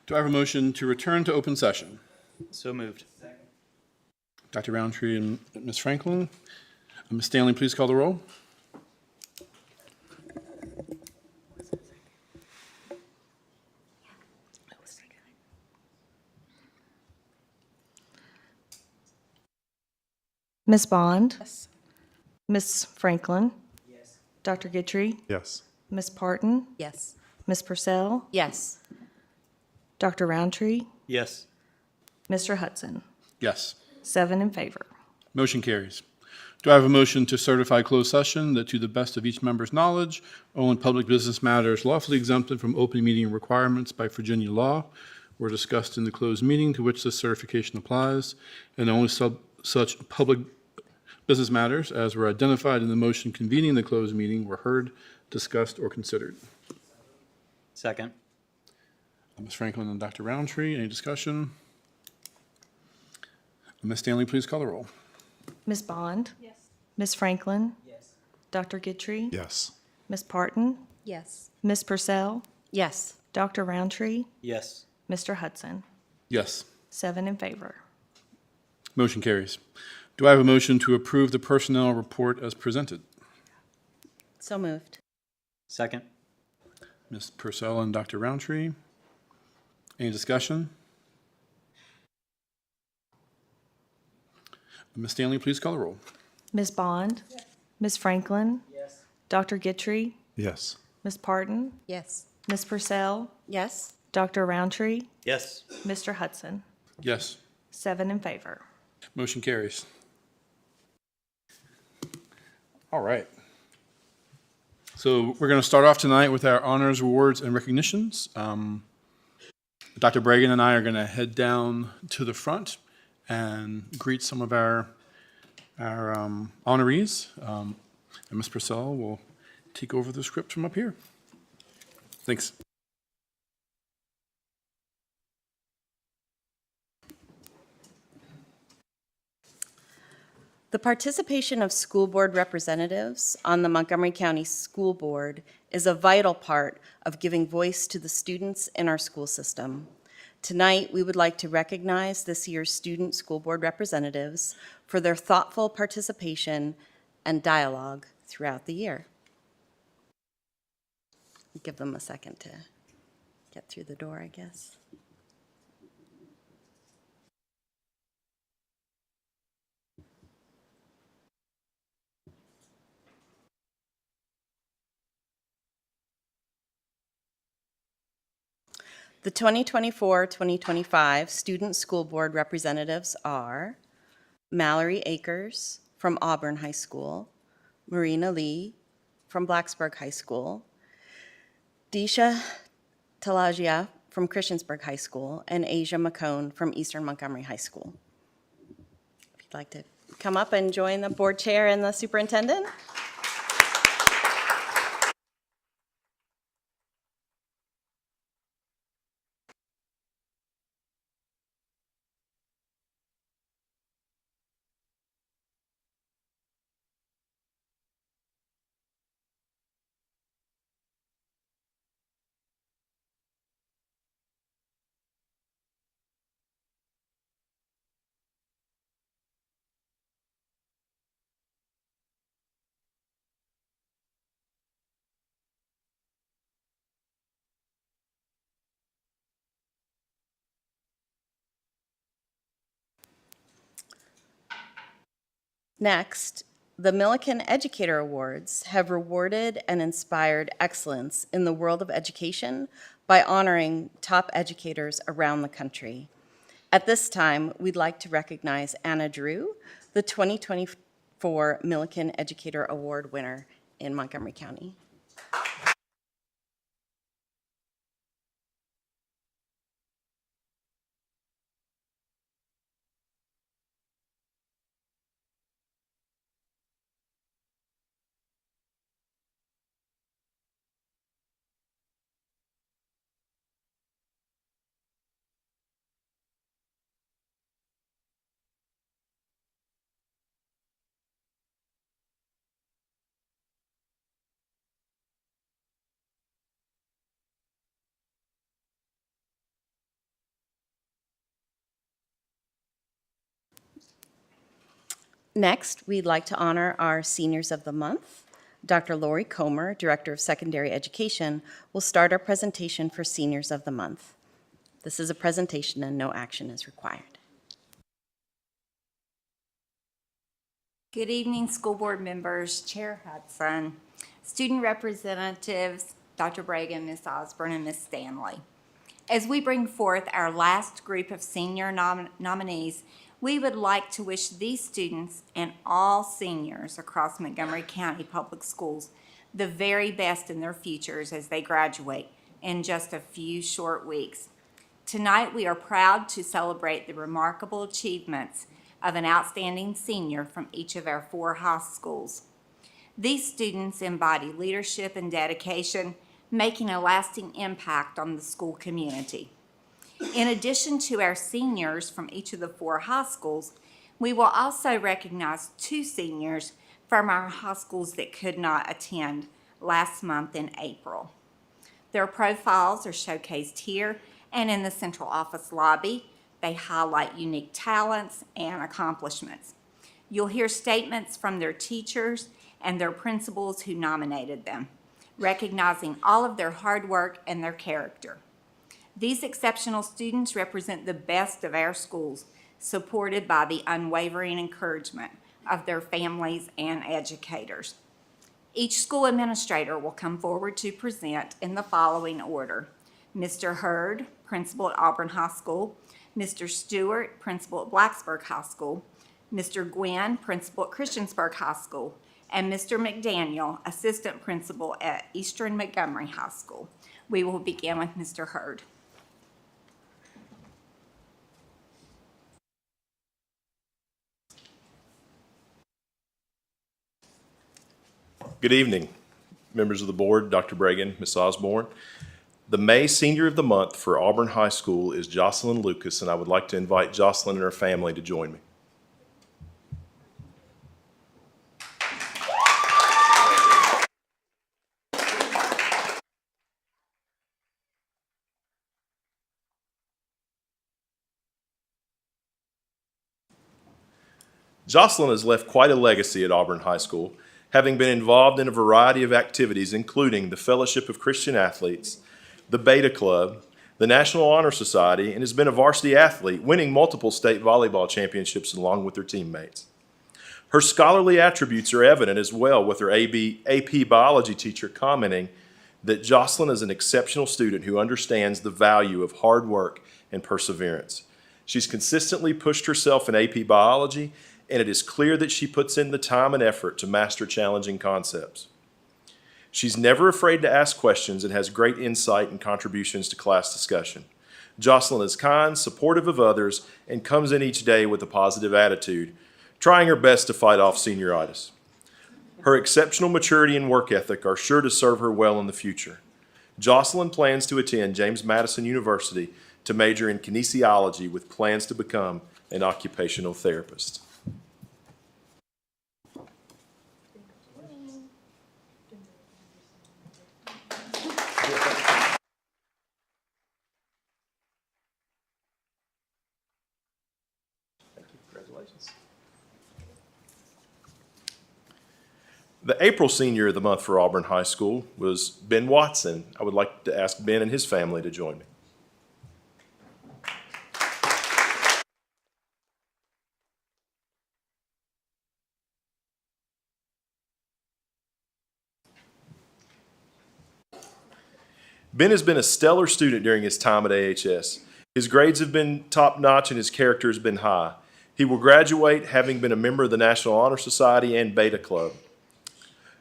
Do I have a motion to return to open session? So moved. Dr. Roundtree and Ms. Franklin. Ms. Stanley, please call the roll. Ms. Bond? Yes. Ms. Franklin? Yes. Dr. Guidry? Yes. Ms. Parton? Yes. Ms. Purcell? Yes. Dr. Roundtree? Yes. Mr. Hudson? Yes. 7 in favor. Motion carries. Do I have a motion to certify closed session that to the best of each member's knowledge, only public business matters lawfully exempted from open meeting requirements by Virginia law were discussed in the closed meeting to which this certification applies, and only such public business matters as were identified in the motion convening the closed meeting were heard, discussed, or considered? Second. Ms. Franklin and Dr. Roundtree, any discussion? Ms. Stanley, please call the roll. Ms. Bond? Yes. Ms. Franklin? Yes. Dr. Guidry? Yes. Ms. Parton? Yes. Ms. Purcell? Yes. Dr. Roundtree? Yes. Mr. Hudson? Yes. 7 in favor. Motion carries. Do I have a motion to approve the personnel report as presented? So moved. Second. Ms. Purcell and Dr. Roundtree. Any discussion? Ms. Stanley, please call the roll. Ms. Bond? Yes. Ms. Franklin? Yes. Dr. Guidry? Yes. Ms. Parton? Yes. Ms. Purcell? Yes. Dr. Roundtree? Yes. Mr. Hudson? Yes. 7 in favor. Motion carries. All right. So we're going to start off tonight with our honors, awards, and recognitions. Dr. Bragan and I are going to head down to the front and greet some of our honorees. And Ms. Purcell will take over the script from up here. Thanks. The participation of school board representatives on the Montgomery County School Board is a vital part of giving voice to the students in our school system. Tonight, we would like to recognize this year's student school board representatives for their thoughtful participation and dialogue throughout the year. Give them a second to get through the door, I guess. The 2024-2025 Student School Board representatives are Mallory Akers from Auburn High School, Marina Lee from Blacksburg High School, Disha Talagia from Christiansburg High School, and Asia McCone from Eastern Montgomery High School. If you'd like to come up and join the board chair and the superintendent. Next, the Millikan Educator Awards have rewarded and inspired excellence in the world of education by honoring top educators around the country. At this time, we'd like to recognize Anna Drew, the 2024 Millikan Educator Award winner in Montgomery County. Next, we'd like to honor our Seniors of the Month. Dr. Lori Comer, Director of Secondary Education, will start our presentation for Seniors of the Month. This is a presentation and no action is required. Good evening, school board members, Chair Hudson, student representatives, Dr. Bragan, Ms. Osborne, and Ms. Stanley. As we bring forth our last group of senior nominees, we would like to wish these students and all seniors across Montgomery County Public Schools the very best in their futures as they graduate in just a few short weeks. Tonight, we are proud to celebrate the remarkable achievements of an outstanding senior from each of our 4 high schools. These students embody leadership and dedication, making a lasting impact on the school community. In addition to our seniors from each of the 4 high schools, we will also recognize 2 seniors from our high schools that could not attend last month in April. Their profiles are showcased here and in the central office lobby. They highlight unique talents and accomplishments. You'll hear statements from their teachers and their principals who nominated them, recognizing all of their hard work and their character. These exceptional students represent the best of our schools, supported by the unwavering encouragement of their families and educators. Each school administrator will come forward to present in the following order: Mr. Hurd, principal at Auburn High School; Mr. Stewart, principal at Blacksburg High School; Mr. Gwynn, principal at Christiansburg High School; and Mr. McDaniel, assistant principal at Eastern Montgomery High School. We will begin with Mr. Hurd. Good evening, members of the board, Dr. Bragan, Ms. Osborne. The May Senior of the Month for Auburn High School is Jocelyn Lucas, and I would like to invite Jocelyn and her family to join me. Jocelyn has left quite a legacy at Auburn High School, having been involved in a variety of activities, including the Fellowship of Christian Athletes, the Beta Club, the National Honor Society, and has been a varsity athlete, winning multiple state volleyball championships along with her teammates. Her scholarly attributes are evident as well, with her AP biology teacher commenting that Jocelyn is an exceptional student who understands the value of hard work and perseverance. She's consistently pushed herself in AP biology, and it is clear that she puts in the time and effort to master challenging concepts. She's never afraid to ask questions and has great insight and contributions to class discussion. Jocelyn is kind, supportive of others, and comes in each day with a positive attitude, trying her best to fight off senioritis. Her exceptional maturity and work ethic are sure to serve her well in the future. Jocelyn plans to attend James Madison University to major in kinesiology with plans to become an occupational therapist. Congratulations. The April Senior of the Month for Auburn High School was Ben Watson. I would like to ask Ben and his family to join me. Ben has been a stellar student during his time at AHS. His grades have been top-notch and his character has been high. He will graduate having been a member of the National Honor Society and Beta Club.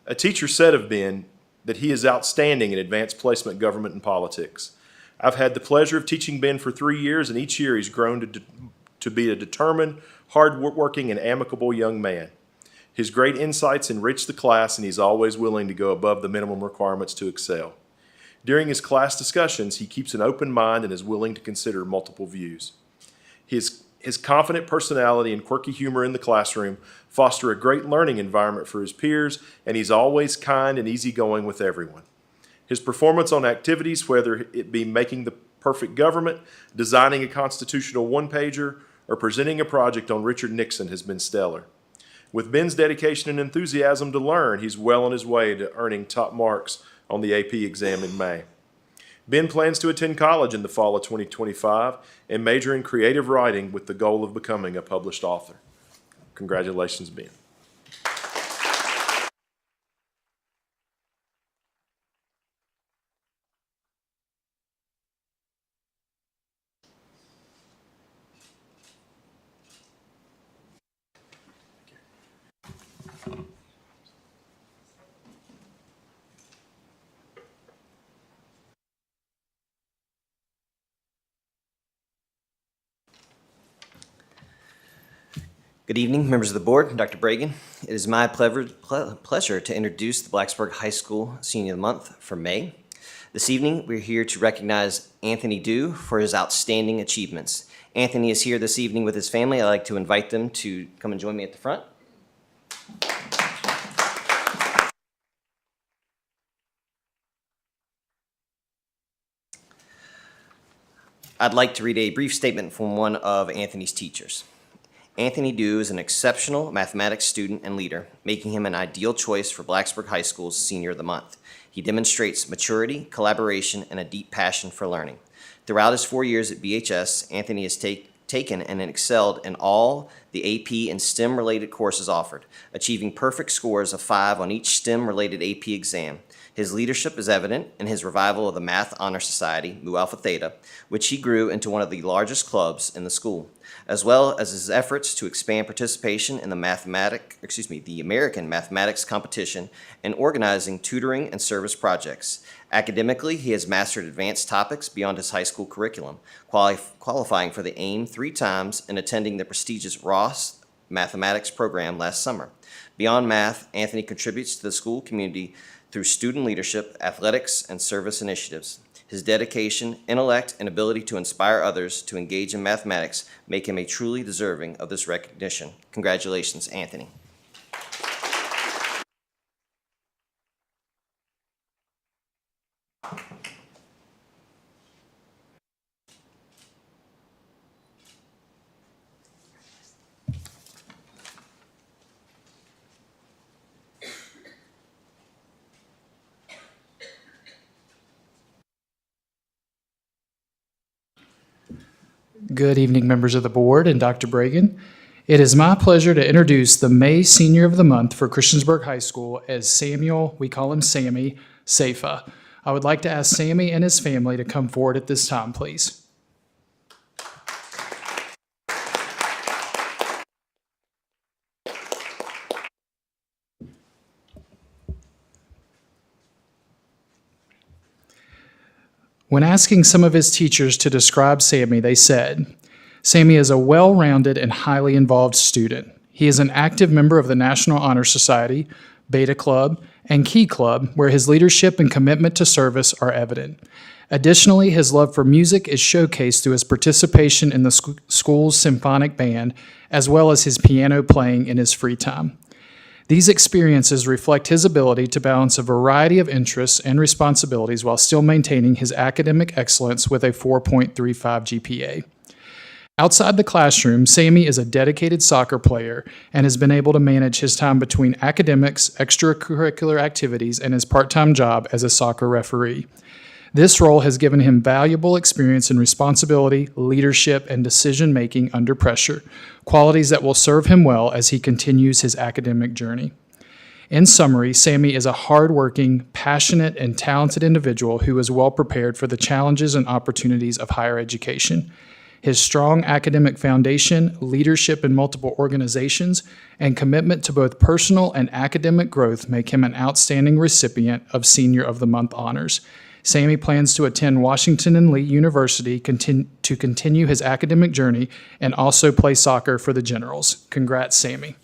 A teacher said of Ben that he is outstanding in advanced placement government and politics. I've had the pleasure of teaching Ben for 3 years, and each year he's grown to be a determined, hard-working, and amicable young man. His great insights enrich the class, and he's always willing to go above the minimum requirements to excel. During his class discussions, he keeps an open mind and is willing to consider multiple views. His confident personality and quirky humor in the classroom foster a great learning environment for his peers, and he's always kind and easygoing with everyone. His performance on activities, whether it be making the perfect government, designing a constitutional one-pager, or presenting a project on Richard Nixon, has been stellar. With Ben's dedication and enthusiasm to learn, he's well on his way to earning top marks on the AP exam in May. Ben plans to attend college in the fall of 2025 and major in creative writing with the goal of becoming a published author. Congratulations, Ben. Good evening, members of the board, Dr. Bragan. It is my pleasure to introduce the Blacksburg High School Senior of the Month for May. This evening, we're here to recognize Anthony Dew for his outstanding achievements. Anthony is here this evening with his family. I'd like to invite them to come and join me at the front. I'd like to read a brief statement from one of Anthony's teachers. Anthony Dew is an exceptional mathematics student and leader, making him an ideal choice for Blacksburg High School's Senior of the Month. He demonstrates maturity, collaboration, and a deep passion for learning. Throughout his 4 years at BHS, Anthony has taken and excelled in all the AP and STEM-related courses offered, achieving perfect scores of 5 on each STEM-related AP exam. His leadership is evident in his revival of the Math Honor Society, Mu Alpha Theta, which he grew into one of the largest clubs in the school, as well as his efforts to expand participation in the American Mathematics Competition and organizing tutoring and service projects. Academically, he has mastered advanced topics beyond his high school curriculum, qualifying for the AIM 3 times and attending the prestigious Ross Mathematics program last summer. Beyond math, Anthony contributes to the school community through student leadership, athletics, and service initiatives. His dedication, intellect, and ability to inspire others to engage in mathematics make him a truly deserving of this recognition. Congratulations, Anthony. Good evening, members of the board and Dr. Bragan. It is my pleasure to introduce the May Senior of the Month for Christiansburg High School as Samuel, we call him Sammy, Seifa. I would like to ask Sammy and his family to come forward at this time, please. When asking some of his teachers to describe Sammy, they said, Sammy is a well-rounded and highly involved student. He is an active member of the National Honor Society, Beta Club, and Key Club, where his leadership and commitment to service are evident. Additionally, his love for music is showcased through his participation in the school's symphonic band, as well as his piano playing in his free time. These experiences reflect his ability to balance a variety of interests and responsibilities while still maintaining his academic excellence with a 4.35 GPA. Outside the classroom, Sammy is a dedicated soccer player and has been able to manage his time between academics, extracurricular activities, and his part-time job as a soccer referee. This role has given him valuable experience in responsibility, leadership, and decision-making under pressure, qualities that will serve him well as he continues his academic journey. In summary, Sammy is a hardworking, passionate, and talented individual who is well prepared for the challenges and opportunities of higher education. His strong academic foundation, leadership in multiple organizations, and commitment to both personal and academic growth make him an outstanding recipient of Senior of the Month honors. Sammy plans to attend Washington and Lee University to continue his academic journey and also play soccer for the Generals. Congrats, Sammy.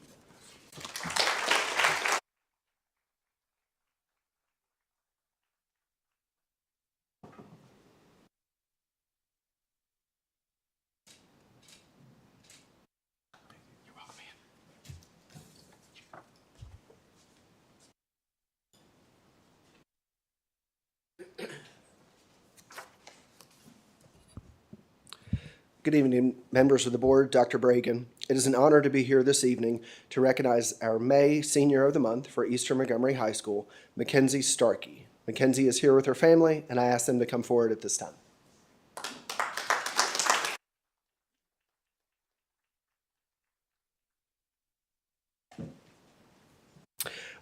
Good evening, members of the board, Dr. Bragan. It is an honor to be here this evening to recognize our May Senior of the Month for Eastern Montgomery High School, Mackenzie Starkey. Mackenzie is here with her family, and I ask them to come forward at this time.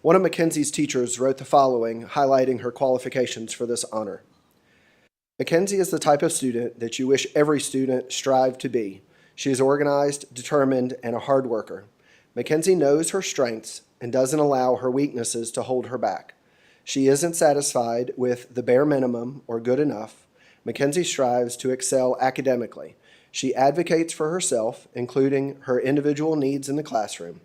One of Mackenzie's teachers wrote the following, highlighting her qualifications for this honor. Mackenzie is the type of student that you wish every student strived to be. She is organized, determined, and a hard worker. Mackenzie knows her strengths and doesn't allow her weaknesses to hold her back. She isn't satisfied with the bare minimum or good enough. Mackenzie strives to excel academically. She advocates for herself, including her individual needs in the classroom.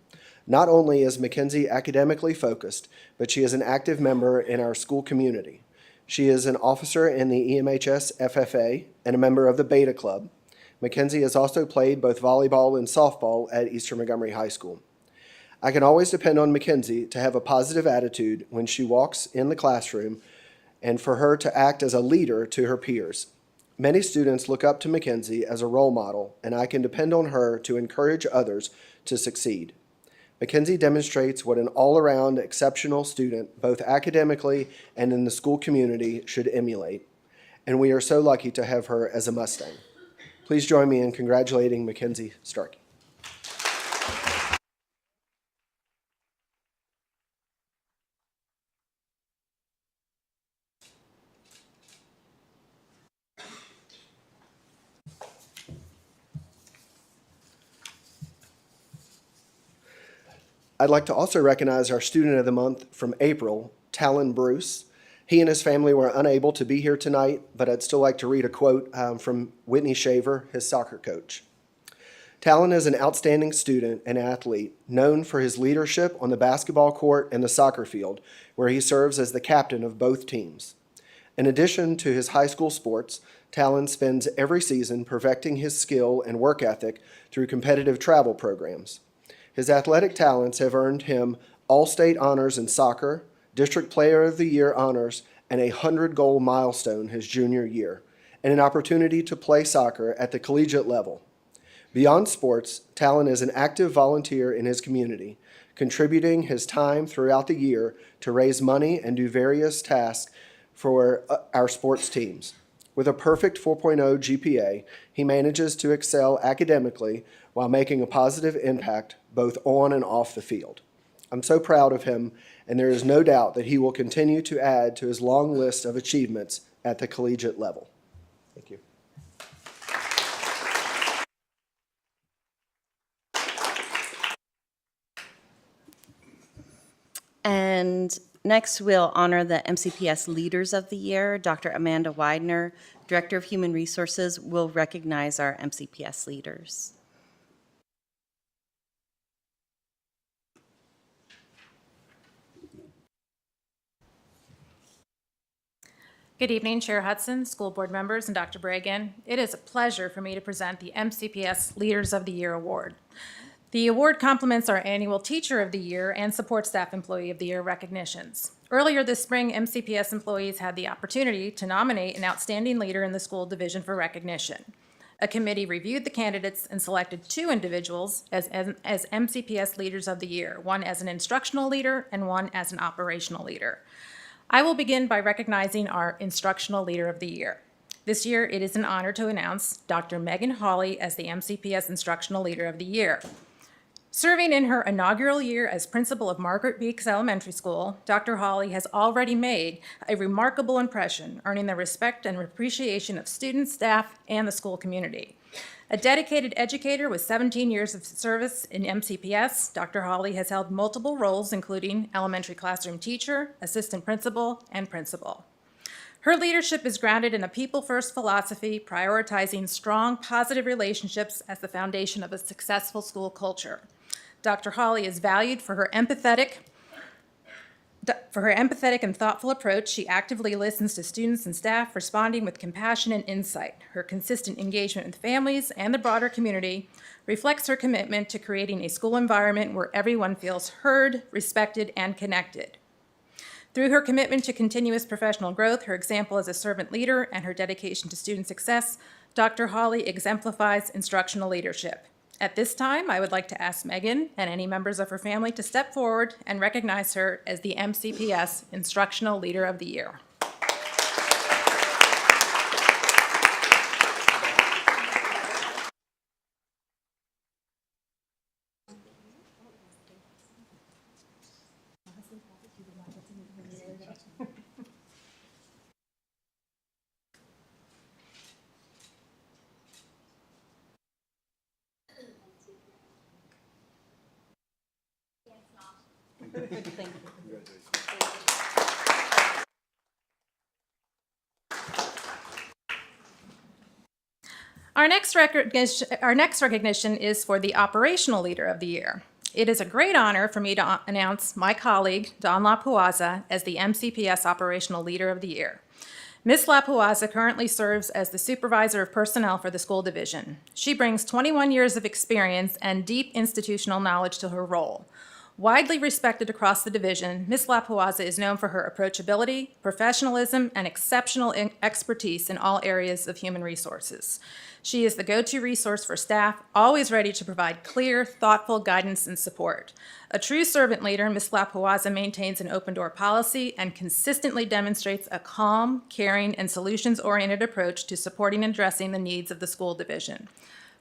Not only is Mackenzie academically focused, but she is an active member in our school community. She is an officer in the EMHS FFA and a member of the Beta Club. Mackenzie has also played both volleyball and softball at Eastern Montgomery High School. I can always depend on Mackenzie to have a positive attitude when she walks in the classroom and for her to act as a leader to her peers. Many students look up to Mackenzie as a role model, and I can depend on her to encourage others to succeed. Mackenzie demonstrates what an all-around exceptional student, both academically and in the school community, should emulate, and we are so lucky to have her as a Mustang. Please join me in congratulating Mackenzie Starkey. I'd like to also recognize our Student of the Month from April, Talon Bruce. He and his family were unable to be here tonight, but I'd still like to read a quote from Whitney Shaver, his soccer coach. Talon is an outstanding student and athlete, known for his leadership on the basketball court and the soccer field, where he serves as the captain of both teams. In addition to his high school sports, Talon spends every season perfecting his skill and work ethic through competitive travel programs. His athletic talents have earned him All-State honors in soccer, District Player of the Year honors, and a 100-goal milestone his junior year, and an opportunity to play soccer at the collegiate level. Beyond sports, Talon is an active volunteer in his community, contributing his time throughout the year to raise money and do various tasks for our sports teams. With a perfect 4.0 GPA, he manages to excel academically while making a positive impact both on and off the field. I'm so proud of him, and there is no doubt that he will continue to add to his long list of achievements at the collegiate level. Thank you. And next, we'll honor the MCPS Leaders of the Year. Dr. Amanda Widener, Director of Human Resources, will recognize our MCPS leaders. Good evening, Chair Hudson, school board members, and Dr. Bragan. It is a pleasure for me to present the MCPS Leaders of the Year Award. The award complements our annual Teacher of the Year and Support Staff Employee of the Year recognitions. Earlier this spring, MCPS employees had the opportunity to nominate an outstanding leader in the school division for recognition. A committee reviewed the candidates and selected 2 individuals as MCPS Leaders of the Year, one as an instructional leader and one as an operational leader. I will begin by recognizing our Instructional Leader of the Year. This year, it is an honor to announce Dr. Megan Hawley as the MCPS Instructional Leader of the Year. Serving in her inaugural year as principal of Margaret Beeks Elementary School, Dr. Hawley has already made a remarkable impression, earning the respect and appreciation of students, staff, and the school community. A dedicated educator with 17 years of service in MCPS, Dr. Hawley has held multiple roles, including elementary classroom teacher, assistant principal, and principal. Her leadership is grounded in a people-first philosophy, prioritizing strong, positive relationships as the foundation of a successful school culture. Dr. Hawley is valued for her empathetic and thoughtful approach. She actively listens to students and staff, responding with compassion and insight. Her consistent engagement with families and the broader community reflects her commitment to creating a school environment where everyone feels heard, respected, and connected. Through her commitment to continuous professional growth, her example as a servant leader, and her dedication to student success, Dr. Hawley exemplifies instructional leadership. At this time, I would like to ask Megan and any members of her family to step forward and recognize her as the MCPS Instructional Leader of the Year. Our next recognition is for the Operational Leader of the Year. It is a great honor for me to announce my colleague, Don LaPuaza, as the MCPS Operational Leader of the Year. Ms. LaPuaza currently serves as the Supervisor of Personnel for the school division. She brings 21 years of experience and deep institutional knowledge to her role. Widely respected across the division, Ms. LaPuaza is known for her approachability, professionalism, and exceptional expertise in all areas of human resources. She is the go-to resource for staff, always ready to provide clear, thoughtful guidance and support. A true servant leader, Ms. LaPuaza maintains an open-door policy and consistently demonstrates a calm, caring, and solutions-oriented approach to supporting and addressing the needs of the school division.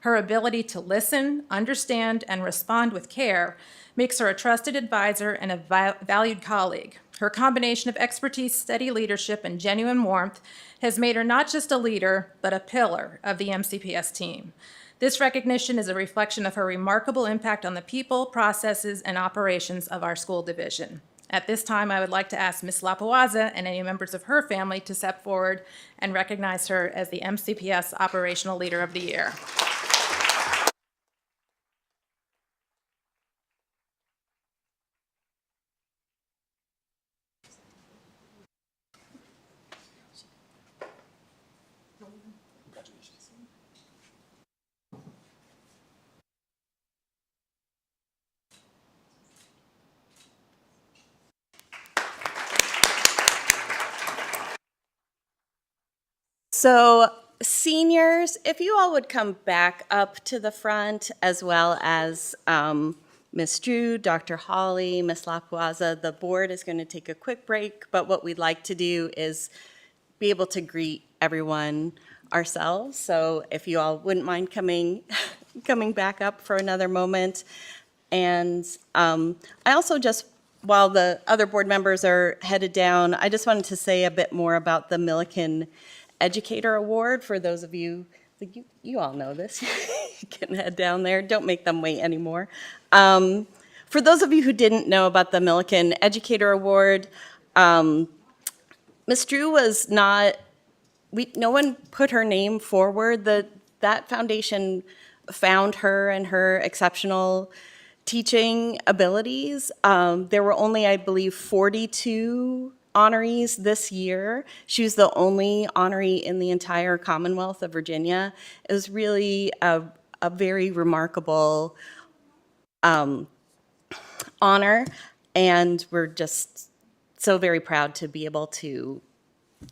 Her ability to listen, understand, and respond with care makes her a trusted advisor and a valued colleague. Her combination of expertise, steady leadership, and genuine warmth has made her not just a leader, but a pillar of the MCPS team. This recognition is a reflection of her remarkable impact on the people, processes, and operations of our school division. At this time, I would like to ask Ms. LaPuaza and any members of her family to step forward and recognize her as the MCPS Operational Leader of the Year. So seniors, if you all would come back up to the front, as well as Ms. Drew, Dr. Hawley, Ms. LaPuaza, the board is going to take a quick break, but what we'd like to do is be able to greet everyone ourselves. So if you all wouldn't mind coming back up for another moment. And I also just, while the other board members are headed down, I just wanted to say a bit more about the Milliken Educator Award for those of you, you all know this, you can head down there, don't make them wait anymore. For those of you who didn't know about the Milliken Educator Award, Ms. Drew was not, no one put her name forward. That foundation found her and her exceptional teaching abilities. There were only, I believe, 42 honorees this year. She was the only honoree in the entire Commonwealth of Virginia. It was really a very remarkable honor, and we're just so very proud to be able to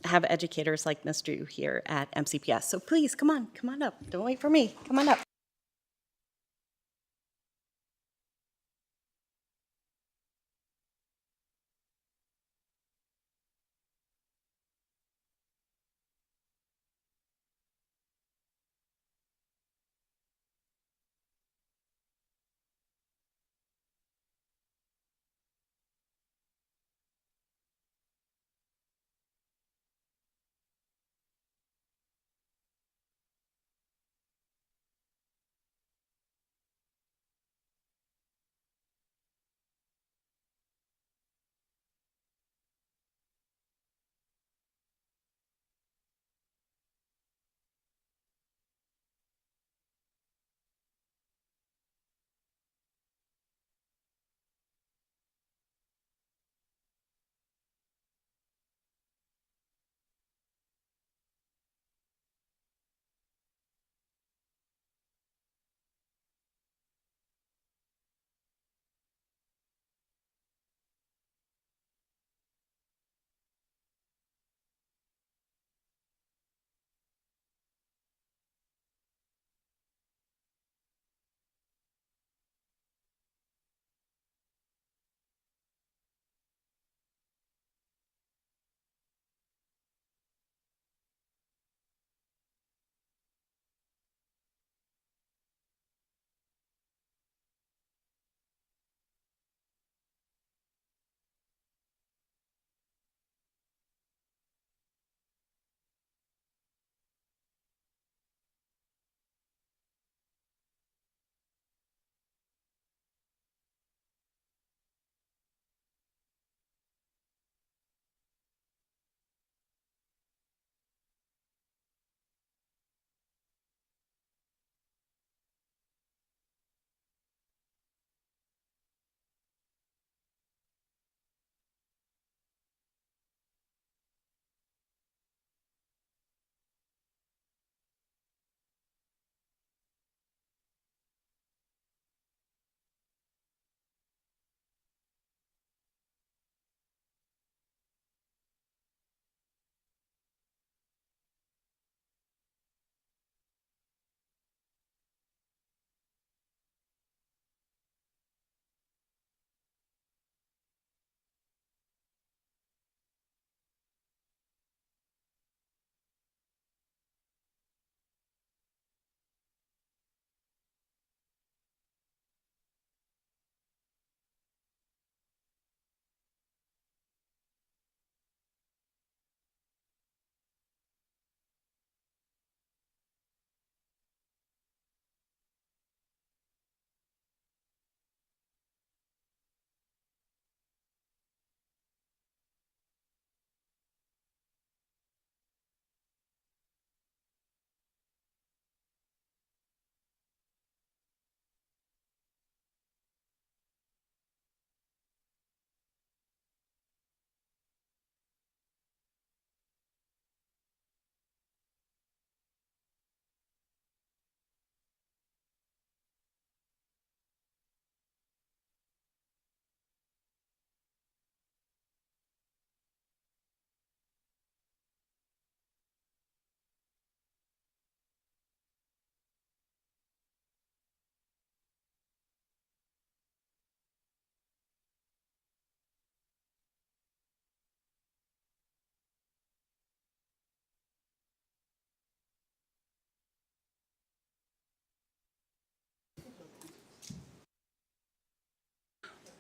have educators like Ms. Drew here at MCPS. So please, come on up. Don't wait for me. Come on up.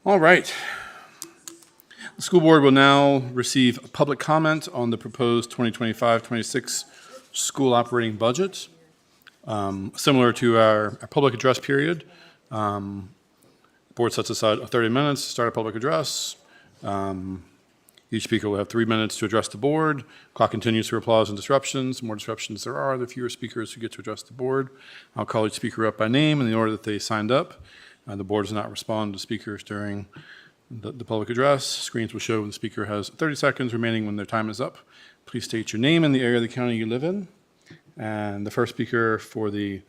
All right. The school board will now receive public comment on the proposed 2025-26 school operating budget. Similar to our public address period, board sets aside 30 minutes to start a public address. Each speaker will have 3 minutes to address the board. Clock continues through applause and disruptions. The more disruptions there are, the fewer speakers who get to address the board. I'll call each speaker up by name in the order that they signed up. The board does not respond to speakers during the public address. Screens will show when the speaker has 30 seconds remaining when their time is up. Please state your name and the area of the county you live in. And the first speaker for the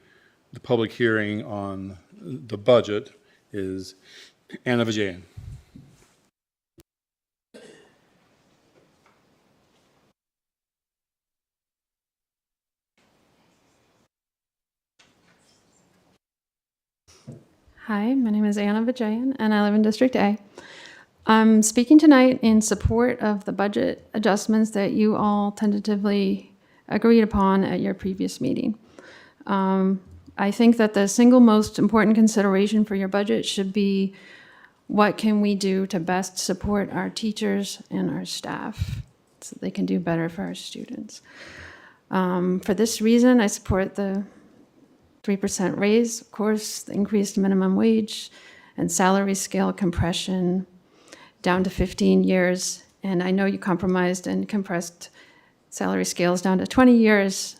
public hearing on the budget is Anna Vijayan. Hi, my name is Anna Vijayan, and I live in District A. I'm speaking tonight in support of the budget adjustments that you all tentatively agreed upon at your previous meeting. I think that the single most important consideration for your budget should be what can we do to best support our teachers and our staff so they can do better for our students. For this reason, I support the 3% raise, of course, the increased minimum wage and salary scale compression down to 15 years. And I know you compromised and compressed salary scales down to 20 years,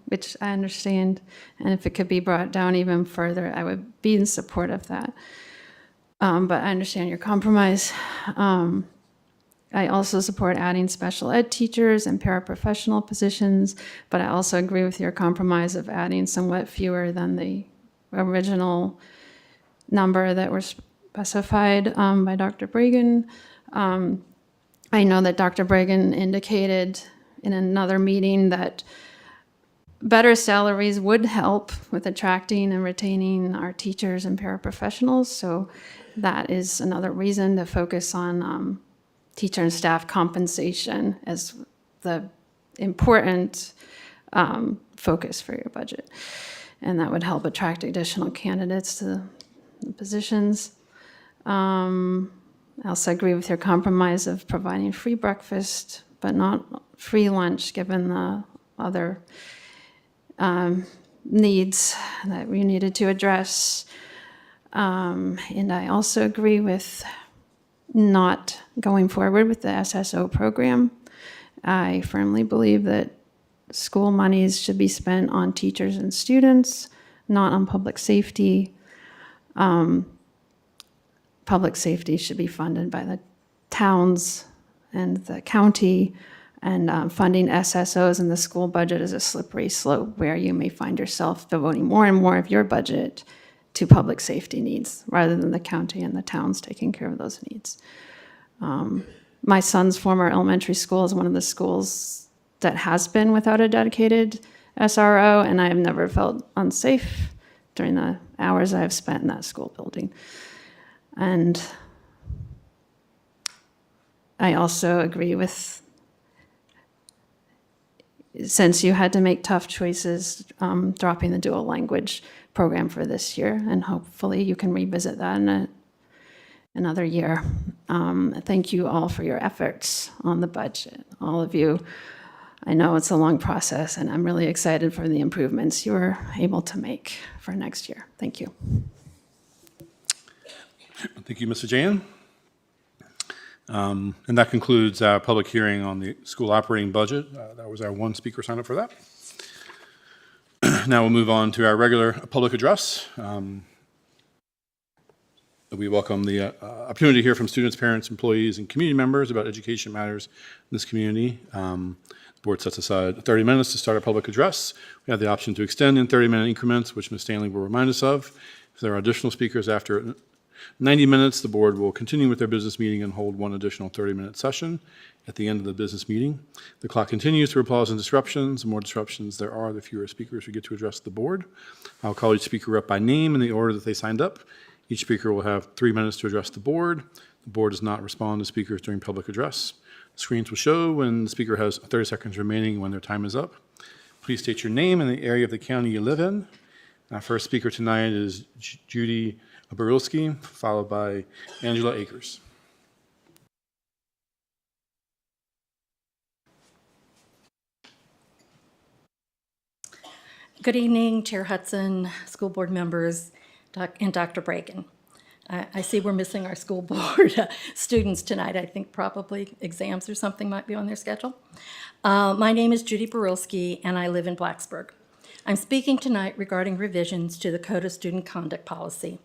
which I understand. And if it could be brought down even further, I would be in support of that. But I understand your compromise. I also support adding special ed teachers and paraprofessional positions, but I also agree with your compromise of adding somewhat fewer than the original number that were specified by Dr. Bragan. I know that Dr. Bragan indicated in another meeting that better salaries would help with attracting and retaining our teachers and paraprofessionals, so that is another reason to focus on teacher and staff compensation as the important focus for your budget. And that would help attract additional candidates to the positions. I also agree with your compromise of providing free breakfast, but not free lunch, given the other needs that we needed to address. And I also agree with not going forward with the SSO program. I firmly believe that school monies should be spent on teachers and students, not on public safety. Public safety should be funded by the towns and the county, and funding SSOs in the school budget is a slippery slope where you may find yourself devoting more and more of your budget to public safety needs rather than the county and the towns taking care of those needs. My son's former elementary school is one of the schools that has been without a dedicated SRO, and I have never felt unsafe during the hours I've spent in that school building. And I also agree with, since you had to make tough choices, dropping the dual language program for this year, and hopefully you can revisit that in another year. Thank you all for your efforts on the budget, all of you. I know it's a long process, and I'm really excited for the improvements you were able to make for next year. Thank you. Thank you, Mr. Jan. And that concludes our public hearing on the school operating budget. That was our one speaker sign up for that. Now we'll move on to our regular public address. We welcome the opportunity to hear from students, parents, employees, and community members about education matters in this community. The board sets aside 30 minutes to start a public address. We have the option to extend in 30-minute increments, which Ms. Stanley will remind us of. If there are additional speakers after 90 minutes, the board will continue with their business meeting and hold one additional 30-minute session at the end of the business meeting. The clock continues through applause and disruptions. The more disruptions there are, the fewer speakers who get to address the board. I'll call each speaker up by name in the order that they signed up. Each speaker will have 3 minutes to address the board. The board does not respond to speakers during public address. Screens will show when the speaker has 30 seconds remaining when their time is up. Please state your name and the area of the county you live in. Our first speaker tonight is Judy Barilski, followed by Angela Akers. Good evening, Chair Hudson, school board members, and Dr. Bragan. I see we're missing our school board students tonight. I think probably exams or something might be on their schedule. My name is Judy Barilski, and I live in Blacksburg. I'm speaking tonight regarding revisions to the Code of Student Conduct Policy.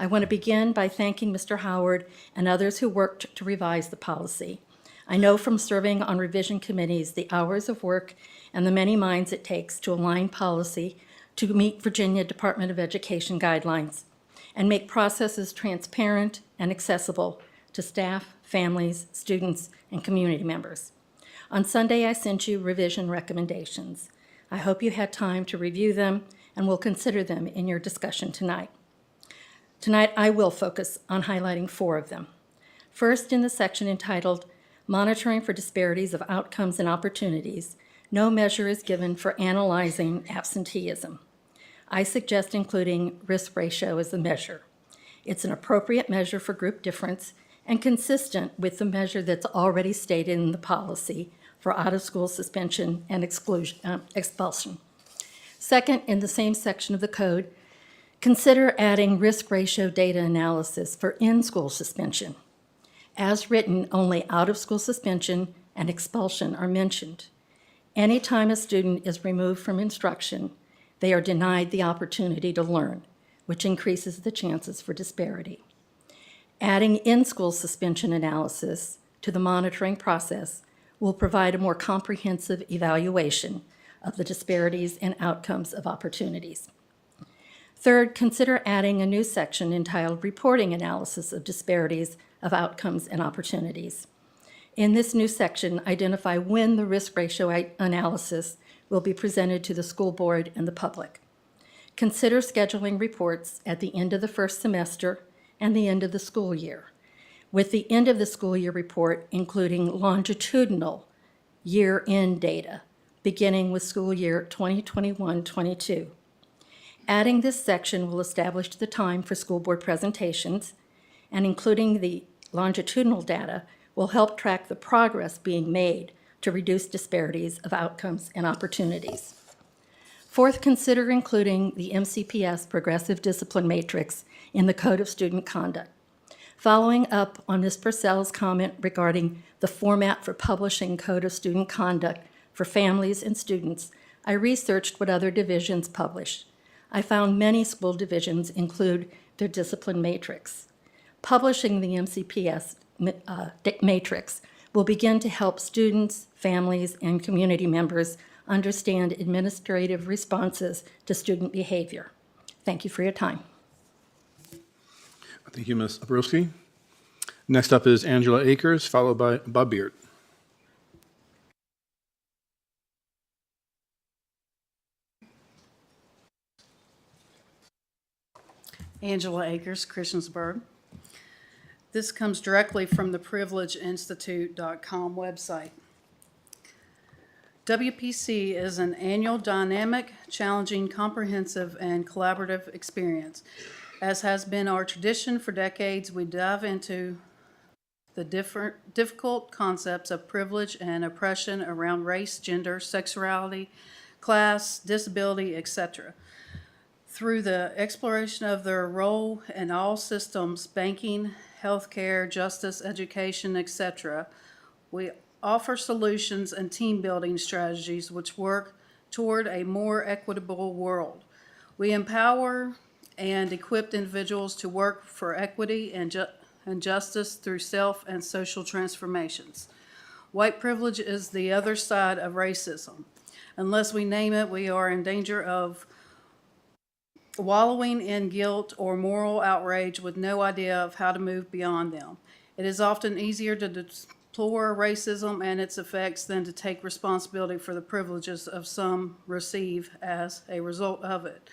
I want to begin by thanking Mr. Howard and others who worked to revise the policy. I know from serving on revision committees the hours of work and the many minds it takes to align policy to meet Virginia Department of Education guidelines and make processes transparent and accessible to staff, families, students, and community members. On Sunday, I sent you revision recommendations. I hope you had time to review them and will consider them in your discussion tonight. Tonight, I will focus on highlighting 4 of them. First, in the section entitled Monitoring for Disparities of Outcomes and Opportunities, no measure is given for analyzing absenteeism. I suggest including risk ratio as the measure. It's an appropriate measure for group difference and consistent with the measure that's already stated in the policy for out-of-school suspension and expulsion. Second, in the same section of the code, consider adding risk ratio data analysis for in-school suspension. As written, only out-of-school suspension and expulsion are mentioned. Anytime a student is removed from instruction, they are denied the opportunity to learn, which increases the chances for disparity. Adding in-school suspension analysis to the monitoring process will provide a more comprehensive evaluation of the disparities and outcomes of opportunities. Third, consider adding a new section entitled Reporting Analysis of Disparities of Outcomes and Opportunities. In this new section, identify when the risk ratio analysis will be presented to the school board and the public. Consider scheduling reports at the end of the first semester and the end of the school year, with the end of the school year report including longitudinal year-end data, beginning with school year 2021-22. Adding this section will establish the time for school board presentations, and including the longitudinal data will help track the progress being made to reduce disparities of outcomes and opportunities. Fourth, consider including the MCPS Progressive Discipline Matrix in the Code of Student Conduct. Following up on Ms. Purcell's comment regarding the format for publishing Code of Student Conduct for families and students, I researched what other divisions publish. I found many school divisions include their discipline matrix. Publishing the MCPS matrix will begin to help students, families, and community members understand administrative responses to student behavior. Thank you for your time. Thank you, Ms. Abrowski. Next up is Angela Akers, followed by Bob Beard. Angela Akers, Christiansburg. This comes directly from the privilegeinstitute.com website. WPC is an annual dynamic, challenging, comprehensive, and collaborative experience. As has been our tradition for decades, we dive into the difficult concepts of privilege and oppression around race, gender, sexuality, class, disability, etc. Through the exploration of their role in all systems, banking, healthcare, justice, education, etc., we offer solutions and team-building strategies which work toward a more equitable world. We empower and equip individuals to work for equity and justice through self and social transformations. White privilege is the other side of racism. Unless we name it, we are in danger of wallowing in guilt or moral outrage with no idea of how to move beyond them. It is often easier to deplore racism and its effects than to take responsibility for the privileges of some receive as a result of it.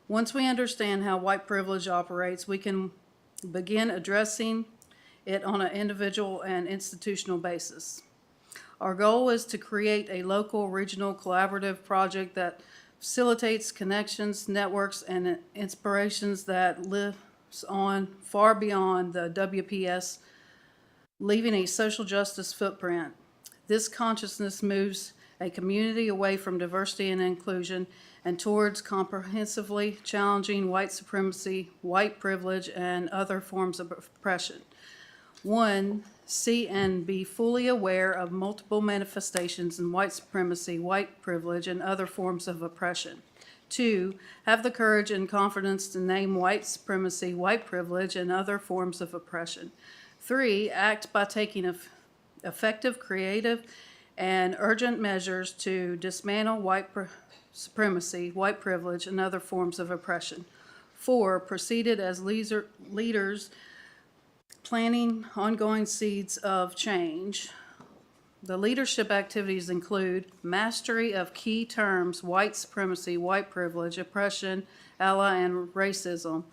Once we understand how white privilege operates, we can begin addressing it on an individual and institutional basis. Our goal is to create a local, regional, collaborative project that facilitates connections, networks, and inspirations that lives on far beyond the WPS, leaving a social justice footprint. This consciousness moves a community away from diversity and inclusion and towards comprehensively challenging white supremacy, white privilege, and other forms of oppression. 1, see and be fully aware of multiple manifestations in white supremacy, white privilege, and other forms of oppression. 2, have the courage and confidence to name white supremacy, white privilege, and other forms of oppression. 3, act by taking effective, creative, and urgent measures to dismantle white supremacy, white privilege, and other forms of oppression. 4, proceeded as leaders planting ongoing seeds of change. The leadership activities include mastery of key terms: white supremacy, white privilege, oppression, ally, and racism;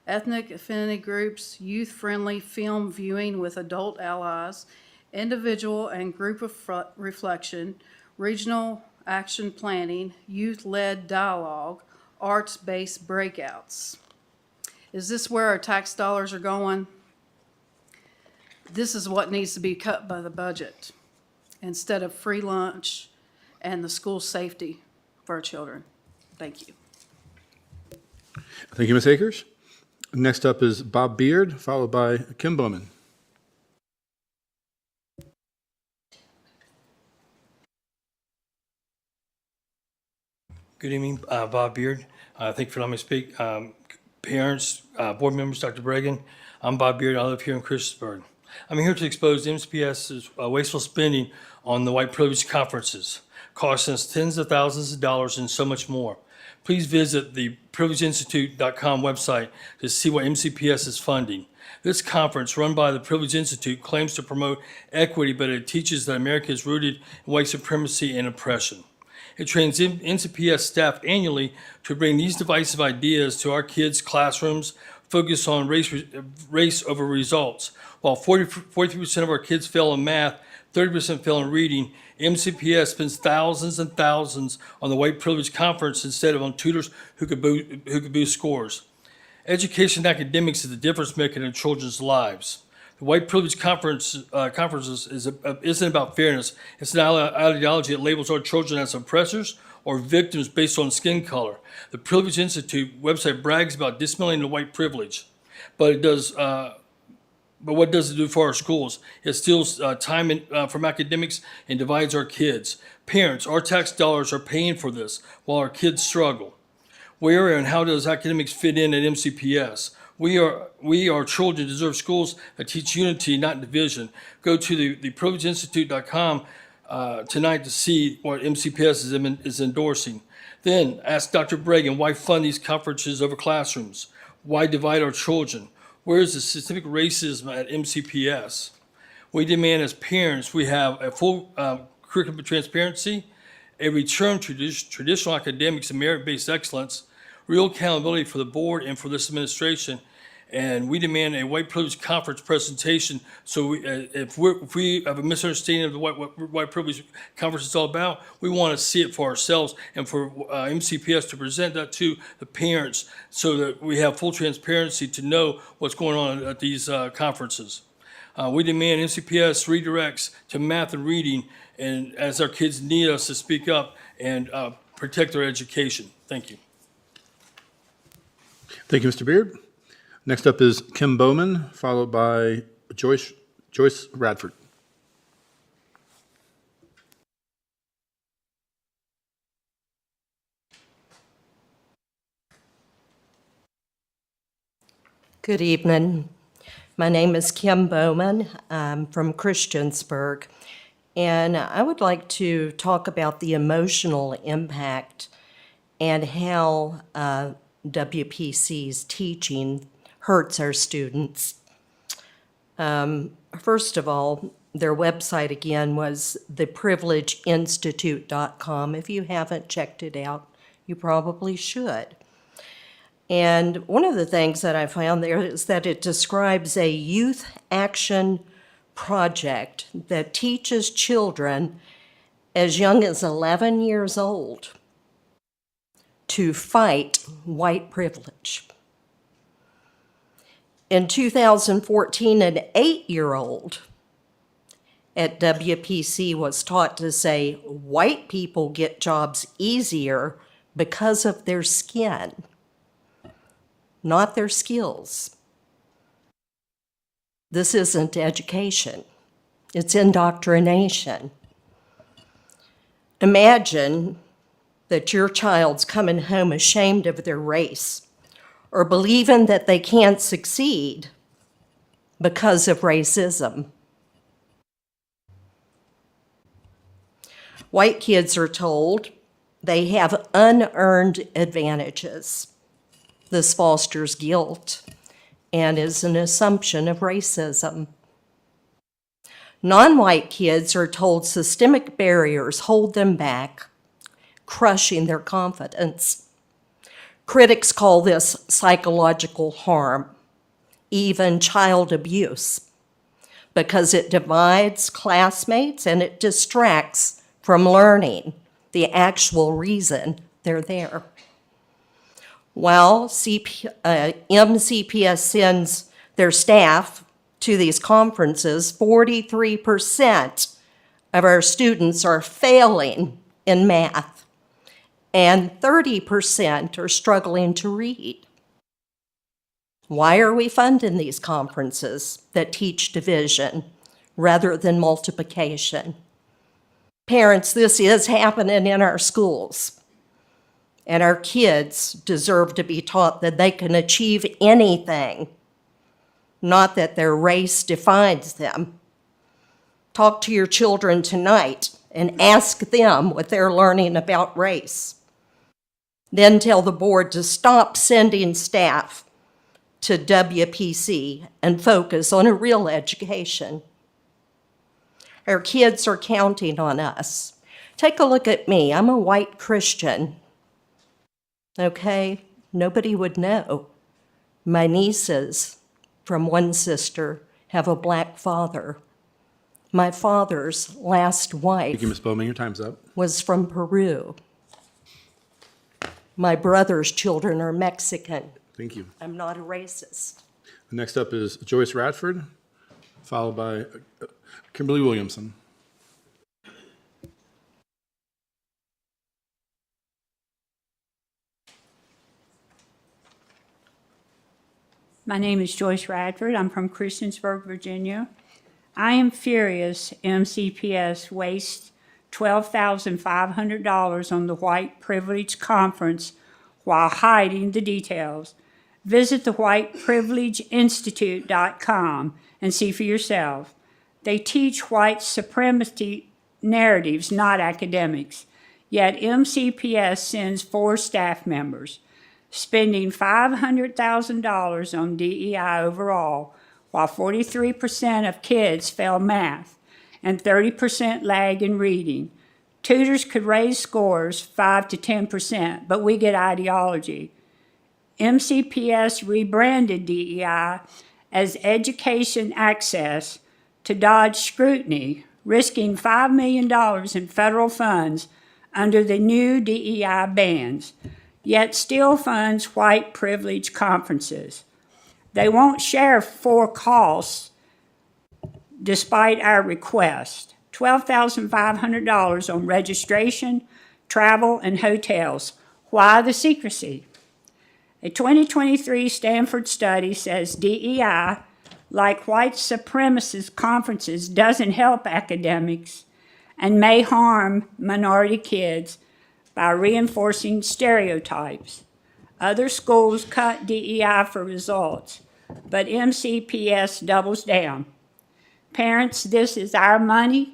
ethnic affinity groups, youth-friendly film viewing with adult allies; individual and group reflection; regional action planning; youth-led dialogue; arts-based breakouts. Is this where our tax dollars are going? This is what needs to be cut by the budget instead of free lunch and the school safety for our children. Thank you. Thank you, Ms. Akers. Next up is Bob Beard, followed by Kim Bowman. Good evening, Bob Beard. Thank you for letting me speak. Parents, board members, Dr. Bregan, I'm Bob Beard. I live here in Christiansburg. I'm here to expose MCPS's wasteful spending on the white privilege conferences, costing us tens of thousands of dollars and so much more. Please visit the privilegeinstitute.com website to see what MCPS is funding. This conference, run by the Privilege Institute, claims to promote equity, but it teaches that America is rooted in white supremacy and oppression. It trains MCPS staff annually to bring these divisive ideas to our kids' classrooms, focus on race over results. While 43% of our kids fail in math, 30% fail in reading, MCPS spends thousands and thousands on the white privilege conference instead of on tutors who could boost scores. Education and academics is the difference maker in children's lives. The white privilege conferences isn't about fairness. It's an ideology that labels our children as oppressors or victims based on skin color. The Privilege Institute website brags about dismantling the white privilege, but it does. But what does it do for our schools? It steals time from academics and divides our kids. Parents, our tax dollars are paying for this while our kids struggle. Where and how does academics fit in at MCPS? We, our children, deserve schools that teach unity, not division. Go to the privilegeinstitute.com tonight to see what MCPS is endorsing. Then ask Dr. Bregan why fund these conferences over classrooms? Why divide our children? Where is the systemic racism at MCPS? We demand as parents we have a full curriculum transparency, a return to traditional academics and merit-based excellence, real accountability for the board and for this administration, and we demand a white privilege conference presentation. So if we have a misunderstanding of what white privilege conference is all about, we want to see it for ourselves and for MCPS to present that to the parents so that we have full transparency to know what's going on at these conferences. We demand MCPS redirects to math and reading, and as our kids need us to speak up and protect their education. Thank you. Thank you, Mr. Beard. Next up is Kim Bowman, followed by Joyce Radford. Good evening. My name is Kim Bowman. I'm from Christiansburg, and I would like to talk about the emotional impact and how WPC's teaching hurts our students. First of all, their website again was theprivilegeinstitute.com. If you haven't checked it out, you probably should. And one of the things that I found there is that it describes a youth action project that teaches children as young as 11 years old to fight white privilege. In 2014, an 8-year-old at WPC was taught to say white people get jobs easier because of their skin, not their skills. This isn't education, it's indoctrination. Imagine that your child's coming home ashamed of their race or believing that they can't succeed because of racism. White kids are told they have unearned advantages. This fosters guilt and is an assumption of racism. Non-white kids are told systemic barriers hold them back, crushing their confidence. Critics call this psychological harm, even child abuse, because it divides classmates and it distracts from learning the actual reason they're there. While MCPS sends their staff to these conferences, 43% of our students are failing in math, and 30% are struggling to read. Why are we funding these conferences that teach division rather than multiplication? Parents, this is happening in our schools, and our kids deserve to be taught that they can achieve anything, not that their race defines them. Talk to your children tonight and ask them what they're learning about race. Then tell the board to stop sending staff to WPC and focus on a real education. Our kids are counting on us. Take a look at me. I'm a white Christian. Okay? Nobody would know. My nieces from one sister have a black father. My father's last wife Thank you, Ms. Bowman. Your time's up. was from Peru. My brother's children are Mexican. Thank you. I'm not a racist. Next up is Joyce Radford, followed by Kimberly Williamson. My name is Joyce Radford. I'm from Christiansburg, Virginia. I am furious MCPS wastes $12,500 on the White Privilege Conference while hiding the details. Visit the whiteprivilegeinstitute.com and see for yourself. They teach white supremacy narratives, not academics. Yet MCPS sends 4 staff members, spending $500,000 on DEI overall, while 43% of kids fail math and 30% lag in reading. Tutors could raise scores 5 to 10%, but we get ideology. MCPS rebranded DEI as Education Access to dodge scrutiny, risking $5 million in federal funds under the new DEI bans, yet still funds white privilege conferences. They won't share 4 costs despite our request. $12,500 on registration, travel, and hotels. Why the secrecy? A 2023 Stanford study says DEI, like white supremacist conferences, doesn't help academics and may harm minority kids by reinforcing stereotypes. Other schools cut DEI for results, but MCPS doubles down. Parents, this is our money,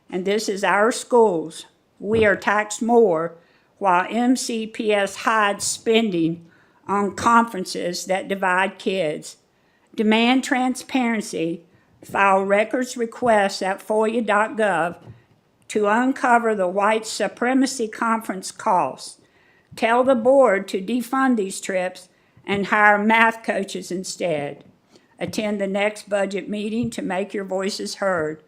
and this is our schools. We are taxed more, while MCPS hides spending on conferences that divide kids. Demand transparency, file records requests at FOIA.gov to uncover the white supremacy conference costs. Tell the board to defund these trips and hire math coaches instead. Attend the next budget meeting to make your voices heard.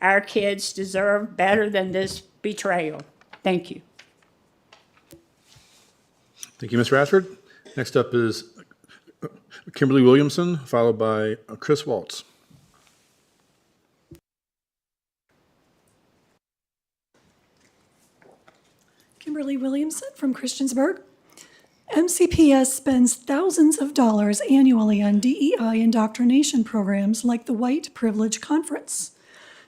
Our kids deserve better than this betrayal. Thank you. Thank you, Ms. Radford. Next up is Kimberly Williamson, followed by Chris Waltz. Kimberly Williamson from Christiansburg. MCPS spends thousands of dollars annually on DEI indoctrination programs like the White Privilege Conference.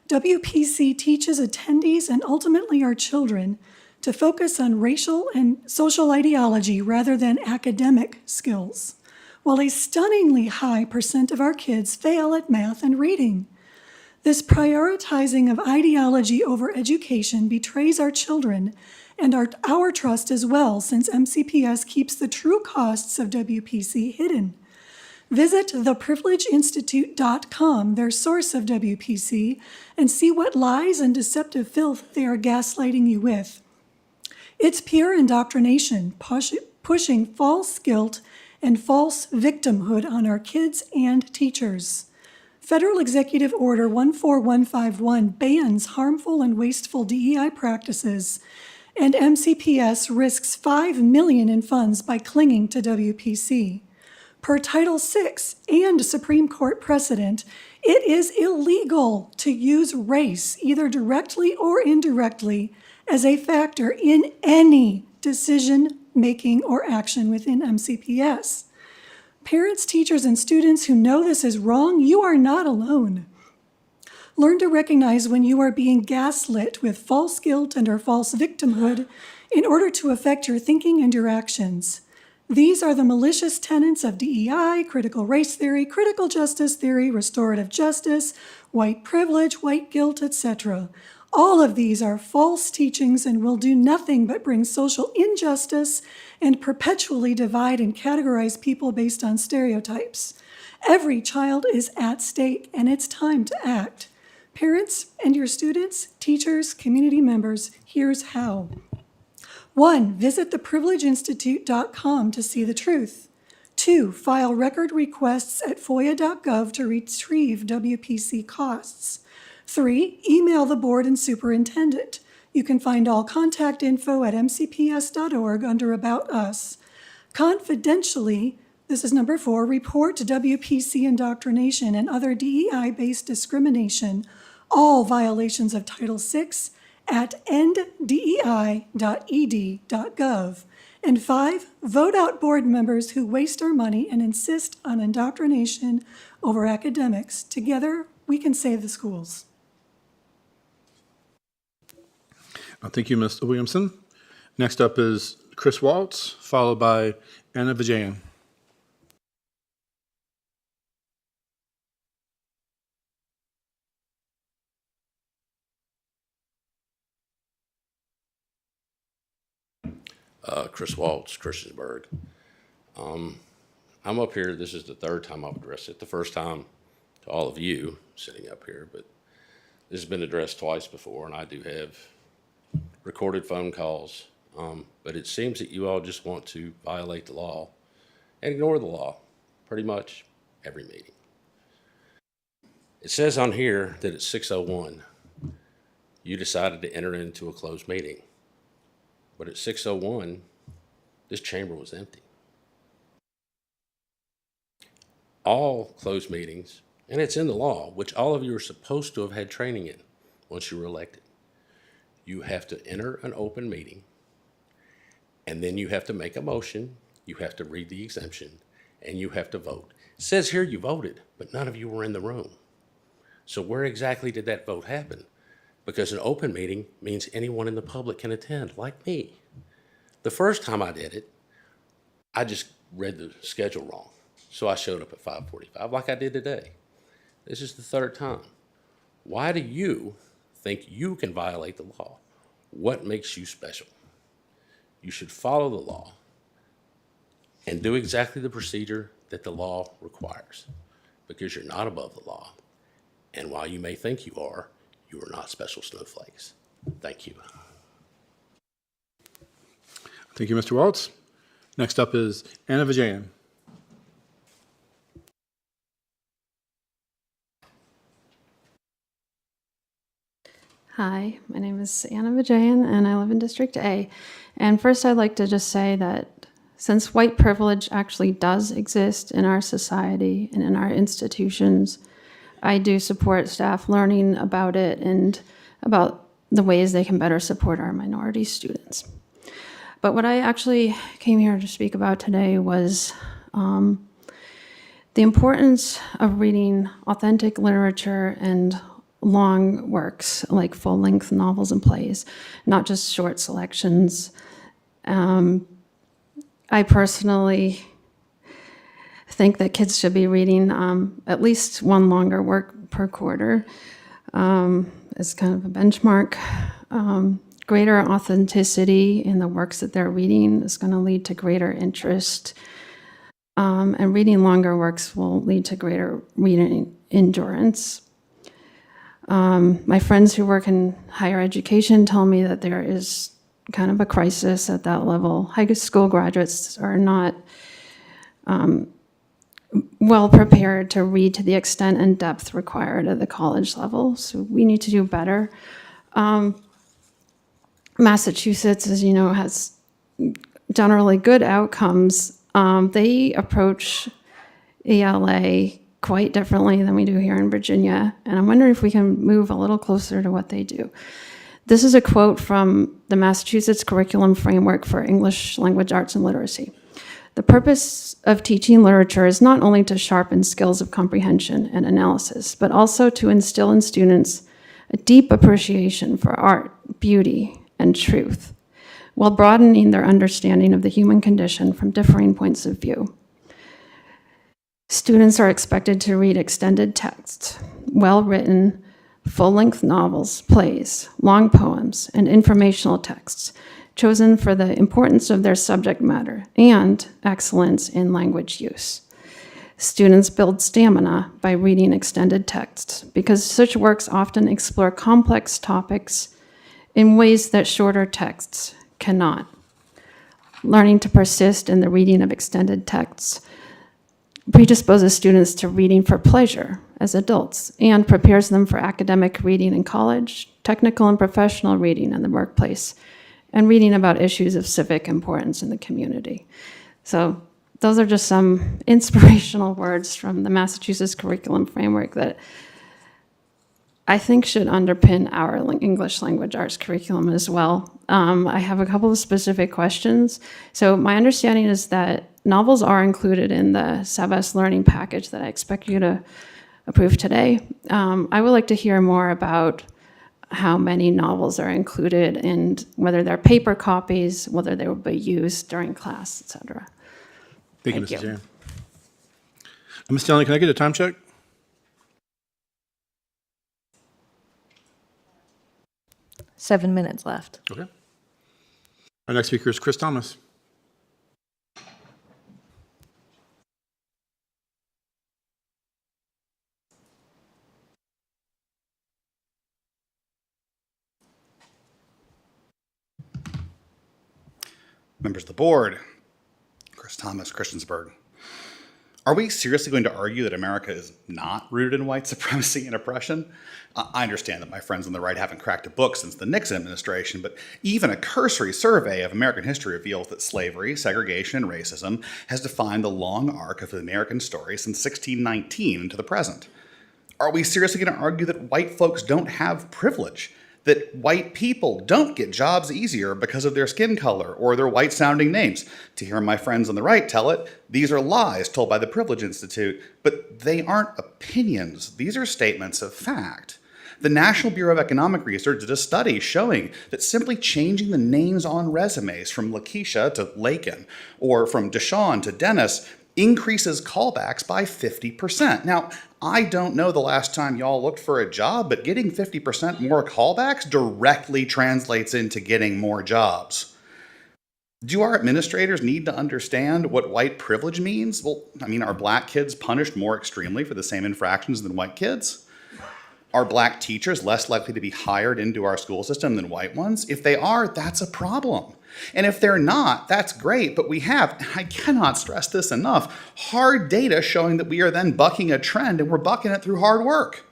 WPC teaches attendees and ultimately our children to focus on racial and social ideology rather than academic skills, while a stunningly high percent of our kids fail at math and reading. This prioritizing of ideology over education betrays our children and our trust as well, since MCPS keeps the true costs of WPC hidden. Visit theprivilegeinstitute.com, their source of WPC, and see what lies and deceptive filth they are gaslighting you with. It's pure indoctrination, pushing false guilt and false victimhood on our kids and teachers. Federal Executive Order 14151 bans harmful and wasteful DEI practices, and MCPS risks $5 million in funds by clinging to WPC. Per Title VI and Supreme Court precedent, it is illegal to use race, either directly or indirectly, as a factor in any decision-making or action within MCPS. Parents, teachers, and students who know this is wrong, you are not alone. Learn to recognize when you are being gaslit with false guilt and or false victimhood in order to affect your thinking and your actions. These are the malicious tenets of DEI, critical race theory, critical justice theory, restorative justice, white privilege, white guilt, etc. All of these are false teachings and will do nothing but bring social injustice and perpetually divide and categorize people based on stereotypes. Every child is at stake, and it's time to act. Parents and your students, teachers, community members, here's how. 1. Visit theprivilegeinstitute.com to see the truth. 2. File record requests at foia.gov to retrieve WPC costs. 3. Email the board and superintendent. You can find all contact info at mcps.org under About Us. Confidentially, this is number 4, report to WPC indoctrination and other DEI-based discrimination, all violations of Title VI, at nddei.ed.gov. And 5, vote out board members who waste our money and insist on indoctrination over academics. Together, we can save the schools. Thank you, Ms. Williamson. Next up is Chris Waltz, followed by Anna Vijayan. Chris Waltz, Christiansburg. I'm up here, this is the third time I've addressed it. The first time to all of you sitting up here, but this has been addressed twice before, and I do have recorded phone calls. But it seems that you all just want to violate the law and ignore the law pretty much every meeting. It says on here that at 6:01, you decided to enter into a closed meeting. But at 6:01, this chamber was empty. All closed meetings, and it's in the law, which all of you are supposed to have had training in once you were elected. You have to enter an open meeting, and then you have to make a motion, you have to read the exemption, and you have to vote. It says here you voted, but none of you were in the room. So where exactly did that vote happen? Because an open meeting means anyone in the public can attend, like me. The first time I did it, I just read the schedule wrong. So I showed up at 5:45 like I did today. This is the third time. Why do you think you can violate the law? What makes you special? You should follow the law and do exactly the procedure that the law requires, because you're not above the law. And while you may think you are not special snowflakes. Thank you. Thank you, Mr. Waltz. Next up is Anna Vijayan. Hi, my name is Anna Vijayan, and I live in District A. And first, I'd like to just say that Since white privilege actually does exist in our society and in our institutions, I do support staff learning about it and about the ways they can better support our minority students. But what I actually came here to speak about today was the importance of reading authentic literature and long works like full-length novels and plays, not just short selections. I personally think that kids should be reading at least one longer work per quarter as kind of a benchmark. Greater authenticity in the works that they're reading is going to lead to greater interest. And reading longer works will lead to greater reading endurance. My friends who work in higher education tell me that there is kind of a crisis at that level. High school graduates are not well prepared to read to the extent and depth required at the college level, so we need to do better. Massachusetts, as you know, has generally good outcomes. They approach ELA quite differently than we do here in Virginia, and I'm wondering if we can move a little closer to what they do. This is a quote from the Massachusetts Curriculum Framework for English Language Arts and Literacy. The purpose of teaching literature is not only to sharpen skills of comprehension and analysis, but also to instill in students a deep appreciation for art, beauty, and truth, while broadening their understanding of the human condition from differing points of view. Students are expected to read extended texts, well-written, full-length novels, plays, long poems, and informational texts chosen for the importance of their subject matter and excellence in language use. Students build stamina by reading extended texts because such works often explore complex topics in ways that shorter texts cannot. Learning to persist in the reading of extended texts predisposes students to reading for pleasure as adults and prepares them for academic reading in college, technical and professional reading in the workplace, and reading about issues of civic importance in the community. So those are just some inspirational words from the Massachusetts Curriculum Framework that I think should underpin our English language arts curriculum as well. I have a couple of specific questions. So my understanding is that novels are included in the SAVAS learning package that I expect you to approve today. I would like to hear more about how many novels are included and whether they're paper copies, whether they will be used during class, et cetera. Thank you, Mrs. Aaron. Ms. Stanley, can I get a time check? Seven minutes left. Okay. Our next speaker is Chris Thomas. Members of the board, Chris Thomas, Christiansburg. Are we seriously going to argue that America is not rooted in white supremacy and oppression? I understand that my friends on the right haven't cracked a book since the Nixon administration, but even a cursory survey of American history reveals that slavery, segregation, and racism has defined the long arc of the American story since 1619 to the present. Are we seriously going to argue that white folks don't have privilege? That white people don't get jobs easier because of their skin color or their white-sounding names? To hear my friends on the right tell it, these are lies told by the Privilege Institute, but they aren't opinions. These are statements of fact. The National Bureau of Economic Research did a study showing that simply changing the names on resumes from Lakeisha to Lakin or from Deshaun to Dennis increases callbacks by 50%. Now, I don't know the last time y'all looked for a job, but getting 50% more callbacks directly translates into getting more jobs. Do our administrators need to understand what white privilege means? Well, I mean, are black kids punished more extremely for the same infractions than white kids? Are black teachers less likely to be hired into our school system than white ones? If they are, that's a problem. And if they're not, that's great, but we have, and I cannot stress this enough, hard data showing that we are then bucking a trend and we're bucking it through hard work.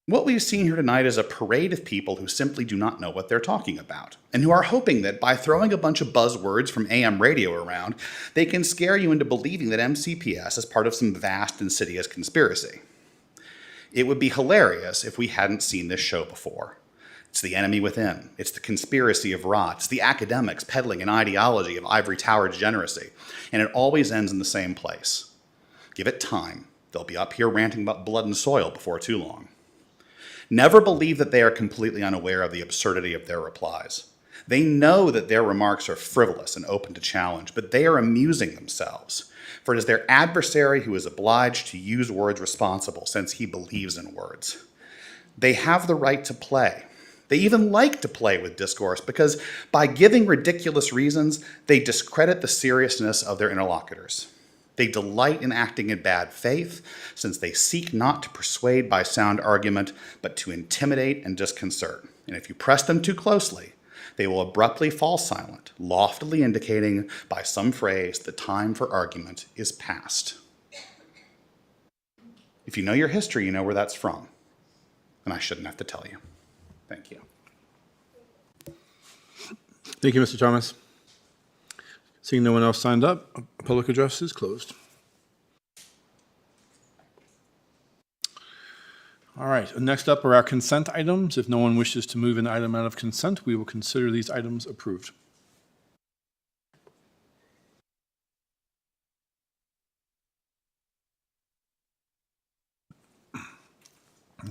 What we've seen here tonight is a parade of people who simply do not know what they're talking about, and who are hoping that by throwing a bunch of buzzwords from AM radio around, they can scare you into believing that MCPS is part of some vast, insidious conspiracy. It would be hilarious if we hadn't seen this show before. It's the enemy within. It's the conspiracy of rot. It's the academics peddling an ideology of ivory tower degeneracy, and it always ends in the same place. Give it time. They'll be up here ranting about blood and soil before too long. Never believe that they are completely unaware of the absurdity of their replies. They know that their remarks are frivolous and open to challenge, but they are amusing themselves, for it is their adversary who is obliged to use words responsible, since he believes in words. They have the right to play. They even like to play with discourse, because by giving ridiculous reasons, they discredit the seriousness of their interlocutors. They delight in acting in bad faith, since they seek not to persuade by sound argument, but to intimidate and disconcert. And if you press them too closely, they will abruptly fall silent, loftily indicating by some phrase the time for argument is past. If you know your history, you know where that's from. And I shouldn't have to tell you. Thank you. Thank you, Mr. Thomas. Seeing no one else signed up, public address is closed. All right, next up are our consent items. If no one wishes to move an item out of consent, we will consider these items approved.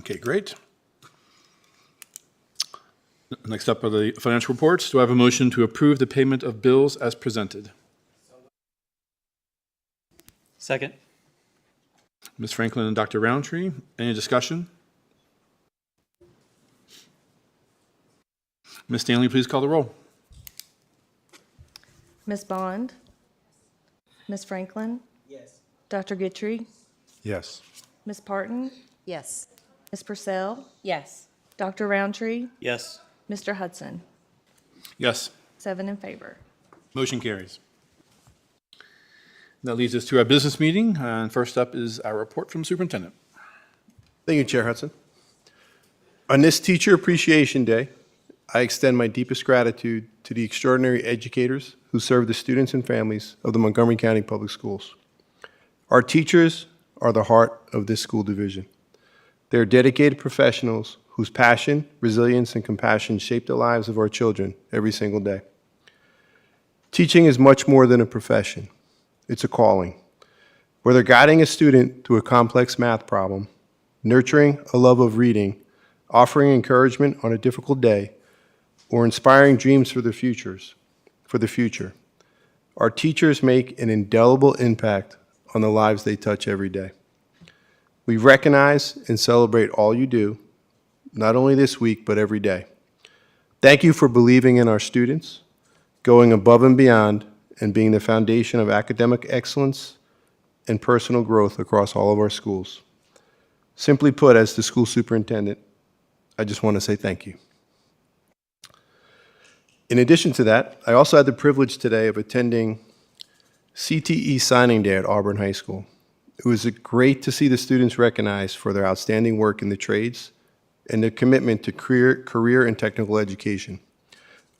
Okay, great. Next up are the financial reports. Do I have a motion to approve the payment of bills as presented? Second. Ms. Franklin and Dr. Roundtree, any discussion? Ms. Stanley, please call the roll. Ms. Bond? Ms. Franklin? Yes. Dr. Guthrie? Yes. Ms. Parton? Yes. Ms. Purcell? Yes. Dr. Roundtree? Yes. Mr. Hudson? Yes. 7 in favor. Motion carries. That leads us to our business meeting, and first up is our report from Superintendent. Thank you, Chair Hudson. On this Teacher Appreciation Day, I extend my deepest gratitude to the extraordinary educators who serve the students and families of the Montgomery County Public Schools. Our teachers are the heart of this school division. They are dedicated professionals whose passion, resilience, and compassion shape the lives of our children every single day. Teaching is much more than a profession. It's a calling. Whether guiding a student through a complex math problem, nurturing a love of reading, offering encouragement on a difficult day, or inspiring dreams for the future, our teachers make an indelible impact on the lives they touch every day. We recognize and celebrate all you do, not only this week, but every day. Thank you for believing in our students, going above and beyond, and being the foundation of academic excellence and personal growth across all of our schools. Simply put, as the school superintendent, I just want to say thank you. In addition to that, I also had the privilege today of attending CTE signing day at Auburn High School. It was great to see the students recognized for their outstanding work in the trades and their commitment to career and technical education.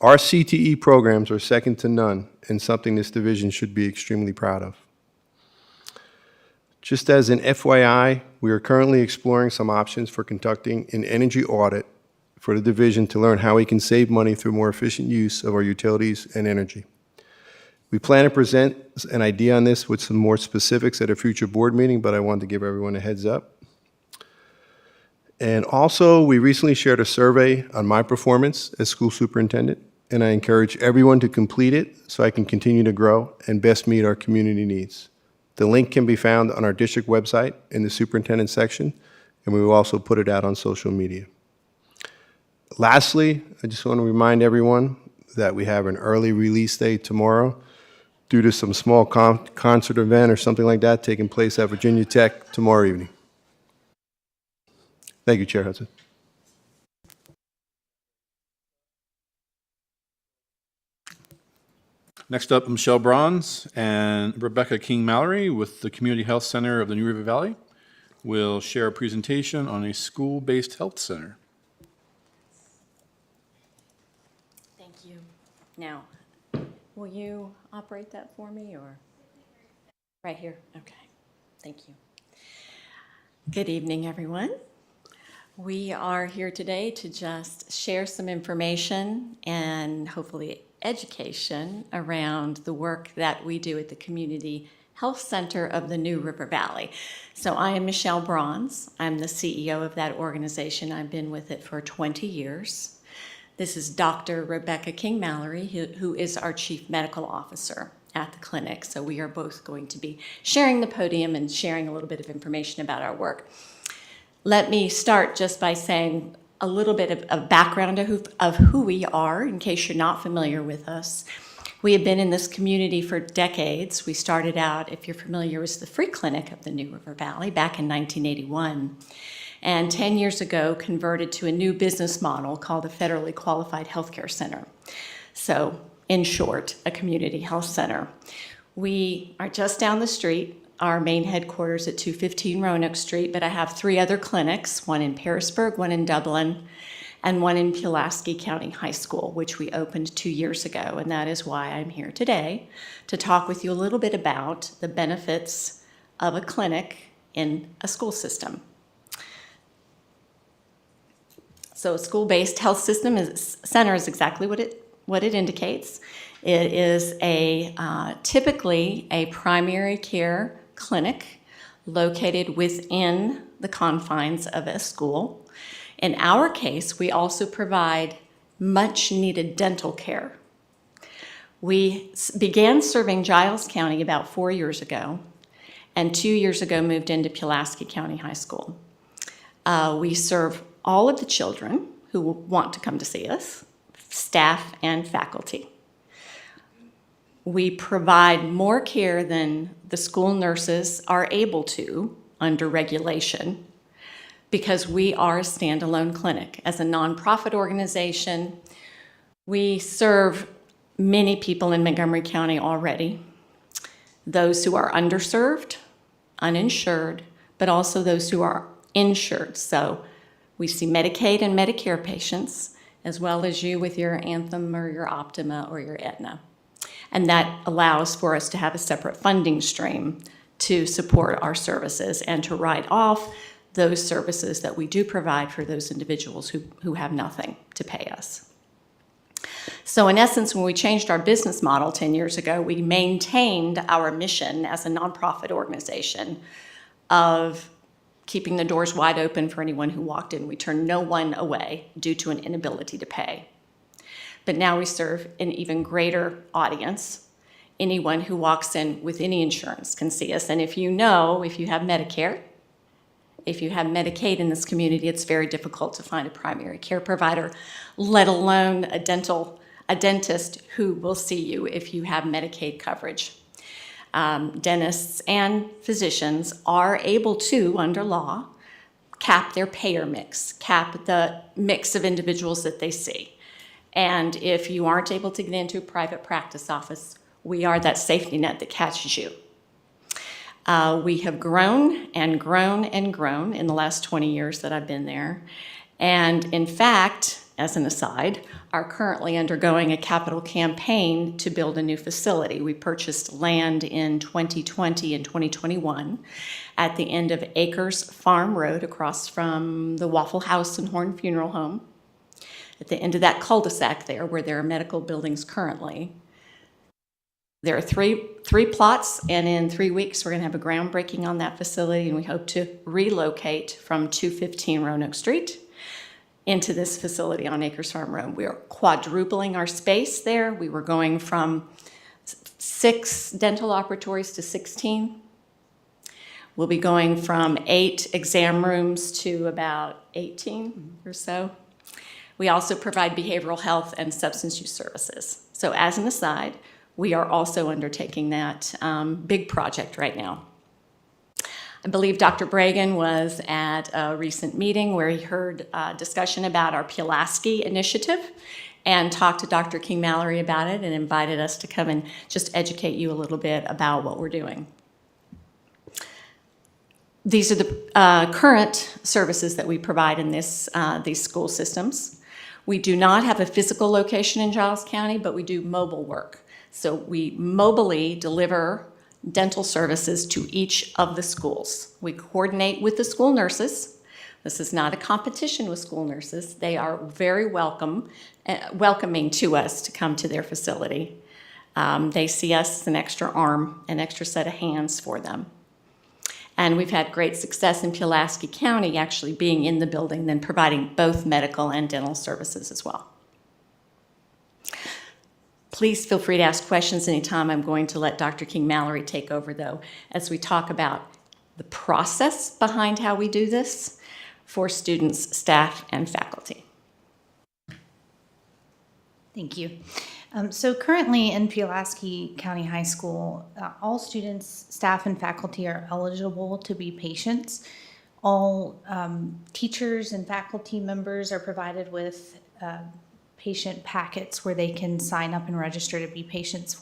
Our CTE programs are second to none and something this division should be extremely proud of. Just as an FYI, we are currently exploring some options for conducting an energy audit for the division to learn how we can save money through more efficient use of our utilities and energy. We plan to present an idea on this with some more specifics at a future board meeting, but I wanted to give everyone a heads up. And also, we recently shared a survey on my performance as school superintendent, and I encourage everyone to complete it so I can continue to grow and best meet our community needs. The link can be found on our district website in the superintendent section, and we will also put it out on social media. Lastly, I just want to remind everyone that we have an early release day tomorrow due to some small concert event or something like that taking place at Virginia Tech tomorrow evening. Thank you, Chair Hudson. Next up, Michelle Bronze and Rebecca King-Mallory with the Community Health Center of the New River Valley. will share a presentation on a school-based health center. Thank you. Now, will you operate that for me, or? Right here? Okay. Thank you. Good evening, everyone. We are here today to just share some information and hopefully education around the work that we do at the Community Health Center of the New River Valley. So I am Michelle Bronze. I'm the CEO of that organization. I've been with it for 20 years. This is Dr. Rebecca King Mallory, who is our Chief Medical Officer at the clinic. So we are both going to be sharing the podium and sharing a little bit of information about our work. Let me start just by saying a little bit of background of who we are, in case you're not familiar with us. We have been in this community for decades. We started out, if you're familiar, as the free clinic of the New River Valley back in 1981. And 10 years ago, converted to a new business model called a federally qualified healthcare center. So, in short, a community health center. We are just down the street. Our main headquarters at 215 Roanoke Street, but I have 3 other clinics, one in Pearisburg, one in Dublin, and one in Pulaski County High School, which we opened 2 years ago. And that is why I'm here today, to talk with you a little bit about the benefits of a clinic in a school system. So a school-based health center is exactly what it indicates. It is typically a primary care clinic located within the confines of a school. In our case, we also provide much-needed dental care. We began serving Giles County about 4 years ago, and 2 years ago moved into Pulaski County High School. We serve all of the children who want to come to see us, staff and faculty. We provide more care than the school nurses are able to under regulation because we are a standalone clinic. As a nonprofit organization, we serve many people in Montgomery County already, those who are underserved, uninsured, but also those who are insured. So we see Medicaid and Medicare patients, as well as you with your Anthem or your Optima or your Aetna. And that allows for us to have a separate funding stream to support our services and to write off those services that we do provide for those individuals who have nothing to pay us. So in essence, when we changed our business model 10 years ago, we maintained our mission as a nonprofit organization of keeping the doors wide open for anyone who walked in. We turned no one away due to an inability to pay. But now we serve an even greater audience. Anyone who walks in with any insurance can see us. And if you have Medicare, if you have Medicaid in this community, it's very difficult to find a primary care provider, let alone a dentist who will see you if you have Medicaid coverage. Dentists and physicians are able to, under law, cap their payer mix, cap the mix of individuals that they see. And if you aren't able to get into a private practice office, we are that safety net that catches you. We have grown and grown and grown in the last 20 years that I've been there. And in fact, as an aside, are currently undergoing a capital campaign to build a new facility. We purchased land in 2020 and 2021 at the end of Acres Farm Road across from the Waffle House and Horn Funeral Home. At the end of that cul-de-sac there, where there are medical buildings currently. There are three plots, and in 3 weeks, we're going to have a groundbreaking on that facility, and we hope to relocate from 215 Roanoke Street into this facility on Acres Farm Road. We are quadrupling our space there. We were going from 6 dental operatories to 16. We'll be going from 8 exam rooms to about 18 or so. We also provide behavioral health and substance use services. So as an aside, we are also undertaking that big project right now. I believe Dr. Bragan was at a recent meeting where he heard discussion about our Pulaski initiative and talked to Dr. King Mallory about it and invited us to come and just educate you a little bit about what we're doing. These are the current services that we provide in these school systems. We do not have a physical location in Giles County, but we do mobile work. So we mobily deliver dental services to each of the schools. We coordinate with the school nurses. This is not a competition with school nurses. They are very welcoming to us to come to their facility. They see us as an extra arm, an extra set of hands for them. And we've had great success in Pulaski County actually being in the building and providing both medical and dental services as well. Please feel free to ask questions anytime. I'm going to let Dr. King Mallory take over, though, as we talk about the process behind how we do this for students, staff, and faculty. Thank you. So currently in Pulaski County High School, all students, staff, and faculty are eligible to be patients. All teachers and faculty members are provided with patient packets where they can sign up and register to be patients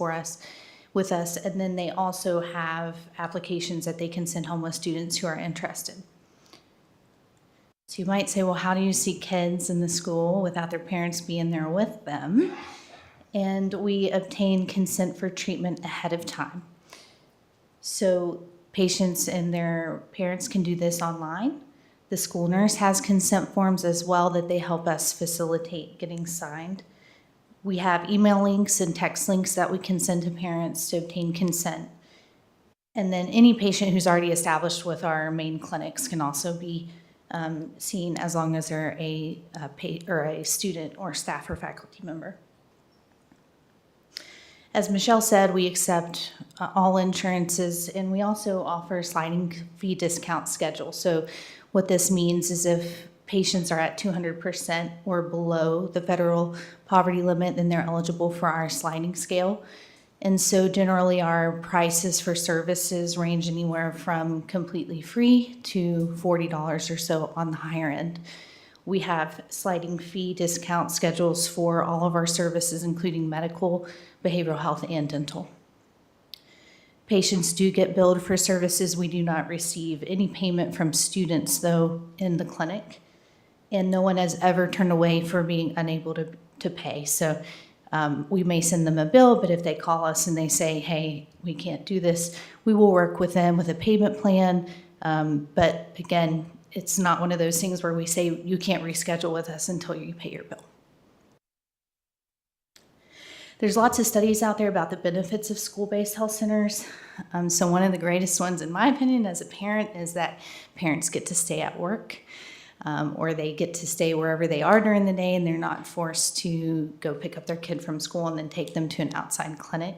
with us. And then they also have applications that they can send home with students who are interested. So you might say, well, how do you see kids in the school without their parents being there with them? And we obtain consent for treatment ahead of time. So patients and their parents can do this online. The school nurse has consent forms as well that they help us facilitate getting signed. We have email links and text links that we can send to parents to obtain consent. And then any patient who's already established with our main clinics can also be seen as long as they're a student or staff or faculty member. As Michelle said, we accept all insurances, and we also offer sliding fee discount schedule. So what this means is if patients are at 200% or below the federal poverty limit, then they're eligible for our sliding scale. And so generally our prices for services range anywhere from completely free to $40 or so on the higher end. We have sliding fee discount schedules for all of our services, including medical, behavioral health, and dental. Patients do get billed for services. We do not receive any payment from students, though, in the clinic. And no one has ever turned away for being unable to pay. So we may send them a bill, but if they call us and they say, hey, we can't do this, we will work with them with a payment plan. But again, it's not one of those things where we say you can't reschedule with us until you pay your bill. There's lots of studies out there about the benefits of school-based health centers. So one of the greatest ones, in my opinion, as a parent, is that parents get to stay at work, or they get to stay wherever they are during the day, and they're not forced to go pick up their kid from school and then take them to an outside clinic.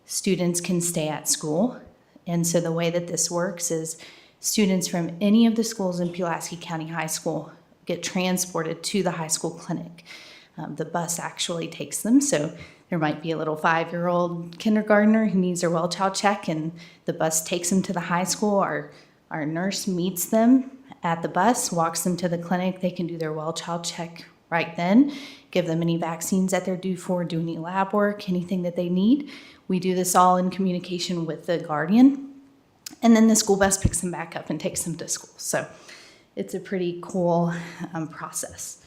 Students can stay at school. And so the way that this works is students from any of the schools in Pulaski County High School get transported to the high school clinic. The bus actually takes them, so there might be a little 5-year-old kindergartner who needs their well child check, and the bus takes them to the high school. Our nurse meets them at the bus, walks them to the clinic. They can do their well child check right then, give them any vaccines that they're due for, do any lab work, anything that they need. We do this all in communication with the guardian, and then the school bus picks them back up and takes them to school. So it's a pretty cool process.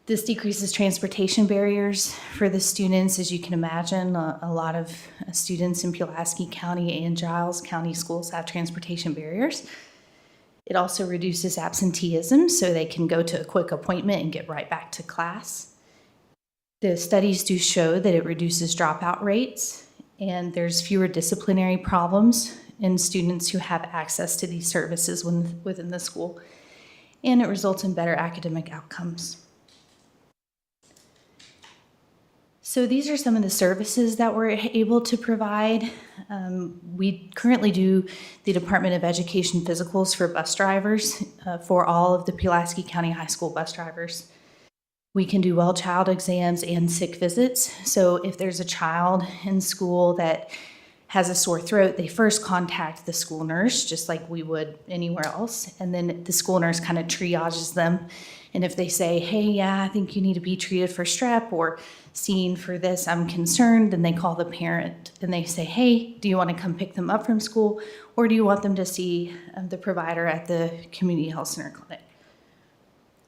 This decreases transportation barriers for the students. As you can imagine, a lot of students in Pulaski County and Giles County schools have transportation barriers. It also reduces absenteeism, so they can go to a quick appointment and get right back to class. The studies do show that it reduces dropout rates, and there's fewer disciplinary problems in students who have access to these services within the school, and it results in better academic outcomes. So these are some of the services that we're able to provide. We currently do the Department of Education physicals for bus drivers, for all of the Pulaski County High School bus drivers. We can do well child exams and sick visits. So if there's a child in school that has a sore throat, they first contact the school nurse, just like we would anywhere else. And then the school nurse kind of triages them. And if they say, hey, yeah, I think you need to be treated for strep or seen for this, I'm concerned, then they call the parent and they say, hey, do you want to come pick them up from school? Or do you want them to see the provider at the community health center clinic?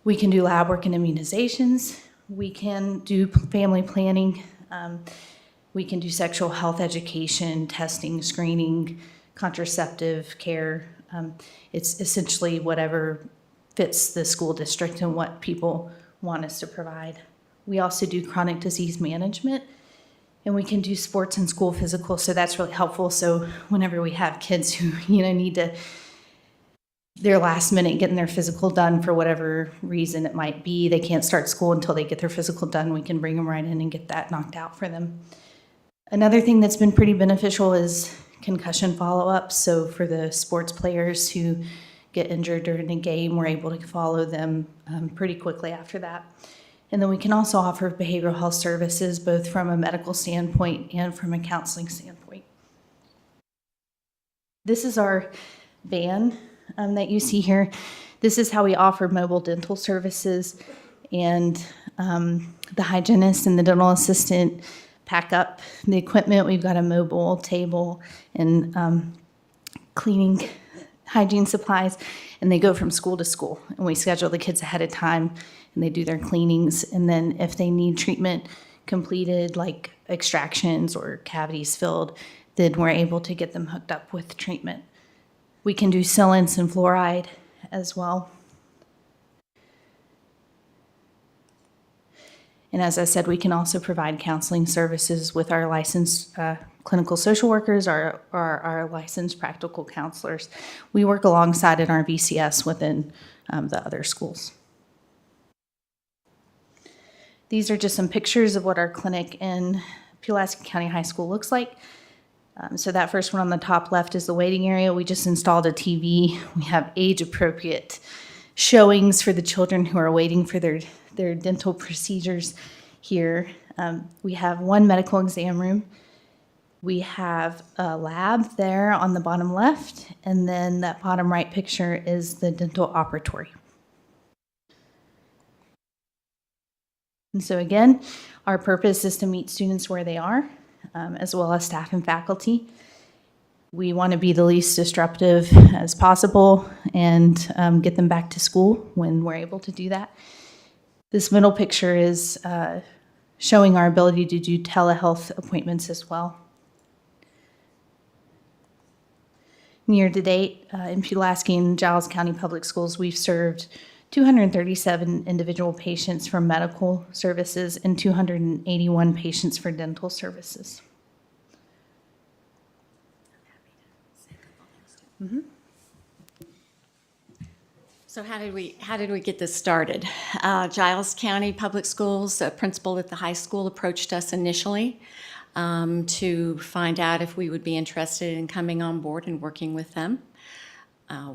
We can do lab work and immunizations. We can do family planning. We can do sexual health education, testing, screening, contraceptive care. It's essentially whatever fits the school district and what people want us to provide. We also do chronic disease management, and we can do sports and school physical, so that's really helpful. So whenever we have kids who need to, their last minute getting their physical done for whatever reason it might be, they can't start school until they get their physical done, we can bring them right in and get that knocked out for them. Another thing that's been pretty beneficial is concussion follow-up. So for the sports players who get injured during a game, we're able to follow them pretty quickly after that. And then we can also offer behavioral health services, both from a medical standpoint and from a counseling standpoint. This is our van that you see here. This is how we offer mobile dental services, and the hygienist and the dental assistant pack up the equipment. We've got a mobile table and cleaning hygiene supplies, and they go from school to school. And we schedule the kids ahead of time, and they do their cleanings. And then if they need treatment completed, like extractions or cavities filled, then we're able to get them hooked up with treatment. We can do sealants and fluoride as well. And as I said, we can also provide counseling services with our licensed clinical social workers, our licensed practical counselors. We work alongside in our VCS within the other schools. These are just some pictures of what our clinic in Pulaski County High School looks like. So that first one on the top left is the waiting area. We just installed a TV. We have age-appropriate showings for the children who are waiting for their dental procedures here. We have one medical exam room. We have a lab there on the bottom left, and then that bottom right picture is the dental operatory. And so again, our purpose is to meet students where they are, as well as staff and faculty. We want to be the least disruptive as possible and get them back to school when we're able to do that. This middle picture is showing our ability to do telehealth appointments as well. Year to date, in Pulaski and Giles County Public Schools, we've served 237 individual patients for medical services and 281 patients for dental services. Mm-hmm. So how did we get this started? Giles County Public Schools, a principal at the high school, approached us initially to find out if we would be interested in coming on board and working with them.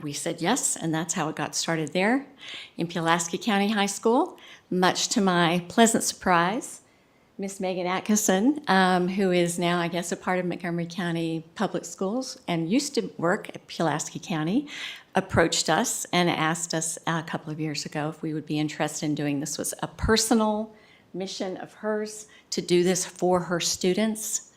We said yes, and that's how it got started there. In Pulaski County High School, much to my pleasant surprise, Miss Megan Atkinson, who is now, I guess, a part of Montgomery County Public Schools and used to work at Pulaski County, approached us and asked us a couple of years ago if we would be interested in doing this. This was a personal mission of hers to do this for her students.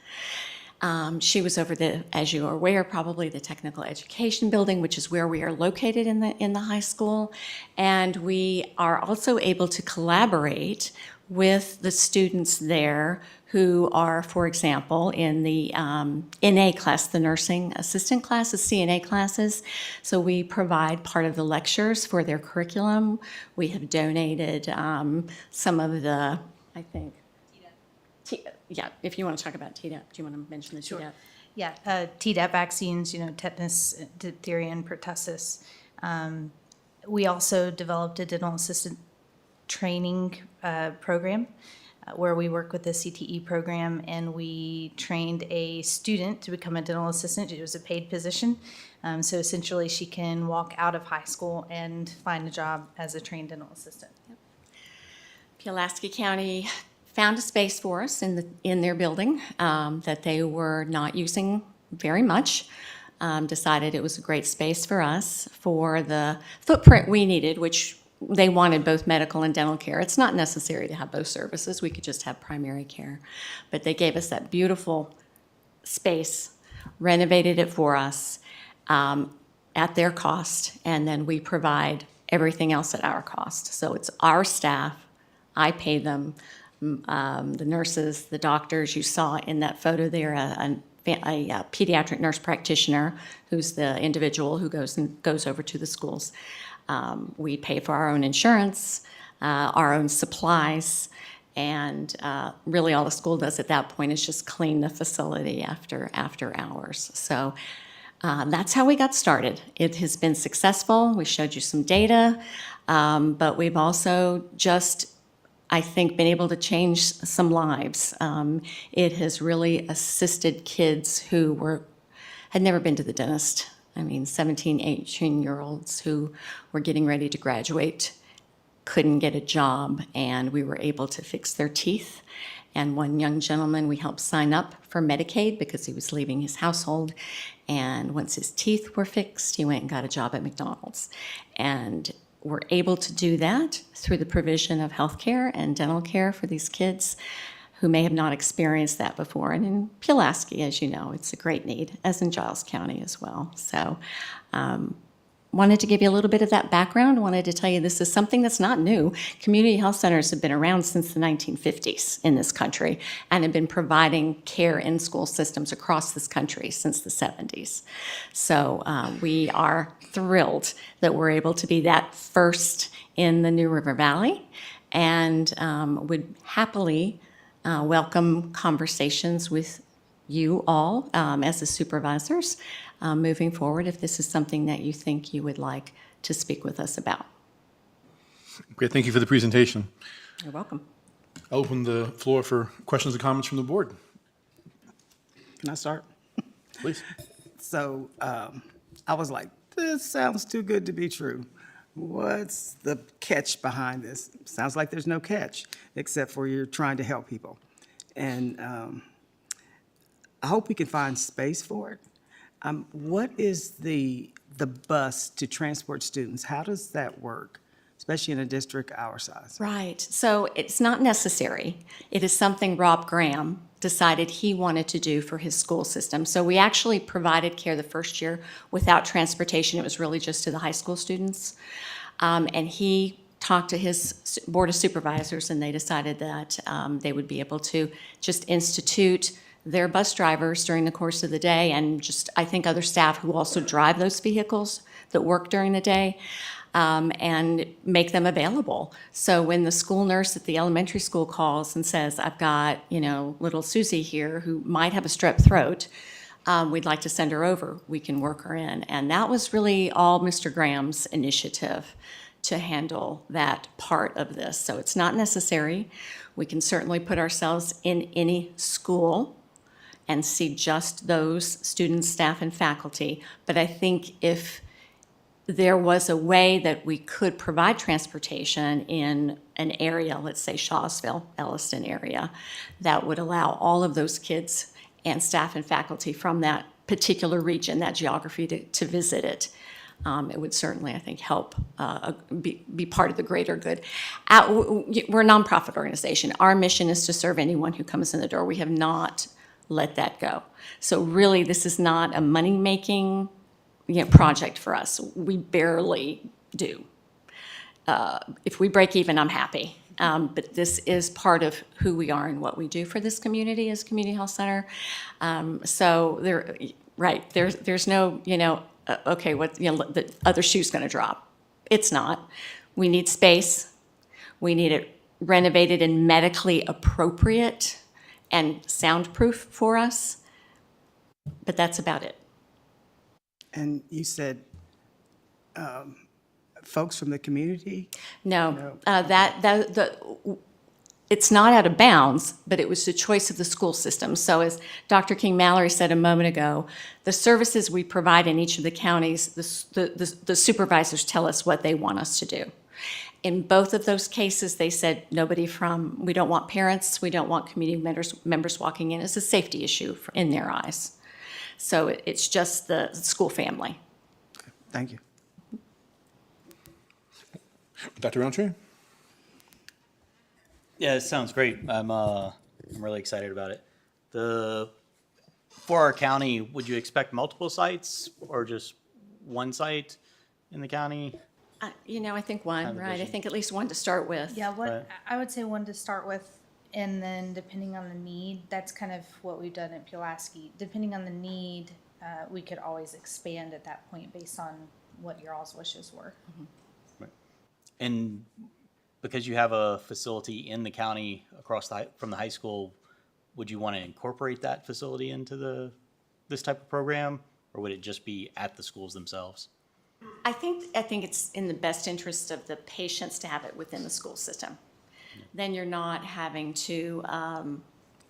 She was over the, as you are aware, probably the technical education building, which is where we are located in the high school. And we are also able to collaborate with the students there who are, for example, in the NA class, the nursing assistant classes, CNA classes. So we provide part of the lectures for their curriculum. We have donated some of the, I think, yeah, if you want to talk about Tdap, do you want to mention the Tdap? Yeah, Tdap vaccines, tetanus, diphtheria, and pertussis. We also developed a dental assistant training program where we work with the CTE program, and we trained a student to become a dental assistant. It was a paid position. So essentially she can walk out of high school and find a job as a trained dental assistant. Yep. Pulaski County found a space for us in their building that they were not using very much. Decided it was a great space for us for the footprint we needed, which they wanted both medical and dental care. It's not necessary to have both services. We could just have primary care. But they gave us that beautiful space, renovated it for us at their cost, and then we provide everything else at our cost. So it's our staff. I pay them. The nurses, the doctors, you saw in that photo there, a pediatric nurse practitioner who's the individual who goes over to the schools. We pay for our own insurance, our own supplies, and really all the school does at that point is just clean the facility after hours. So that's how we got started. It has been successful. We showed you some data, but we've also just, I think, been able to change some lives. It has really assisted kids who had never been to the dentist. I mean, 17, 18-year-olds who were getting ready to graduate, couldn't get a job, and we were able to fix their teeth. And one young gentleman we helped sign up for Medicaid because he was leaving his household. And once his teeth were fixed, he went and got a job at McDonald's. And we're able to do that through the provision of health care and dental care for these kids who may have not experienced that before. And in Pulaski, as you know, it's a great need, as in Giles County as well. So wanted to give you a little bit of that background. Wanted to tell you this is something that's not new. Community health centers have been around since the 1950s in this country and have been providing care in school systems across this country since the 70s. So we are thrilled that we're able to be that first in the New River Valley, and would happily welcome conversations with you all as the supervisors moving forward if this is something that you think you would like to speak with us about. Great, thank you for the presentation. You're welcome. I'll open the floor for questions and comments from the board. Can I start? Please. So I was like, this sounds too good to be true. What's the catch behind this? Sounds like there's no catch, except for you're trying to help people. And I hope we can find space for it. What is the bus to transport students? How does that work, especially in a district our size? Right. So it's not necessary. It is something Rob Graham decided he wanted to do for his school system. So we actually provided care the first year without transportation. It was really just to the high school students. And he talked to his board of supervisors, and they decided that they would be able to just institute their bus drivers during the course of the day, and just, I think, other staff who also drive those vehicles that work during the day, and make them available. So when the school nurse at the elementary school calls and says, I've got, little Susie here who might have a strep throat, we'd like to send her over, we can work her in. And that was really all Mr. Graham's initiative to handle that part of this. So it's not necessary. We can certainly put ourselves in any school and see just those students, staff, and faculty. But I think if there was a way that we could provide transportation in an area, let's say Shawsville, Elliston area, that would allow all of those kids and staff and faculty from that particular region, that geography, to visit it. It would certainly, I think, help be part of the greater good. We're a nonprofit organization. Our mission is to serve anyone who comes in the door. We have not let that go. So really, this is not a money-making project for us. We barely do. If we break even, I'm happy. But this is part of who we are and what we do for this community as a community health center. So there's no, okay, the other shoe's going to drop. It's not. We need space. We need it renovated and medically appropriate and soundproof for us, but that's about it. And you said folks from the community? No. It's not out of bounds, but it was the choice of the school system. So as Dr. King Mallory said a moment ago, the services we provide in each of the counties, the supervisors tell us what they want us to do. In both of those cases, they said we don't want parents, we don't want community members walking in. It's a safety issue in their eyes. So it's just the school family. Thank you. Dr. Roundtree? Yeah, it sounds great. I'm really excited about it. For our county, would you expect multiple sites or just one site in the county? I think one, Kind of right? I vision. think at least one to start with. Yeah, Right. I would say one to start with, and then depending on the need, that's kind of what we've done at Pulaski. Depending on the need, we could always expand at that point based on what your all's wishes were. And because you have a facility in the county across from the high school, would you want to incorporate that facility into this type of program, or would it just be at the schools themselves? I think it's in the best interest of the patients to have it within the school system. Then you're not having to,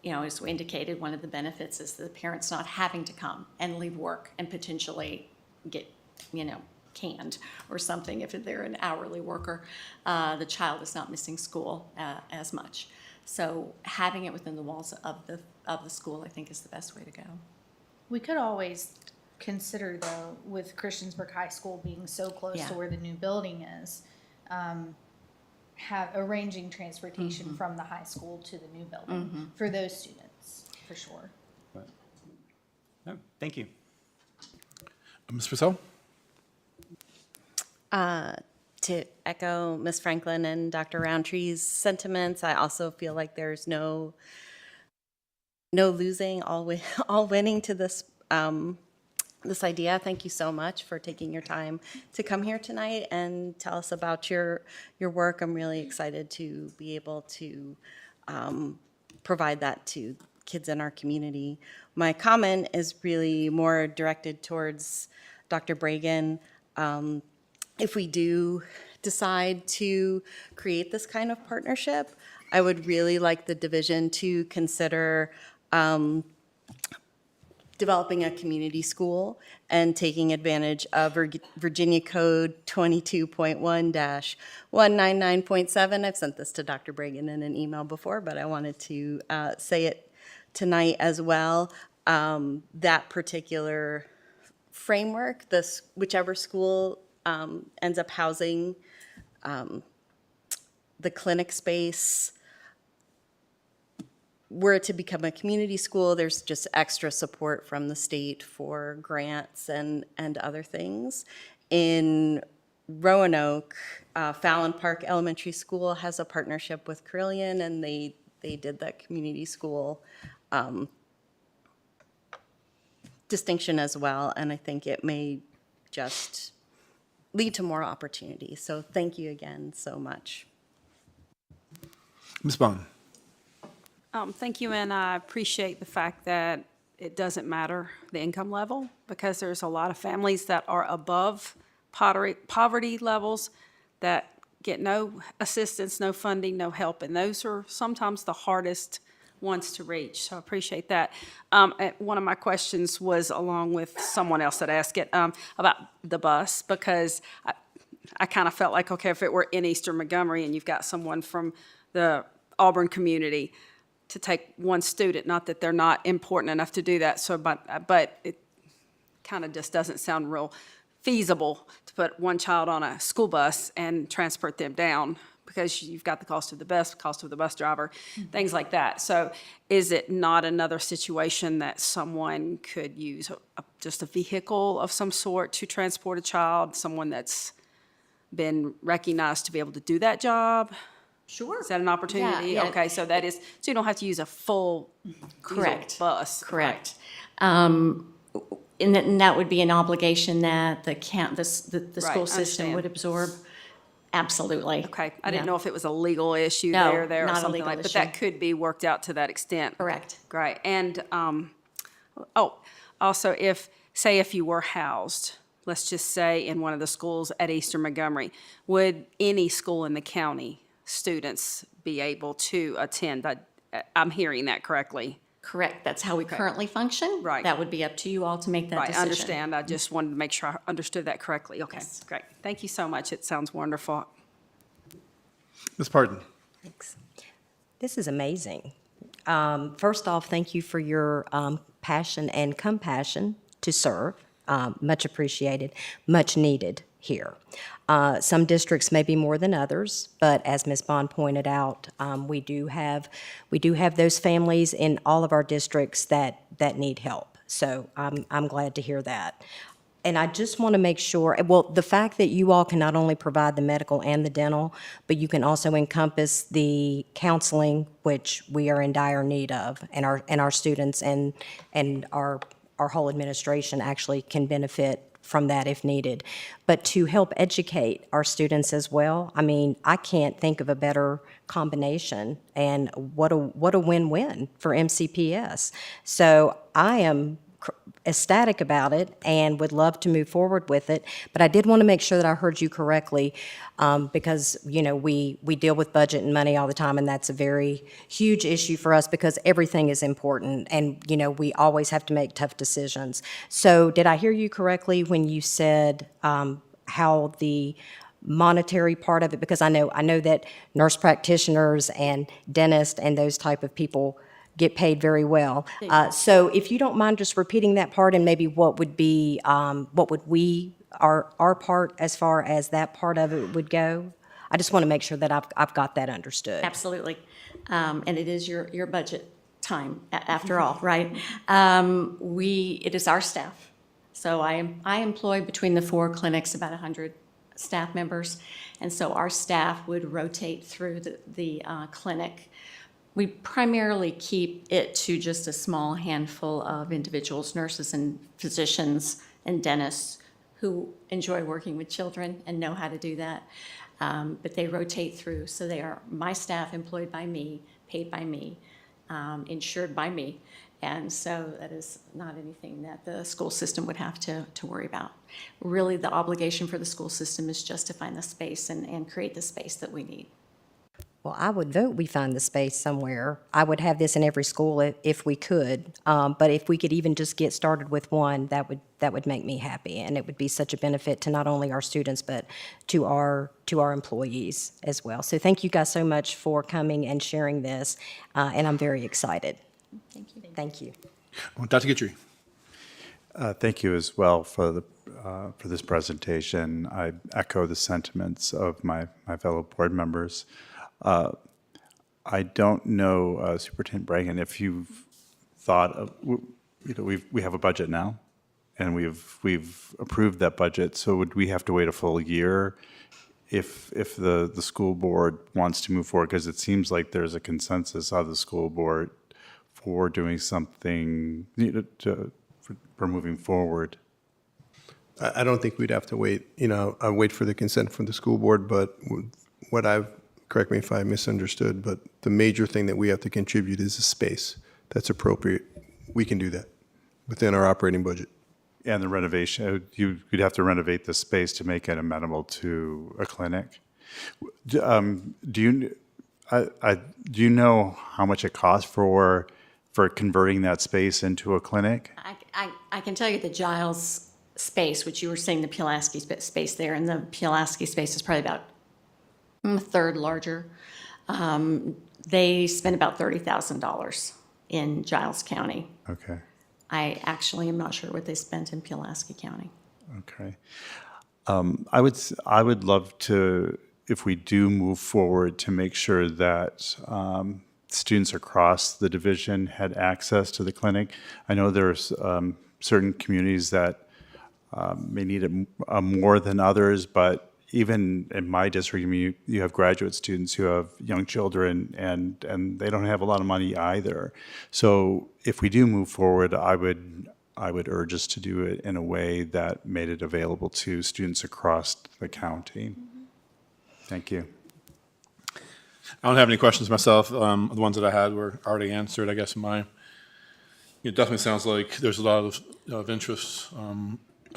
as we indicated, one of the benefits is the parents not having to come and leave work and potentially get, canned or something if they're an hourly worker. The child is not missing school as much. So having it within the walls of the school, I think, is the best way to go. We could always consider, though, with Christiansburg High School being so close Yeah. to where the new building is, arranging transportation from the high school to the new building for those students, for sure. No, thank you. Ms. Purcell? To echo Ms. Franklin and Dr. Roundtree's sentiments, I also feel like there's no losing, all winning to this this idea. Thank you so much for taking your time to come here tonight and tell us about your work. I'm really excited to be able to provide that to kids in our community. My comment is really more directed towards Dr. Bragan. If we do decide to create this kind of partnership, I would really like the division to consider developing a community school and taking advantage of Virginia Code 22.1-199.7. I've sent this to Dr. Bragan in an email before, but I wanted to say it tonight as well. That particular framework, whichever school ends up housing the clinic space, were it to become a community school, there's just extra support from the state for grants and other things. In Roanoke, Fallon Park Elementary School has a partnership with Carillion, and they did that community school distinction as well, and I think it may just lead to more opportunities. So thank you again so much. Ms. Bond? Thank you, and I appreciate the fact that it doesn't matter the income level, because there's a lot of families that are above poverty levels that get no assistance, no funding, no help, and those are sometimes the hardest ones to reach, so I appreciate that. One of my questions was, along with someone else that asked it, about the bus, because I kind of felt like, okay, if it were in Eastern Montgomery and you've got someone from the Auburn community to take one student, not that they're not important enough to do that, so but it kind of just doesn't sound real feasible to put one child on a school bus and transport them down, because you've got the cost of the bus driver, things like that. So is it not another situation that someone could use just a vehicle of some sort to transport a child, someone that's been recognized to be able to do that job? Sure. Is that an opportunity? Yeah. Okay, so you don't have to use a full Correct. diesel bus. Correct. And that would be an obligation that the school system understand. would absorb. Absolutely. Okay, I didn't Yeah. know if it was a legal issue No, there or not a something legal like, but issue. that could be worked out to that extent. Correct. Great, and, also if you were housed, let's just say in one of the schools at Eastern Montgomery, would any school in the county students be able to attend? I'm hearing that correctly. Correct. That's how we currently function. Right. That would be up to you all to make that Right, I decision. understand. I just wanted to make sure I understood that correctly. Okay, Yes. great. Thank you so much. It sounds wonderful. Ms. Parton? This is amazing. First off, thank you for your passion and compassion to serve. Much appreciated, much needed here. Some districts may be more than others, but as Ms. Bond pointed out, we do have those families in all of our districts that need help. So I'm glad to hear that. And I just want to make sure, well, the fact that you all can not only provide the medical and the dental, but you can also encompass the counseling, which we are in dire need of, and our students and our whole administration actually can benefit from that if needed. But to help educate our students as well, I mean, I can't think of a better combination, and what a win-win for MCPS. So I am ecstatic about it and would love to move forward with it. But I did want to make sure that I heard you correctly, because, you know, we deal with budget and money all the time, and that's a very huge issue for us because everything is important, and, you know, we always have to make tough decisions. So did I hear you correctly when you said how the monetary part of it, because I know that nurse practitioners and dentists and those type of people get paid very well. So if you don't mind just repeating that part, and maybe what would our part as far as that part of it would go? I just want to make sure that I've got that understood. Absolutely. And it is your budget time, after all, right? It is our staff. So I employ between the 4 clinics about 100 staff members. And so our staff would rotate through the clinic. We primarily keep it to just a small handful of individuals, nurses and physicians and dentists who enjoy working with children and know how to do that. But they rotate through. So they are my staff, employed by me, paid by me, insured by me. And so that is not anything that the school system would have to worry about. Really, the obligation for the school system is just to find the space and create the space that we need. Well, I would vote we find the space somewhere. I would have this in every school if we could. But if we could even just get started with one, that would make me happy. And it would be such a benefit to not only our students, but to our employees as well. So thank you guys so much for coming and sharing this. And I'm very excited. Thank you. Thank you. Dr. Guidry. Thank you as well for this presentation. I echo the sentiments of my fellow board members. I don't know, Superintendent Bregan, if you've thought of, we have a budget now, and we've approved that budget. So would we have to wait a full year if the school board wants to move forward? Because it seems like there's a consensus of the school board for doing something for moving forward. I don't think we'd have to wait, wait for the consent from the school board, but what correct me if I misunderstood, but the major thing that we have to contribute is a space that's appropriate. We can do that within our operating budget. And the renovation, you'd have to renovate the space to make it amenable to a clinic. Do you know how much it costs for converting that space into a clinic? I can tell you the Giles space, which you were saying the Pulaski space there, and the Pulaski space is probably about a third larger. They spend about $30,000 in Giles County. Okay. I actually am not sure what they spent in Pulaski County. Okay. I would love to, if we do move forward, to make sure that students across the division had access to the clinic. I know there's certain communities that may need it more than others, but even in my district, you have graduate students who have young children, and they don't have a lot of money either. So if we do move forward, I would urge us to do it in a way that made it available to students across the county. Thank you. I don't have any questions myself. The ones that I had were already answered. I guess it definitely sounds like there's a lot of interest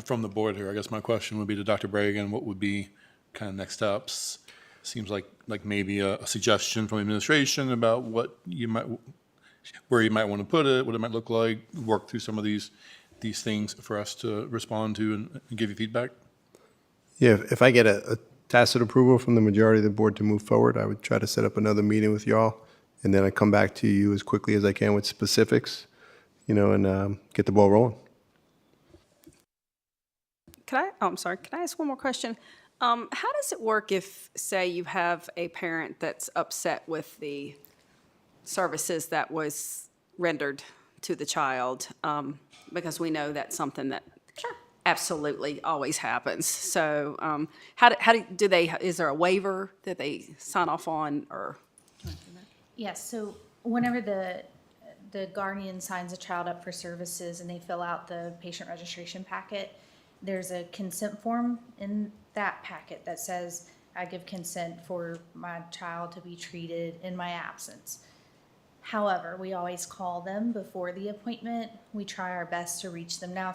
from the board here. I guess my question would be to Dr. Bregan, what would be kind of next steps? Seems like maybe a suggestion from administration about where you might want to put it, what it might look like, work through some of these things for us to respond to and give you feedback. Yeah, if I get a tacit approval from the majority of the board to move forward, I would try to set up another meeting with y'all, and then I'd come back to you as quickly as I can with specifics. and get the ball rolling. I'm sorry, can I ask one more question? How does it work if, say, you have a parent that's upset with the services that was rendered to the child? Because we know that's something that absolutely always happens. So do they, is there a waiver that they sign off on, or? Yes, so whenever the guardian signs a child up for services and they fill out the patient registration packet, there's a consent form in that packet that says, I give consent for my child to be treated in my absence. However, we always call them before the appointment. We try our best to reach them. Now,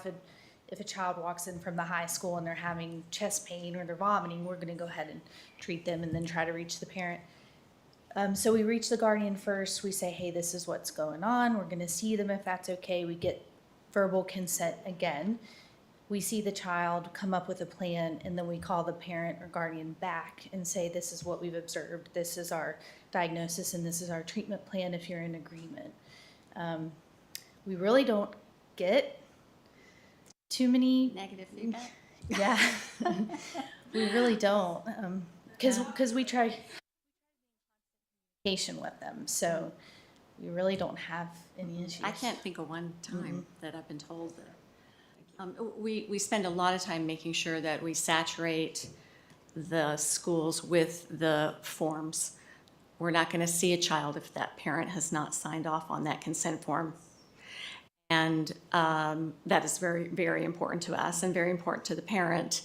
if a child walks in from the high school and they're having chest pain or they're vomiting, we're going to go ahead and treat them and then try to reach the parent. So we reach the guardian first. We say, hey, this is what's going on. We're going to see them if that's okay. We get verbal consent again. We see the child, come up with a plan, and then we call the parent or guardian back and say, this is what we've observed. This is our diagnosis, and this is our treatment plan if you're in agreement. We really don't get too many Negative feedback? Yeah, we really don't, because we try communication with them, so we really don't have any issues. I can't think of one time that I've been told that. We spend a lot of time making sure that we saturate the schools with the forms. We're not going to see a child if that parent has not signed off on that consent form. And that is very, very important to us and very important to the parent.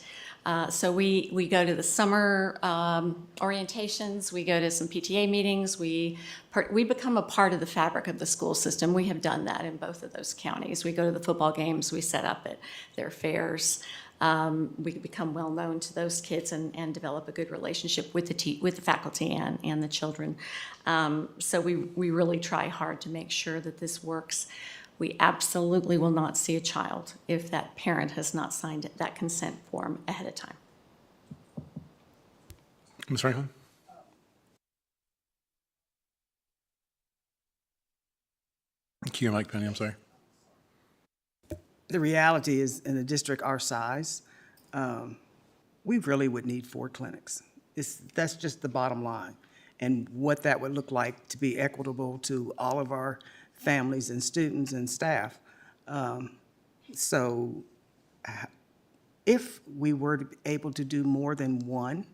So we go to the summer orientations, we go to some PTA meetings, we become a part of the fabric of the school system. We have done that in both of those counties. We go to the football games, we set up at their fairs. We become well known to those kids and develop a good relationship with the faculty and the children. So we really try hard to make sure that this works. We absolutely will not see a child if that parent has not signed that consent form ahead of time. Ms. Franklin? Key your mic, Penny, I'm sorry. The reality is, in a district our size, we really would need 4 clinics. That's just the bottom line. And what that would look like to be equitable to all of our families and students and staff. So if we were to be able to do more than one,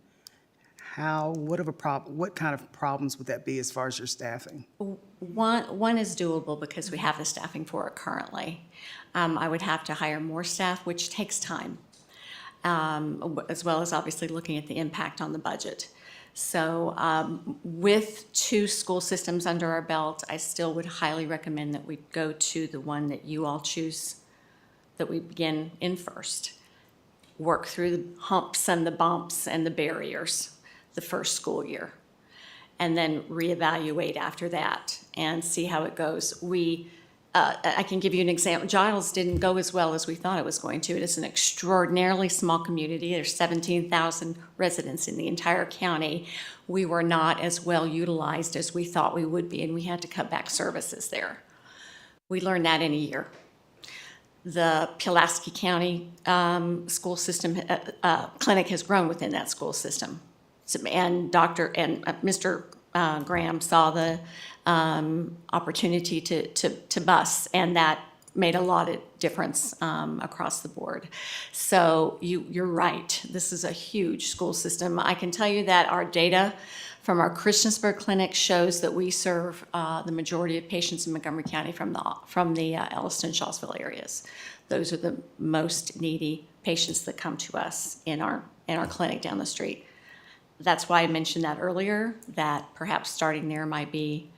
what kind of problems would that be as far as your staffing? One is doable because we have the staffing for it currently. I would have to hire more staff, which takes time, as well as obviously looking at the impact on the budget. So with 2 school systems under our belt, I still would highly recommend that we go to the one that you all choose, that we begin in first. Work through the humps and the bumps and the barriers the first school year, and then reevaluate after that and see how it goes. I can give you an example. Giles didn't go as well as we thought it was going to. It is an extraordinarily small community. There's 17,000 residents in the entire county. We were not as well utilized as we thought we would be, and we had to cut back services there. We learned that in a year. The Pulaski County school system clinic has grown within that school system. And Mr. Graham saw the opportunity to bus, and that made a lot of difference across the board. So you're right. This is a huge school system. I can tell you that our data from our Christiansburg clinic shows that we serve the majority of patients in Montgomery County from the Elliston-Shawsville areas. Those are the most needy patients that come to us in our clinic down the street. That's why I mentioned that earlier, that perhaps starting there might be,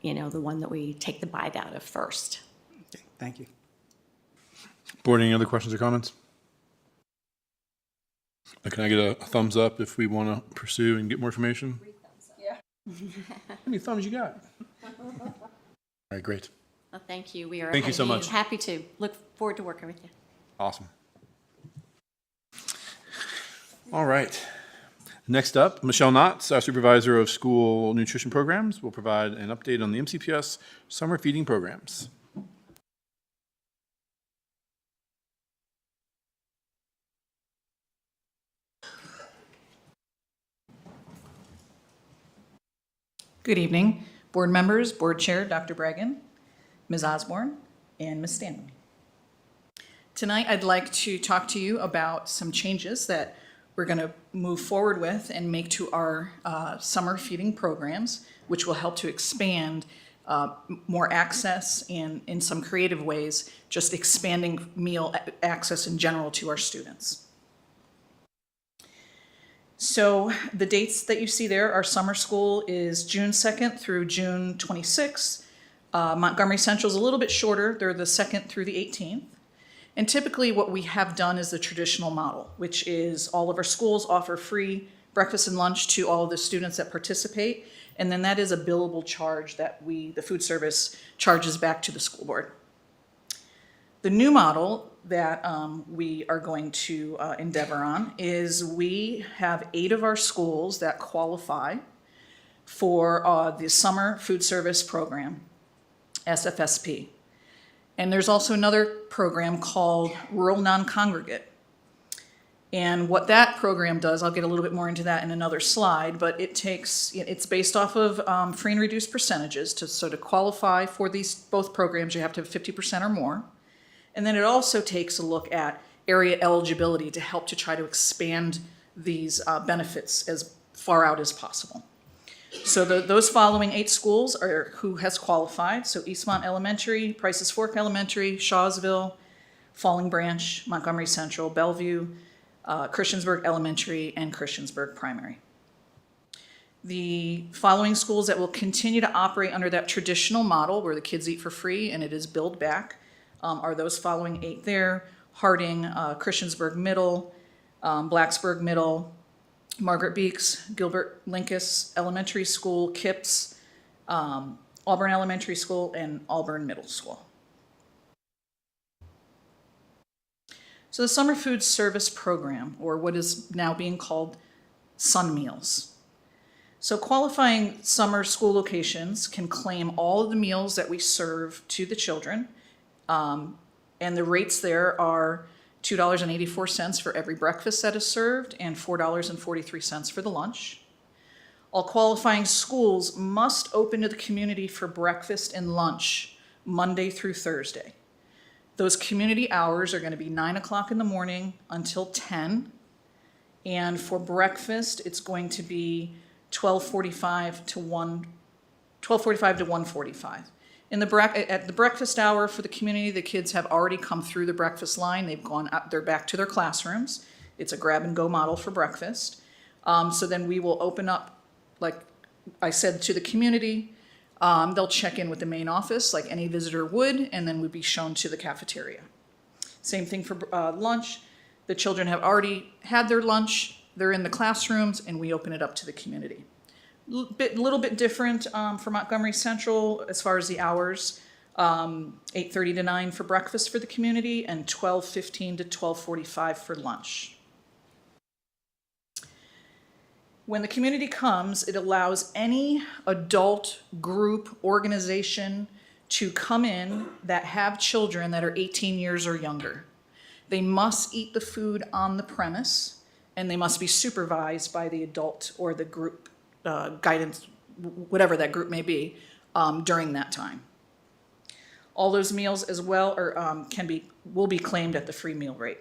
the one that we take the bite out of first. Okay, thank you. Board, any other questions or comments? Can I get a thumbs up if we want to pursue and get more information? Yeah. How many thumbs you got? All right, great. Well, thank you. We are Thank you so much. happy to. Look forward to working with you. Awesome. All right. Next up, Michelle Knotts, our Supervisor of School Nutrition Programs, will provide an update on the MCPS summer feeding programs. Good evening, board members, board chair, Dr. Bregan, Ms. Osborne, and Ms. Stanley. Tonight, I'd like to talk to you about some changes that we're going to move forward with and make to our summer feeding programs, which will help to expand more access and in some creative ways, just expanding meal access in general to our students. So the dates that you see there, our summer school is June 2nd through June 26th. Montgomery Central is a little bit shorter. They're the 2nd through the 18th. And typically what we have done is the traditional model, which is all of our schools offer free breakfast and lunch to all of the students that participate. And then that is a billable charge that the food service charges back to the school board. The new model that we are going to endeavor on is we have 8 of our schools that qualify for the summer food service program, SFSP. And there's also another program called Rural Non-Congregate. And what that program does, I'll get a little bit more into that in another slide, but it's based off of free and reduced percentages. To qualify for both programs, you have to have 50% or more. And then it also takes a look at area eligibility to help to try to expand these benefits as far out as possible. So those following 8 schools are who has qualified. So Eastmont Elementary, Price's Fork Elementary, Shawsville, Falling Branch, Montgomery Central, Bellevue, Christiansburg Elementary, and Christiansburg Primary. The following schools that will continue to operate under that traditional model where the kids eat for free and it is billed back are those following 8 there: Harding, Christiansburg Middle, Blacksburg Middle, Margaret Beeks, Gilbert Lincas Elementary School, Kips, Auburn Elementary School, and Auburn Middle School. So the Summer Food Service Program, or what is now being called Sun Meals. So qualifying summer school locations can claim all of the meals that we serve to the children. And the rates there are $2.84 for every breakfast that is served and $4.43 for the lunch. All qualifying schools must open to the community for breakfast and lunch Monday through Thursday. Those community hours are going to be 9 o'clock in the morning until 10. And for breakfast, it's going to be 12:45 to 1:45. At the breakfast hour for the community, the kids have already come through the breakfast line. They've gone up, they're back to their classrooms. It's a grab and go model for breakfast. So then we will open up, like I said, to the community. They'll check in with the main office like any visitor would, and then would be shown to the cafeteria. Same thing for lunch. The children have already had their lunch. They're in the classrooms, and we open it up to the community. Little bit different for Montgomery Central as far as the hours. 8:30 to 9 for breakfast for the community and 12:15 to 12:45 for lunch. When the community comes, it allows any adult group organization to come in that have children that are 18 years or younger. They must eat the food on the premise, and they must be supervised by the adult or the group guidance, whatever that group may be, during that time. All those meals as well will be claimed at the free meal rate.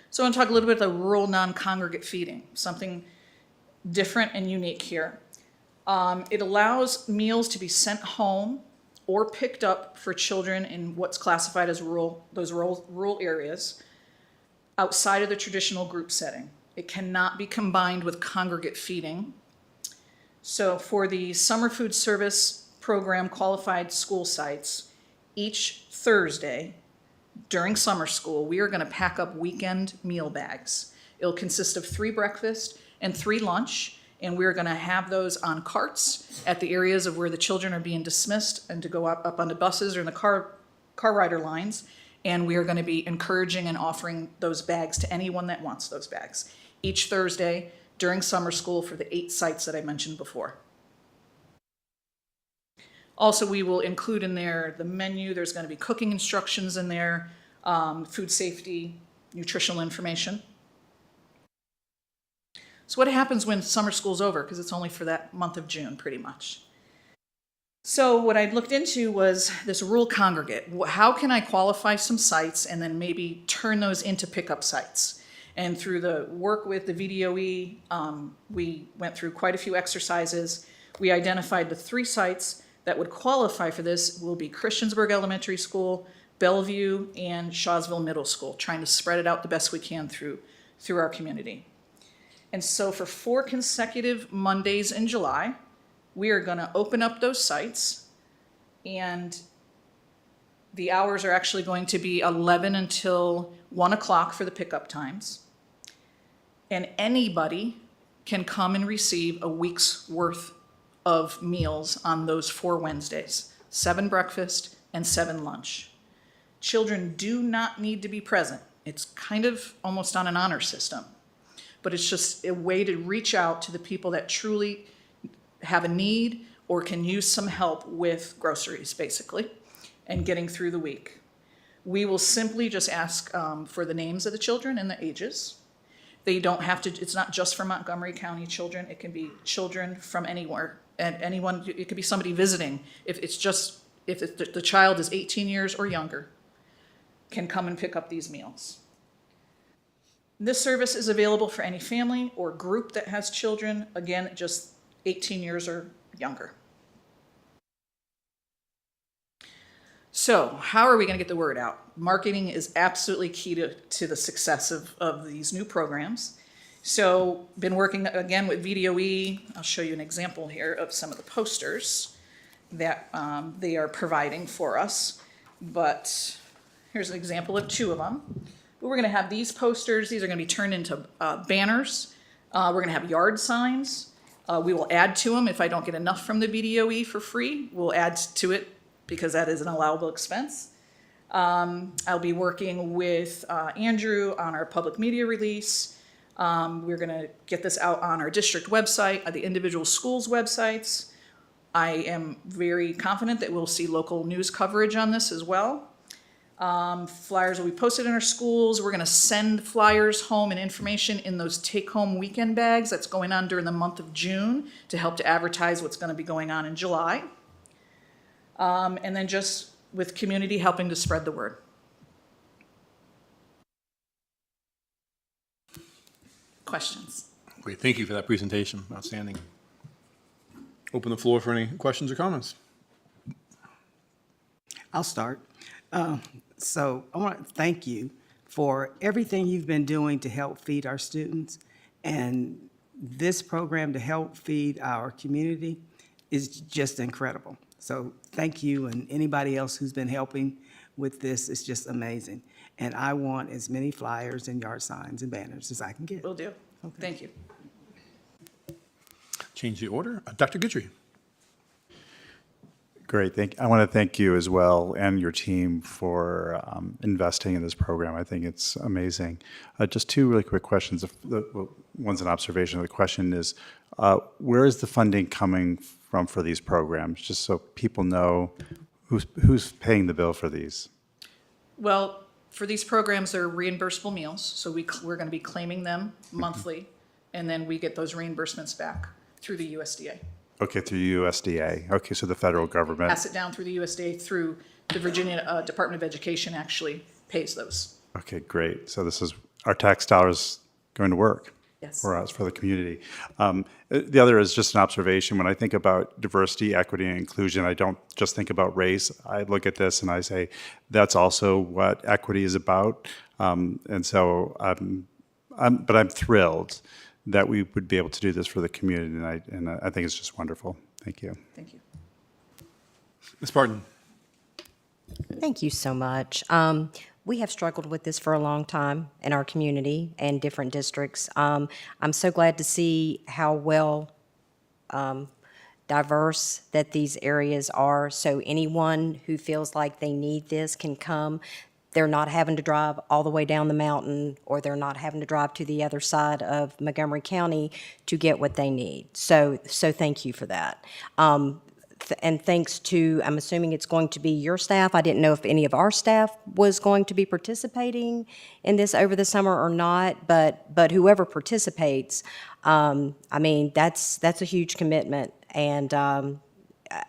So I want to talk a little bit about the rural non-congregate feeding, something different and unique here. It allows meals to be sent home or picked up for children in what's classified as rural areas outside of the traditional group setting. It cannot be combined with congregate feeding. So for the summer food service program qualified school sites, each Thursday during summer school, we are going to pack up weekend meal bags. It'll consist of 3 breakfast and 3 lunch, and we're going to have those on carts at the areas of where the children are being dismissed and to go up on the buses or in the car rider lines. And we are going to be encouraging and offering those bags to anyone that wants those bags each Thursday during summer school for the 8 sites that I mentioned before. Also, we will include in there the menu. There's going to be cooking instructions in there, food safety, nutritional information. So what happens when summer school's over? Because it's only for that month of June, pretty much. So what I looked into was this rural congregate. How can I qualify some sites and then maybe turn those into pickup sites? And through the work with the VDOE, we went through quite a few exercises. We identified the 3 sites that would qualify for this will be Christiansburg Elementary School, Bellevue, and Shawsville Middle School, trying to spread it out the best we can through our community. And so for 4 consecutive Mondays in July, we are gonna open up those sites, and the hours are actually going to be 11 until 1 o'clock for the pickup times. And anybody can come and receive a week's worth of meals on those 4 Wednesdays, 7 breakfast and 7 lunch. Children do not need to be present. It's kind of almost on an honor system, but it's just a way to reach out to the people that truly have a need or can use some help with groceries, basically, and getting through the week. We will simply just ask for the names of the children and the ages. They don't have to, it's not just for Montgomery County children. It can be children from anywhere, and anyone, it could be somebody visiting. If the child is 18 years or younger, can come and pick up these meals. This service is available for any family or group that has children, again, just 18 years or younger. So how are we going to get the word out? Marketing is absolutely key to the success of these new programs. So been working again with VDOE. I'll show you an example here of some of the posters that they are providing for us. But here's an example of 2 of them. But we're going to have these posters. These are going to be turned into banners. We're going to have yard signs. We will add to them if I don't get enough from the VDOE for free. We'll add to it because that is an allowable expense. I'll be working with Andrew on our public media release. We're going to get this out on our district website, the individual schools' websites. I am very confident that we'll see local news coverage on this as well. Flyers will be posted in our schools. We're going to send flyers home and information in those take-home weekend bags that's going on during the month of June to help to advertise what's going to be going on in July. And then just with community helping to spread the word. Questions? Great, thank you for that presentation. Outstanding. Open the floor for any questions or comments. I'll start. So I want to thank you for everything you've been doing to help feed our students. And this program to help feed our community is just incredible. So thank you, and anybody else who's been helping with this is just amazing. And I want as many flyers and yard signs and banners as I can get. Will do. Okay. Thank you. Change the order. Dr. Guidry. Great. I want to thank you as well and your team for investing in this program. I think it's amazing. Just 2 really quick questions. One's an observation. The question is, where is the funding coming from for these programs? Just so people know who's paying the bill for these. Well, for these programs, they're reimbursable meals. So we're going to be claiming them monthly, and then we get those reimbursements back through the USDA. Okay, through USDA. Okay, so the federal government. Pass it down through the USDA through the Virginia Department of Education actually pays those. Okay, great. So this is our tax dollars going to work. Yes. For us, for the community. The other is just an observation. When I think about diversity, equity, and inclusion, I don't just think about race. I look at this and I say, that's also what equity is about. And so, but I'm thrilled that we would be able to do this for the community, and I think it's just wonderful. Thank you. Thank you. Ms. Parton. Thank you so much. We have struggled with this for a long time in our community and different districts. I'm so glad to see how well diverse that these areas are. So anyone who feels like they need this can come. They're not having to drive all the way down the mountain, or they're not having to drive to the other side of Montgomery County to get what they need. So thank you for that. and thanks to, I'm assuming it's going to be your staff. I didn't know if any of our staff was going to be participating in this over the summer or not, but whoever participates, I mean, that's a huge commitment. And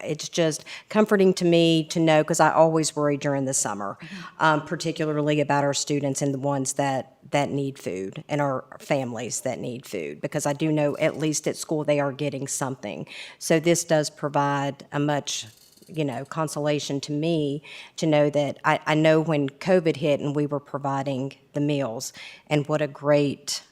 it's just comforting to me to know, because I always worry during the summer, particularly about our students and the ones that need food and our families that need food, because I do know at least at school they are getting something. So this does provide a much, consolation to me to know that I know when COVID hit and we were providing the meals, and what a great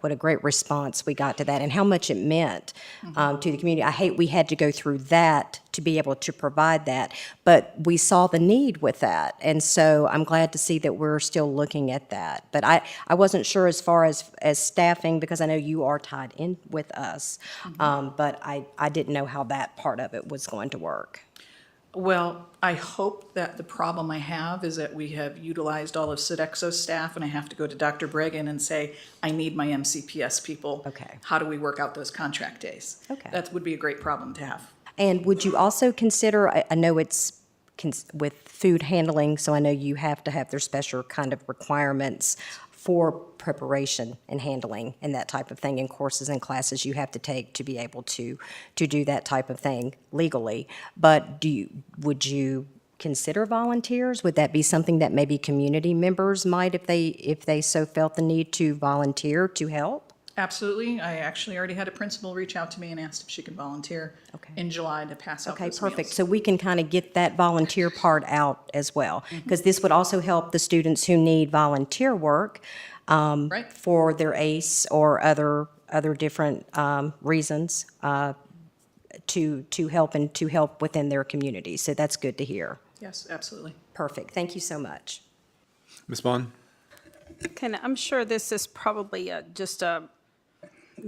what a great response we got to that, and how much it meant to the community. I hate we had to go through that to be able to provide that, but we saw the need with that. And so I'm glad to see that we're still looking at that. But I wasn't sure as far as staffing, because I know you are tied in with us, but I didn't know how that part of it was going to work. Well, I hope that the problem I have is that we have utilized all of Sodexo's staff, and I have to go to Dr. Bregan and say, I need my MCPS people. Okay. How do we work out those contract days? Okay. That would be a great problem to have. And would you also consider, I know it's with food handling, so I know you have to have their special kind of requirements for preparation and handling and that type of thing, and courses and classes you have to take to be able to do that type of thing legally. But would you consider volunteers? Would that be something that maybe community members might, if they so felt the need to volunteer to help? Absolutely. I actually already had a principal reach out to me and asked if she could volunteer in July to pass out Okay, those perfect. meals. So we can kind of get that volunteer part out as well, because this would also help the students who need volunteer work Right. for their ACE or other different reasons to help within their community. So that's good to hear. Yes, absolutely. Perfect. Thank you so much. Ms. Bond? Okay, I'm sure this is probably just a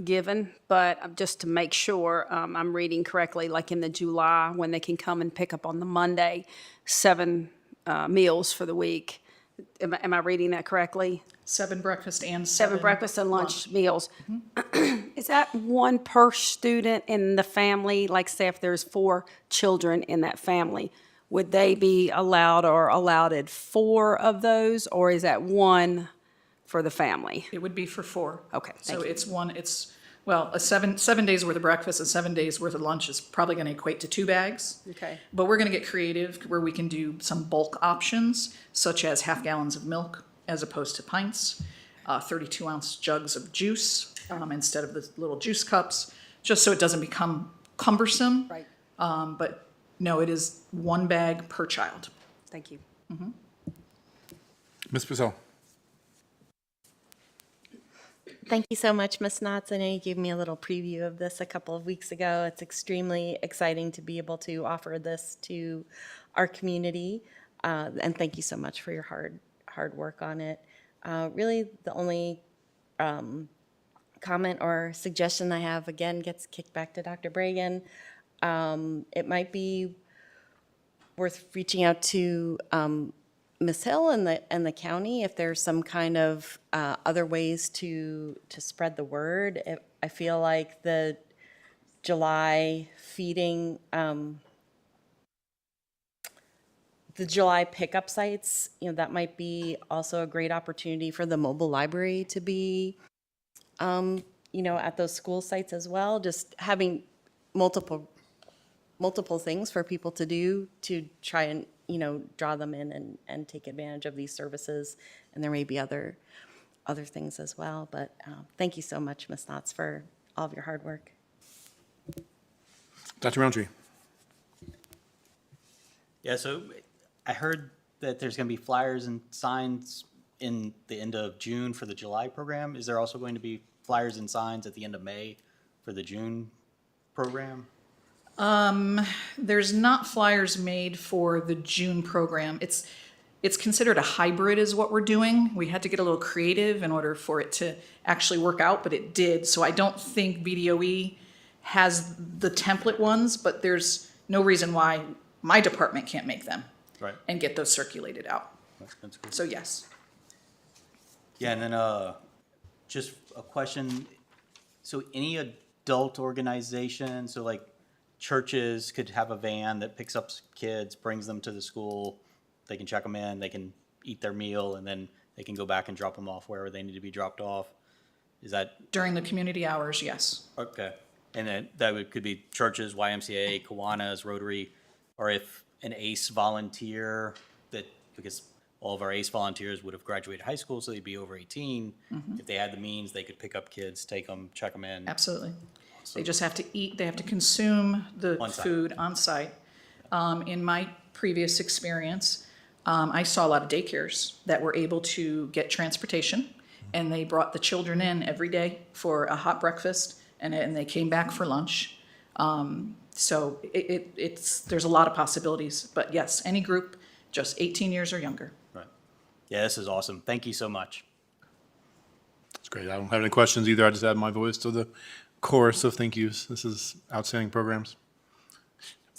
given, but just to make sure I'm reading correctly, like in the July, when they can come and pick up on the Monday, 7 meals for the week. Am I reading that correctly? 7 breakfast and 7 breakfast and lunch meals. Is that one per student in the family? Like, say if there's 4 children in that family, would they be allowed or allotted 4 of those, or is that 1 for the family? It would be for 4. Okay, So thank you. a 7 days worth of breakfast and 7 days worth of lunch is probably going to equate to 2 bags. Okay. But we're going to get creative where we can do some bulk options, such as half gallons of milk as opposed to pints, 32-ounce jugs of juice instead of the little juice cups, just so it doesn't become cumbersome. Right. But no, it is 1 bag per child. Thank you. Ms. Purcell? Thank you so much, Ms. Knotts. I know you gave me a little preview of this a couple of weeks ago. It's extremely exciting to be able to offer this to our community. And thank you so much for your hard work on it. Really, the only comment or suggestion I have, again, gets kicked back to Dr. Bregan. It might be worth reaching out to Ms. Hill and the county if there's some kind of other ways to spread the word. I feel like the July feeding, the July pickup sites, that might be also a great opportunity for the mobile library to be, at those school sites as well. Just having multiple things for people to do to try and draw them in and take advantage of these services. And there may be other things as well. But thank you so much, Ms. Knotts, for all of your hard work. Dr. Roundtree? Yeah, so I heard that there's going to be flyers and signs in the end of June for the July program. Is there also going to be flyers and signs at the end of May for the June program? There's not flyers made for the June program. It's considered a hybrid is what we're doing. We had to get a little creative in order for it to actually work out, but it did. So I don't think BDOE has the template ones, but there's no reason why my department can't make them Right. and get those circulated out. That's cool. So yes. Yeah, and then just a question. So any adult organization, so like churches could have a van that picks up kids, brings them to the school. They can check them in, they can eat their meal, and then they can go back and drop them off wherever they need to be dropped off. Is that During the community hours, yes. okay? And then could be churches, YMCA, Kiwanis, Rotary, or if an ACE volunteer because all of our ACE volunteers would have graduated high school, so they'd be over 18. If they had the means, they could pick up kids, take them, check them in. Absolutely. They just have to eat, they have to consume the On site. food on site. In my previous experience, I saw a lot of daycares that were able to get transportation, and they brought the children in every day for a hot breakfast, and they came back for lunch. So there's a lot of possibilities, but yes, any group, just 18 years or younger. Right. Yeah, this is awesome. Thank you so much. That's great. I don't have any questions either. I just add my voice to the chorus of thank yous. This is outstanding programs.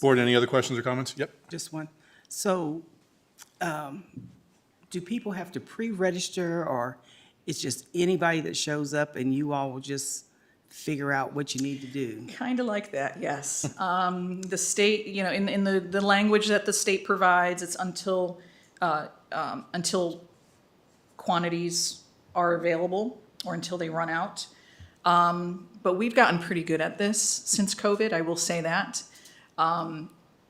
Board, any other questions or comments? Yep. Just one. So, do people have to pre-register, or it's just anybody that shows up and you all will just figure out what you need to do? Kind of like that, yes. The state, in the language that the state provides, it's until quantities are available or until they run out. But we've gotten pretty good at this since COVID, I will say that.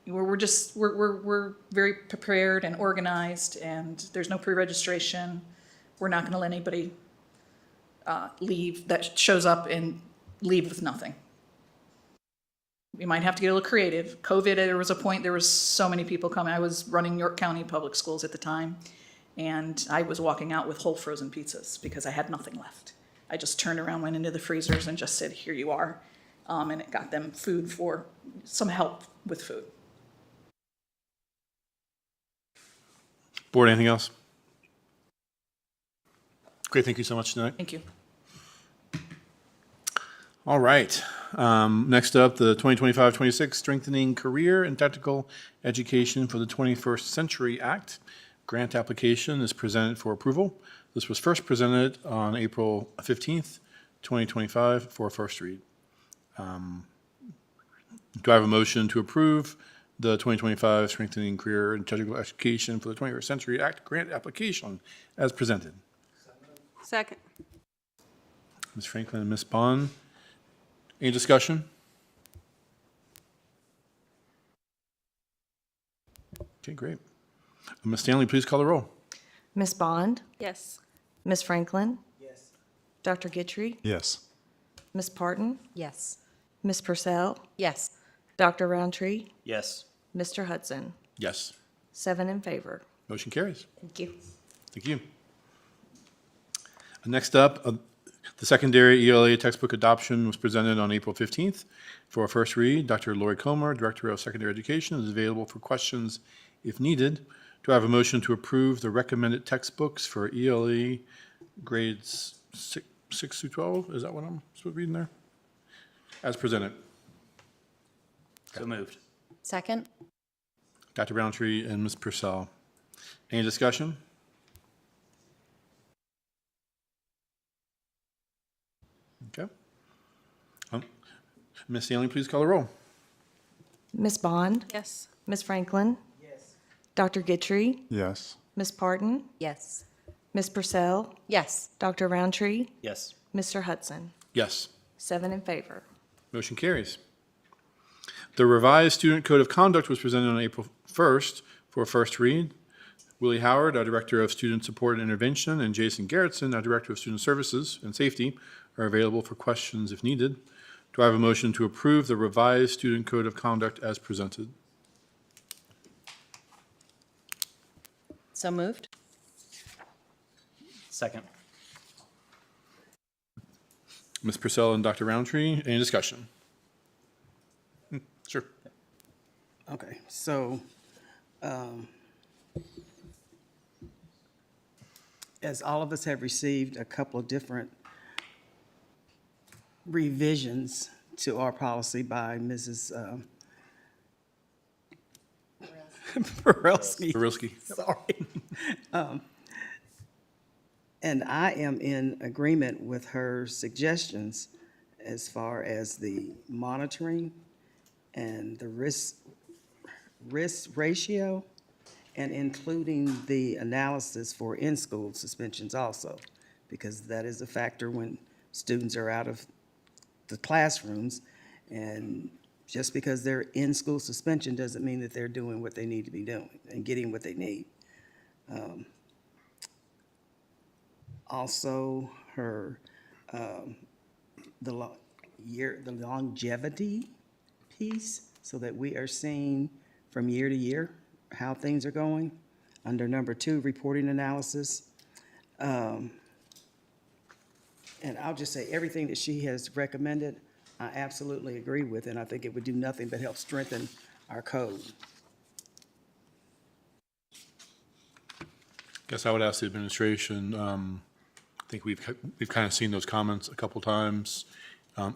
We're very prepared and organized, and there's no pre-registration. We're not going to let anybody leave that shows up and leave with nothing. We might have to get a little creative. COVID, there was a point, there was so many people coming. I was running York County Public Schools at the time, and I was walking out with whole frozen pizzas because I had nothing left. I just turned around, went into the freezers, and just said, here you are. And it got them food for some help with food. Board, anything else? Great, thank you so much tonight. Thank you. All right. Next up, the 2025-26 Strengthening Career and Technical Education for the 21st Century Act grant application is presented for approval. This was first presented on April 15th, 2025 for a first read. Do I have a motion to approve the 2025 Strengthening Career and Technical Education for the 21st Century Act grant application as presented? Second. Ms. Franklin and Ms. Bond. Any discussion? Okay, great. Ms. Stanley, please call the roll. Ms. Bond? Yes. Ms. Franklin? Yes. Dr. Gitry? Yes. Ms. Parton? Yes. Ms. Purcell? Yes. Dr. Roundtree? Yes. Mr. Hudson? Yes. 7 in favor. Motion carries. Thank you. Thank you. Next up, the secondary ELA textbook adoption was presented on April 15th. For a first read, Dr. Lori Comer, Director of Secondary Education, is available for questions if needed. Do I have a motion to approve the recommended textbooks for ELA grades 6 through 12? Is that what I'm supposed to read in there? As presented. So moved. Second? Dr. Roundtree and Ms. Purcell. Any discussion? Okay. Ms. Stanley, please call the roll. Ms. Bond? Yes. Ms. Franklin? Yes. Dr. Gitry? Yes. Ms. Parton? Yes. Ms. Purcell? Yes. Dr. Roundtree? Yes. Mr. Hudson? Yes. 7 in favor. Motion carries. The revised Student Code of Conduct was presented on April 1st for a first read. Willie Howard, our Director of Student Support and Intervention, and Jason Garrettson, our Director of Student Services and Safety, are available for questions if needed. Do I have a motion to approve the revised Student Code of Conduct as presented? So moved? Second. Ms. Purcell and Dr. Roundtree, any discussion? Sure. Okay, so, as all of us have received a couple of different revisions to our policy by Mrs. Borelski. Borelski. Sorry. And I am in agreement with her suggestions as far as the monitoring and the risk ratio, and including the analysis for in-school suspensions also, because that is a factor when students are out of the classrooms. And just because they're in school suspension doesn't mean that they're doing what they need to be doing and getting what they need. Also, her, the longevity piece, so that we are seeing from year to year how things are going. Under number 2, reporting analysis. And I'll just say, everything that she has recommended, I absolutely agree with, and I think it would do nothing but help strengthen our code. Guess I would ask the administration, I think we've kind of seen those comments a couple times.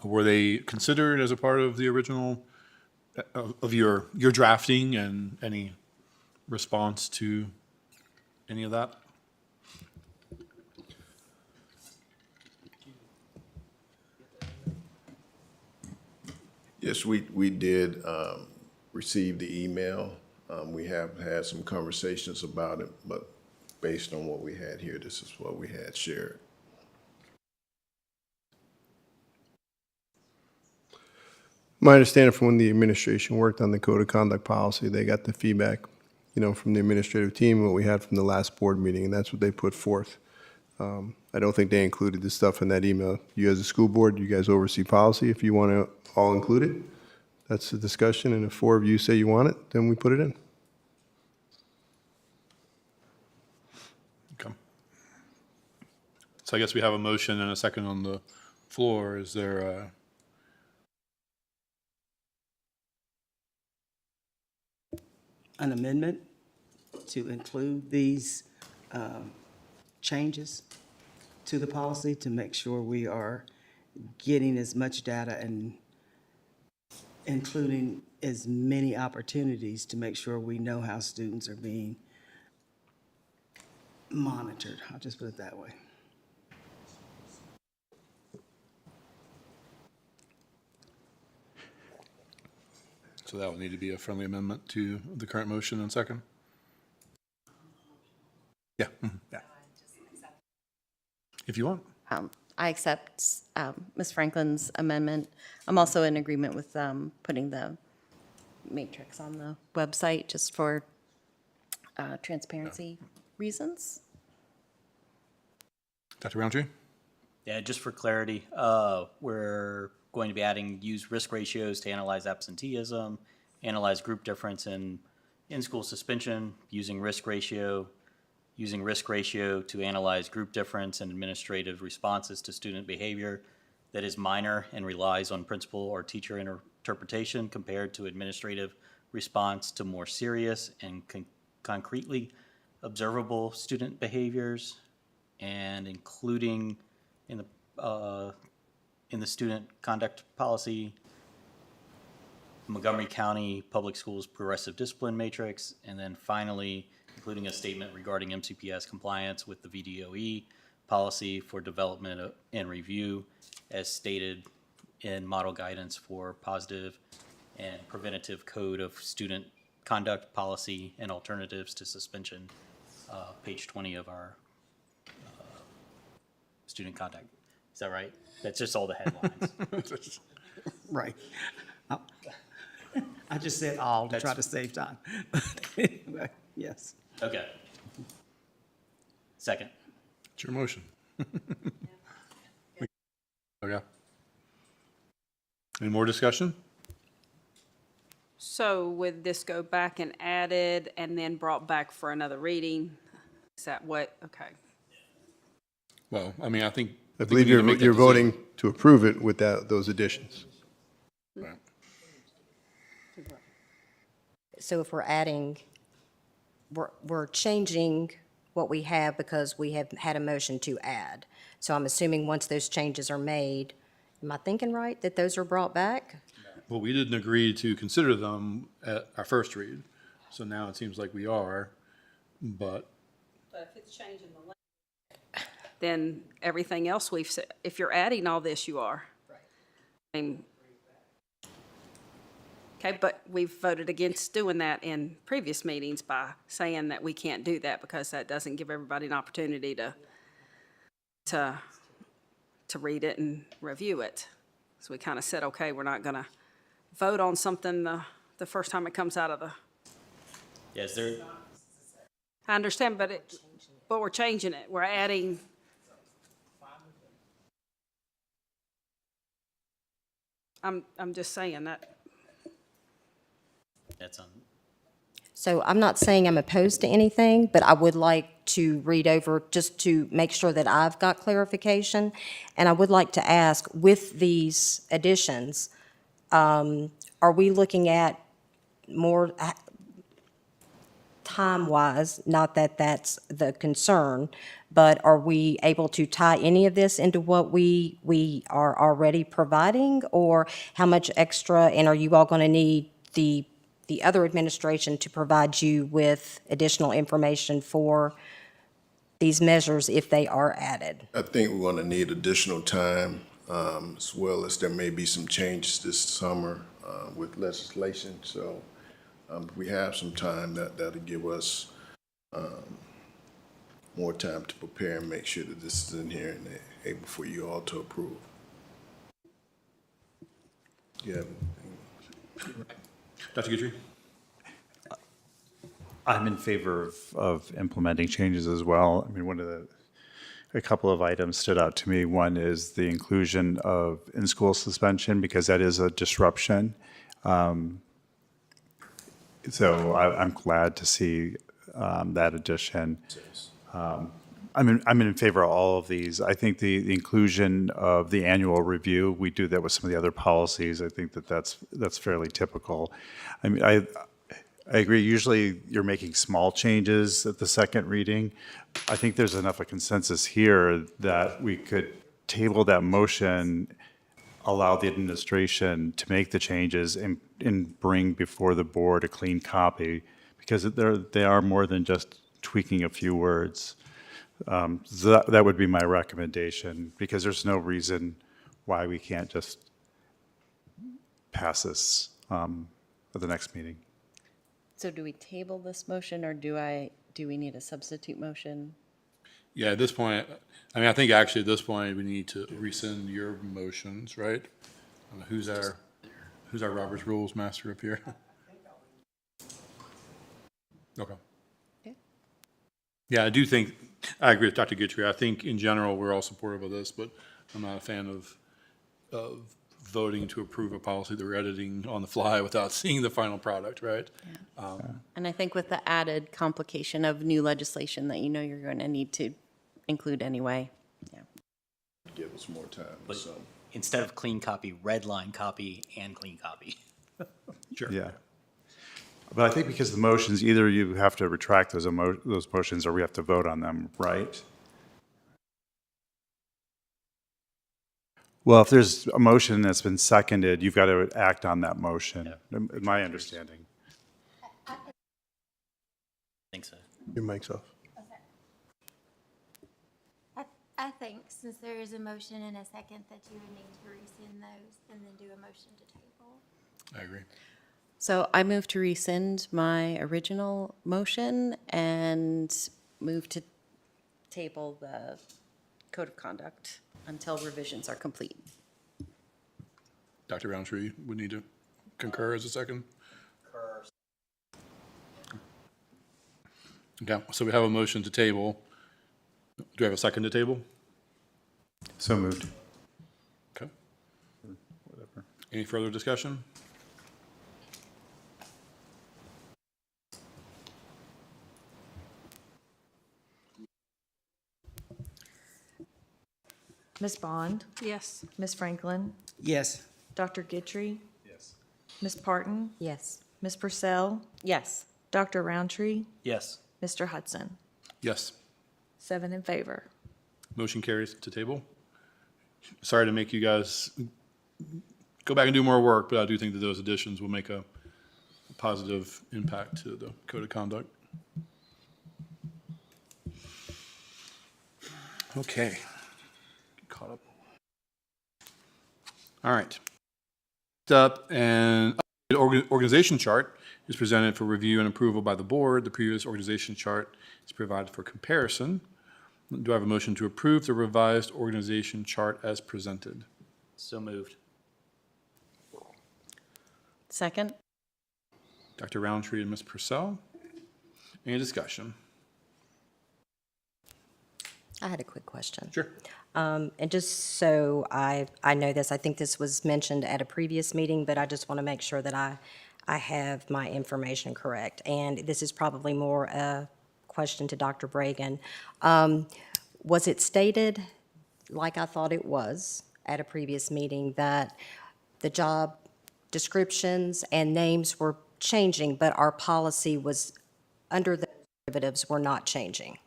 Were they considered as a part of the original, of your drafting, and any response to any of that? Yes, we did receive the email. We have had some conversations about it, but based on what we had here, this is what we had shared. My understanding from when the administration worked on the code of conduct policy, they got the feedback, from the administrative team, what we had from the last board meeting, and that's what they put forth. I don't think they included the stuff in that email. You as a school board, you guys oversee policy. If you want to all include it, that's the discussion, and if 4 of you say you want it, then we put it in. Okay. So I guess we have a motion and a second on the floor. Is there An amendment to include these changes to the policy to make sure we are getting as much data and including as many opportunities to make sure we know how students are being monitored? I'll just put it that way. So that would need to be a friendly amendment to the current motion and second? Yeah. Yeah. If you want. I accept Ms. Franklin's amendment. I'm also in agreement with putting the matrix on the website just for transparency reasons. Dr. Roundtree? Yeah, just for clarity, we're going to be adding use risk ratios to analyze absenteeism, analyze group difference in-school suspension, using risk ratio to analyze group difference and administrative responses to student behavior that is minor and relies on principal or teacher interpretation compared to administrative response to more serious and concretely observable student behaviors, and including in the student conduct policy, Montgomery County Public Schools Progressive Discipline Matrix, and then finally, including a statement regarding MCPS compliance with the VDOE policy for development and review as stated in model guidance for positive and preventative code of student conduct policy and alternatives to suspension, page 20 of our student conduct. Is that right? That's just all the headlines. Right. I just said all to try to save time. Anyway, yes. Okay. Second. It's your motion. Okay. Any more discussion? So would this go back and added and then brought back for another reading? Is that what, okay. Well, I mean, I think. I believe you're voting to approve it with those additions. Right. So if we're adding, we're changing what we have because we have had a motion to add. So I'm assuming once those changes are made, am I thinking right, that those are brought back? Well, we didn't agree to consider them at our first read, so now it seems like we are, but. But if it's changing the language, then everything else we've said, if you're adding all this, you are. Right. I mean, Okay, but we've voted against doing that in previous meetings by saying that we can't do that because that doesn't give everybody an opportunity to read it and review it. So we kind of said, okay, we're not going to vote on something the first time it comes out of the, Yeah, is there, I understand, but we're changing it. We're adding. I'm just saying that. that's on, So I'm not saying I'm opposed to anything, but I would like to read over just to make sure that I've got clarification. And I would like to ask, with these additions, are we looking at more time-wise, not that that's the concern, but are we able to tie any of this into what we are already providing? Or how much extra, and are you all going to need the other administration to provide you with additional information for these measures if they are added? I think we're gonna need additional time, as well as there may be some changes this summer, with legislation. So, if we have some time, that'll give us, more time to prepare and make sure that this is in here and able for you all to approve. Yeah. Dr. Guthrie? I'm in favor of implementing changes as well. I mean, a couple of items stood out to me. One is the inclusion of in-school suspension, because that is a disruption. So I'm glad to see that addition. I'm in favor of all of these. I think the inclusion of the annual review, we do that with some of the other policies. I think that's fairly typical. I mean, I agree. Usually you're making small changes at the second reading. I think there's enough of consensus here that we could table that motion, allow the administration to make the changes and bring before the board a clean copy, because they are more than just tweaking a few words. So that would be my recommendation, because there's no reason why we can't just pass this at the next meeting. So do we table this motion, or do we need a substitute motion? Yeah, at this point, I mean, I think actually at this point, we need to rescind your motions, right? Who's our Robert's Rules master up here? Okay. Okay. Yeah, I do think, I agree with Dr. Guthrie. I think in general, we're all supportive of this, but I'm not a fan of voting to approve a policy that we're editing on the fly without seeing the final product, right? And I think with the added complication of new legislation that you know you're going to need to include anyway. Yeah. Give us more time. but So, instead of clean copy, red line copy and clean copy. Sure. Yeah. But I think because the motions, either you have to retract those motions or we have to vote on them, right? Well, if there's a motion that's been seconded, you've got to act on that motion, my understanding. I think so. Your mic's off. I think since there is a motion and a second that you would need to rescind those and then do a motion to table. I agree. So I move to rescind my original motion and move to table the code of conduct until revisions are complete. Dr. Roundtree would need to concur as a second. Okay, so we have a motion to table. Do we have a second to table? So moved. Okay. Any further discussion? Ms. Bond? Yes. Ms. Franklin? Yes. Dr. Guthrie? Yes. Ms. Parton? Yes. Ms. Purcell? Yes. Dr. Roundtree? Yes. Mr. Hudson? Yes. 7 in favor. Motion carries to table. Sorry to make you guys go back and do more work, but I do think that those additions will make a positive impact to the code of conduct. Okay. Get caught up. All right. Next up, and organization chart is presented for review and approval by the board. The previous organization chart is provided for comparison. Do I have a motion to approve the revised organization chart as presented? So moved. Second? Dr. Roundtree and Ms. Purcell. Any discussion? I had a quick question. Sure. And just so I know this, I think this was mentioned at a previous meeting, but I just want to make sure that I have my information correct. And this is probably more a question to Dr. Bragan. Was it stated, like I thought it was at a previous meeting, that the job descriptions and names were changing, but our policy was, under the derivatives, were not changing?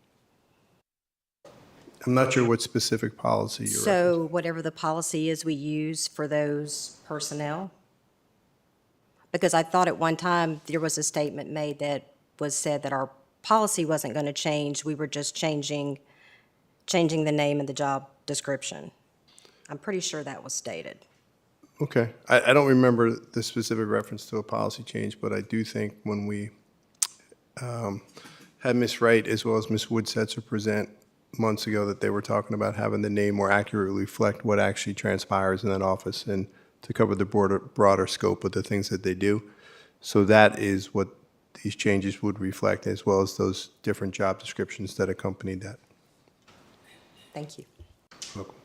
I'm not sure what specific policy you're referencing. So whatever the policy is we use for those personnel? Because I thought at one time there was a statement made that was said that our policy wasn't going to change, we were just changing the name and the job description. I'm pretty sure that was stated. Okay. I don't remember the specific reference to a policy change, but I do think when we had Ms. Wright as well as Ms. Woodsetzer present months ago that they were talking about having the name more accurately reflect what actually transpires in that office and to cover the broader scope of the things that they do. So that is what these changes would reflect, as well as those different job descriptions that accompany that. Thank you. Welcome.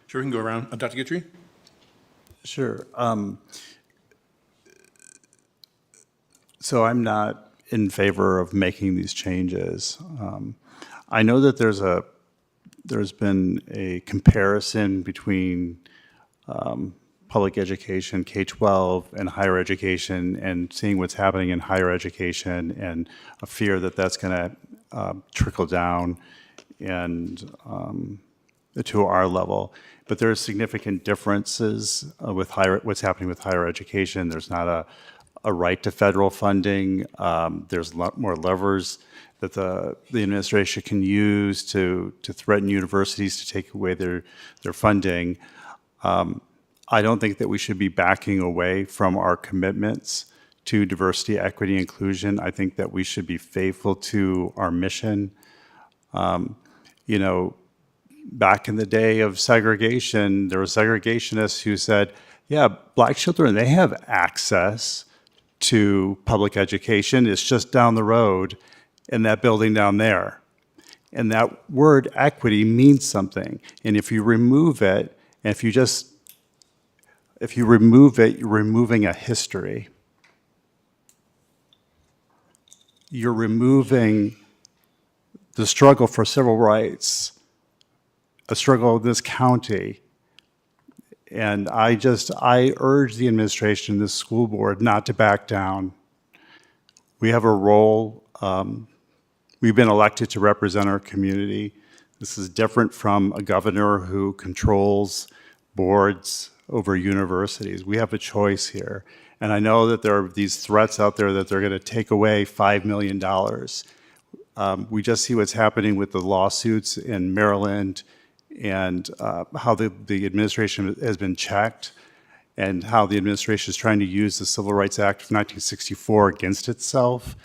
Sure, we can go around. Dr. Guthrie? Sure. So I'm not in favor of making these changes. I know that there's been a comparison between public education, K-12, and higher education, and seeing what's happening in higher education, and a fear that that's going to trickle down and to our level. But there are significant differences with what's happening with higher education. There's not a right to federal funding. There's a lot more levers that the administration can use to threaten universities to take away their funding. I don't think that we should be backing away from our commitments to diversity, equity, inclusion. I think that we should be faithful to our mission. You know, back in the day of segregation, there were segregationists who said, yeah, black children, they have access to public education. It's just down the road in that building down there. And that word equity means something. And if you remove it, and if you remove it, you're removing a history. You're removing the struggle for civil rights, a struggle of this county. And I urge the administration, this school board, not to back down. We have a role. We've been elected to represent our community. This is different from a governor who controls boards over universities. We have a choice here. And I know that there are these threats out there that they're going to take away $5 million. We just see what's happening with the lawsuits in Maryland, and how the administration has been checked, and how the administration is trying to use the Civil Rights Act of 1964 against itself.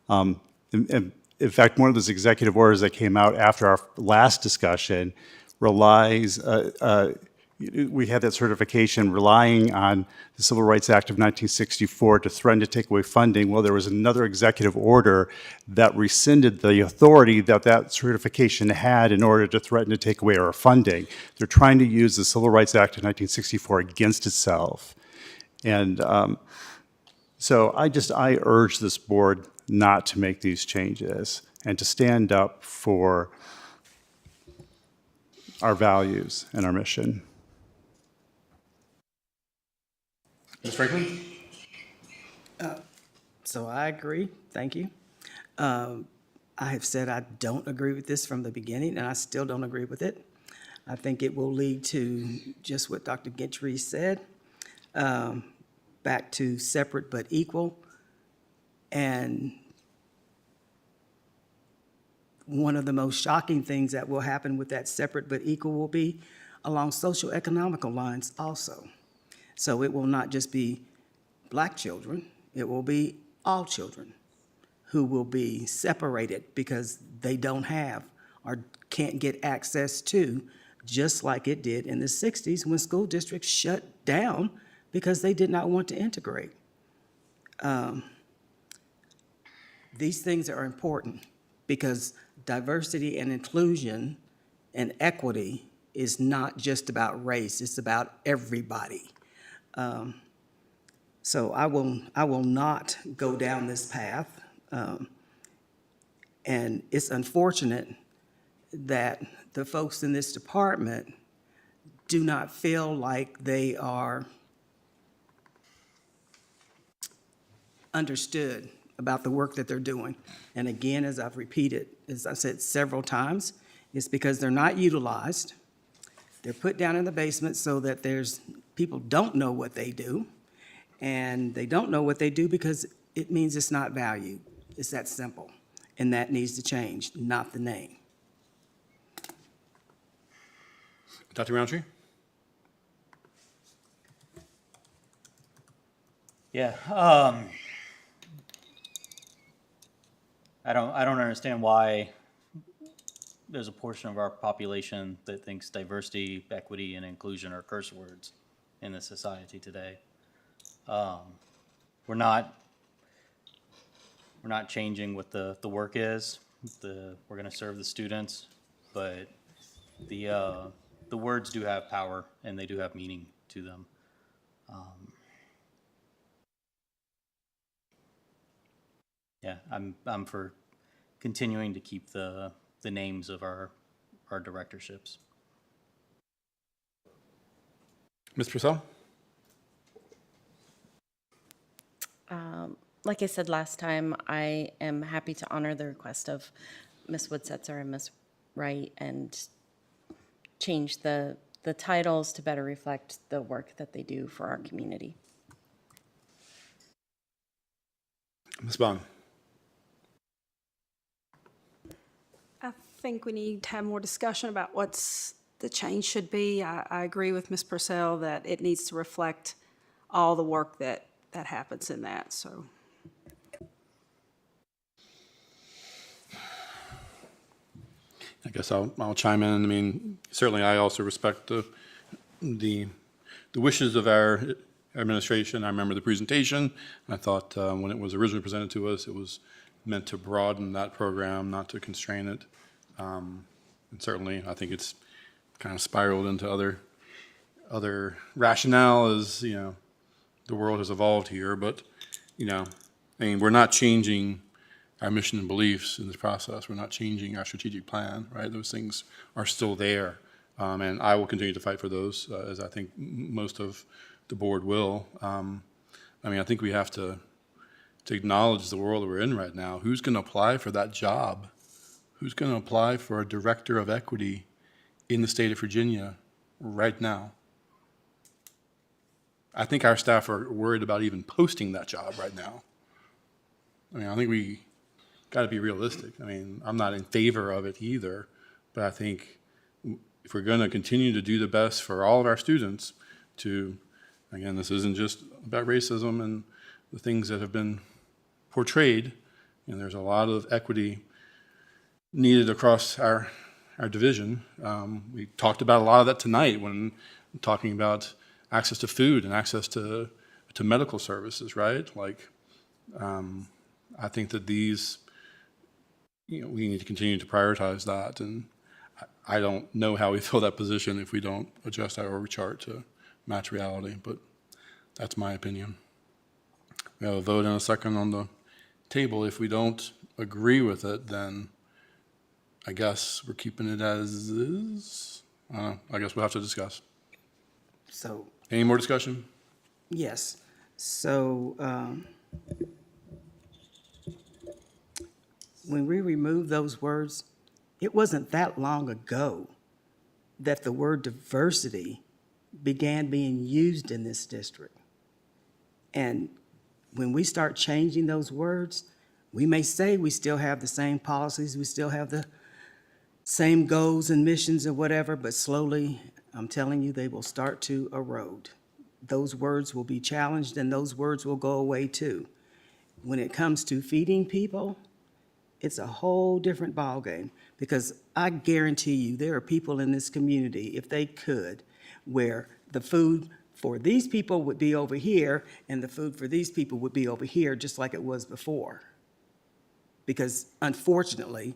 In fact, one of those executive orders that came out after our last discussion relies, we had that certification relying on the Civil Rights Act of 1964 to threaten to take away funding. Well, there was another executive order that rescinded the authority that certification had in order to threaten to take away our funding. They're trying to use the Civil Rights Act of 1964 against itself. And so I urge this board not to make these changes and to stand up for our values and our mission. Ms. Franklin? So I agree. Thank you. I have said I don't agree with this from the beginning, and I still don't agree with it. I think it will lead to just what Dr. Guthrie said, back to separate but equal. And one of the most shocking things that will happen with that separate but equal will be along social economical lines also. So it will not just be black children, it will be all children who will be separated because they don't have or can't get access to, just like it did in the 60s when school districts shut down because they did not want to integrate. These things are important because diversity and inclusion and equity is not just about race, it's about everybody. So I will not go down this path. And it's unfortunate that the folks in this department do not feel like they are understood about the work that they're doing. And again, as I've repeated, as I said several times, it's because they're not utilized. They're put down in the basement so that people don't know what they do. And they don't know what they do because it means it's not valued. It's that simple. And that needs to change, not the name. Dr. Roundtree? Yeah, I don't understand why there's a portion of our population that thinks diversity, equity, and inclusion are curse words in the society today. We're not changing what the work is. We're going to serve the students, but the words do have power and they do have meaning to them. Yeah, I'm for continuing to keep the names of our directorships. Ms. Purcell? Like I said last time, I am happy to honor the request of Ms. Woodsetzer and Ms. Wright and change the titles to better reflect the work that they do for our community. Ms. Bond? I think we need to have more discussion about what's the change should be. I agree with Ms. Purcell that it needs to reflect all the work that happens in that, so. I guess I'll chime in. I mean, certainly I also respect the wishes of our administration. I remember the presentation. I thought when it was originally presented to us, it was meant to broaden that program, not to constrain it. And certainly, I think it's kind of spiraled into other rationale as, you know, the world has evolved here. But, you know, I mean, we're not changing our mission and beliefs in this process. We're not changing our strategic plan, right? Those things are still there. And I will continue to fight for those, as I think most of the board will. I mean, I think we have to acknowledge the world that we're in right now. Who's going to apply for that job? Who's going to apply for a director of equity in the state of Virginia right now? I think our staff are worried about even posting that job right now. I mean, I think we got to be realistic. I mean, I'm not in favor of it either, but I think if we're going to continue to do the best for all of our students to, again, this isn't just about racism and the things that have been portrayed, and there's a lot of equity needed across our division. We talked about a lot of that tonight when talking about access to food and access to medical services, right? Like, I think that these, you know, we need to continue to prioritize that, and I don't know how we fill that position if we don't adjust our org chart to match reality, but that's my opinion. We have a vote and a second on the table. If we don't agree with it, then I guess we're keeping it as is. I guess we'll have to discuss. So, Any more discussion? yes. So, when we removed those words, it wasn't that long ago that the word diversity began being used in this district. And when we start changing those words, we may say we still have the same policies, we still have the same goals and missions and whatever, but slowly, I'm telling you, they will start to erode. those words will be challenged and those words will go away too. When it comes to feeding people, it's a whole different ballgame, because I guarantee you, there are people in this community, if they could, where the food for these people would be over here and the food for these people would be over here, just like it was before. Because unfortunately,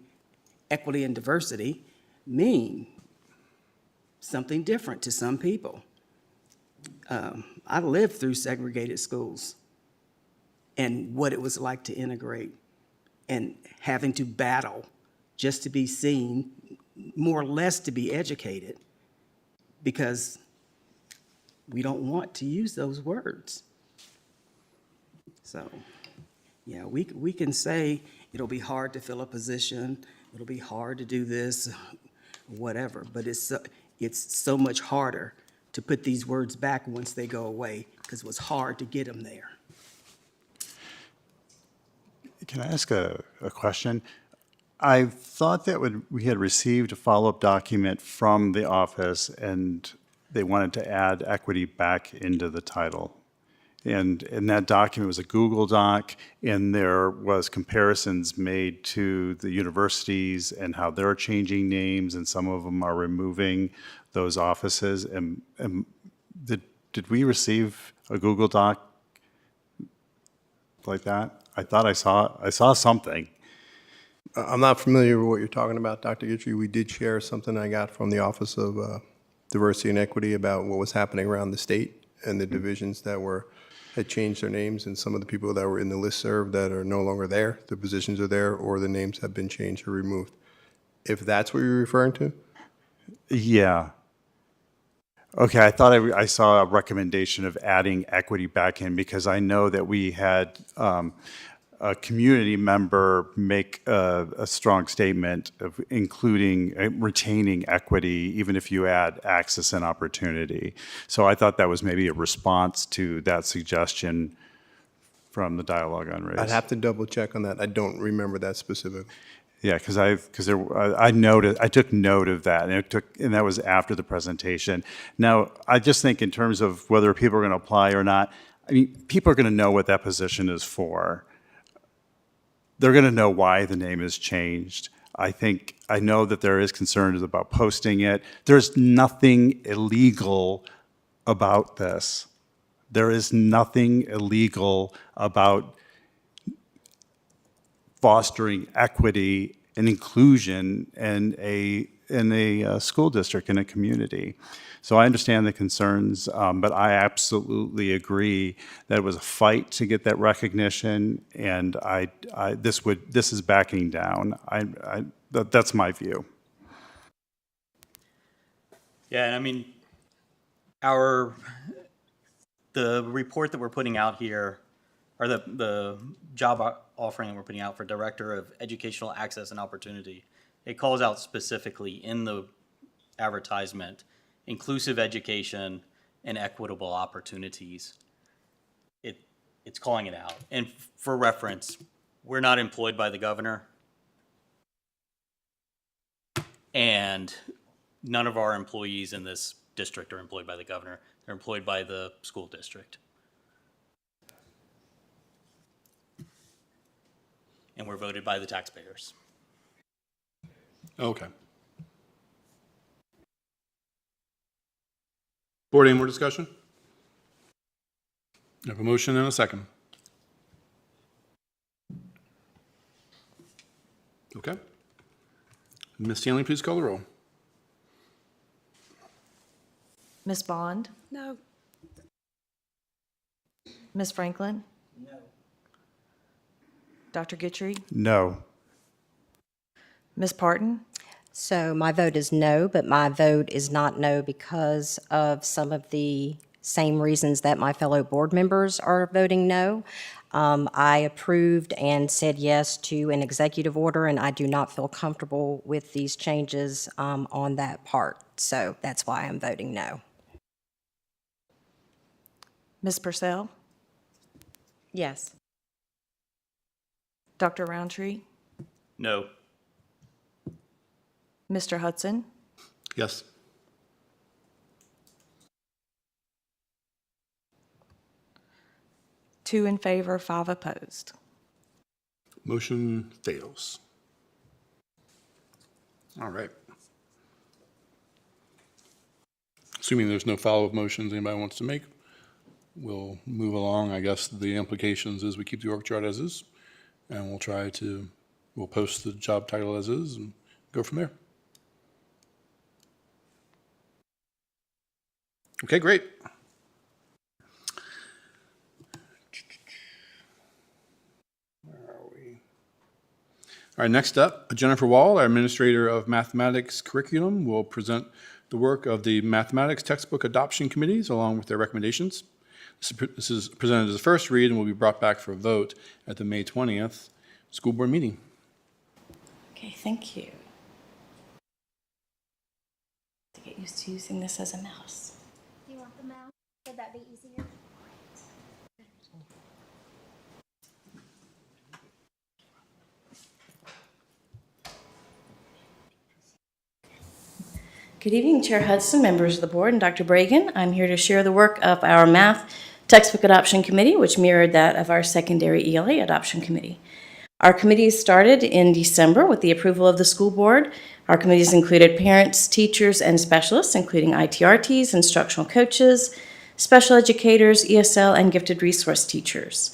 equity and diversity mean something different to some people. I lived through segregated schools and what it was like to integrate and having to battle just to be seen, more or less to be educated, because we don't want to use those words. So, yeah, we can say it'll be hard to fill a position, it'll be hard to do this, whatever, but it's so much harder to put these words back once they go away, because it was hard to get them there. Can I ask a question? I thought that we had received a follow-up document from the office, and they wanted to add equity back into the title. And in that document was a Google Doc, and there was comparisons made to the universities and how they're changing names, and some of them are removing those offices. And did we receive a Google Doc like that? I thought I saw something. I'm not familiar with what you're talking about, Dr. Guidry. We did share something I got from the Office of Diversity and Equity about what was happening around the state and the divisions that had changed their names, and some of the people that were in the listserv that are no longer there, the positions are there, or the names have been changed or removed. If that's what you're referring to? Yeah. Okay, I thought I saw a recommendation of adding equity back in, because I know that we had a community member make a strong statement of including, retaining equity, even if you add access and opportunity. So I thought that was maybe a response to that suggestion from the dialogue on race. I'd have to double check on that. I don't remember that specific. Yeah, because I noted, I took note of that, and that was after the presentation. Now, I just think in terms of whether people are going to apply or not, I mean, people are going to know what that position is for. They're going to know why the name is changed. I know that there is concerns about posting it. There's nothing illegal about this. There is nothing illegal about fostering equity and inclusion in a school district, in a community. So I understand the concerns, but I absolutely agree that it was a fight to get that recognition, and this is backing down. That's my view. Yeah, and I mean, the report that we're putting out here, or the job offering that we're putting out for Director of Educational Access and Opportunity, it calls out specifically in the advertisement, inclusive education and equitable opportunities. It's calling it out. And for reference, we're not employed by the governor, and none of our employees in this district are employed by the governor. They're employed by the school district. And we're voted by the taxpayers. Okay. Board, any more discussion? I have a motion and a second. Okay. Ms. Stanley, please call the roll. Ms. Bond? No. Ms. Franklin? No. Dr. Guidry? No. Ms. Parton? So my vote is no, but my vote is not no because of some of the same reasons that my fellow board members are voting no. I approved and said yes to an executive order, and I do not feel comfortable with these changes on that part. So that's why I'm voting no. Ms. Purcell? Yes. Dr. Roundtree? No. Mr. Hudson? Yes. 2 in favor, 5 opposed. Motion fails. All right. Assuming there's no follow-up motions anybody wants to make, we'll move along. I guess the implications is we keep the org chart as is, and we'll post the job title as is and go from there. Okay, great. Where are we? All right, next up, Jennifer Wall, our Administrator of Mathematics Curriculum, will present the work of the Mathematics Textbook Adoption Committees along with their recommendations. This is presented as a first read and will be brought back for a vote at the May 20th school board meeting. Okay, thank you. To get used to using this as a mouse. Do you want the mouse? Would that be easier? Good evening, Chair Hudson, members of the board, and Dr. Bragan. I'm here to share the work of our Math Textbook Adoption Committee, which mirrored that of our Secondary ELA Adoption Committee. Our committees started in December with the approval of the school board. Our committees included parents, teachers, and specialists, including ITRTs, instructional coaches, special educators, ESL, and gifted resource teachers.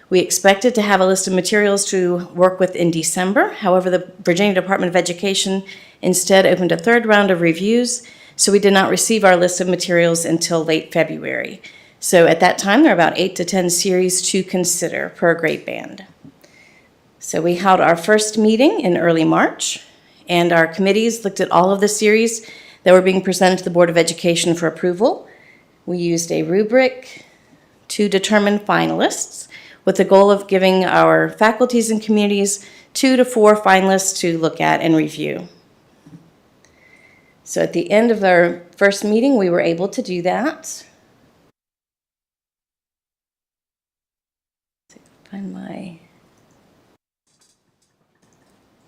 We expected to have a list of materials to work with in December. However, the Virginia Department of Education instead opened a third round of reviews, so we did not receive our list of materials until late February. So at that time, there are about 8 to 10 series to consider per grade band. So we held our first meeting in early March, and our committees looked at all of the series that were being presented to the Board of Education for approval. We used a rubric to determine finalists, with the goal of giving our faculties and communities 2 to 4 finalists to look at and review. So at the end of our first meeting, we were able to do that. Find my,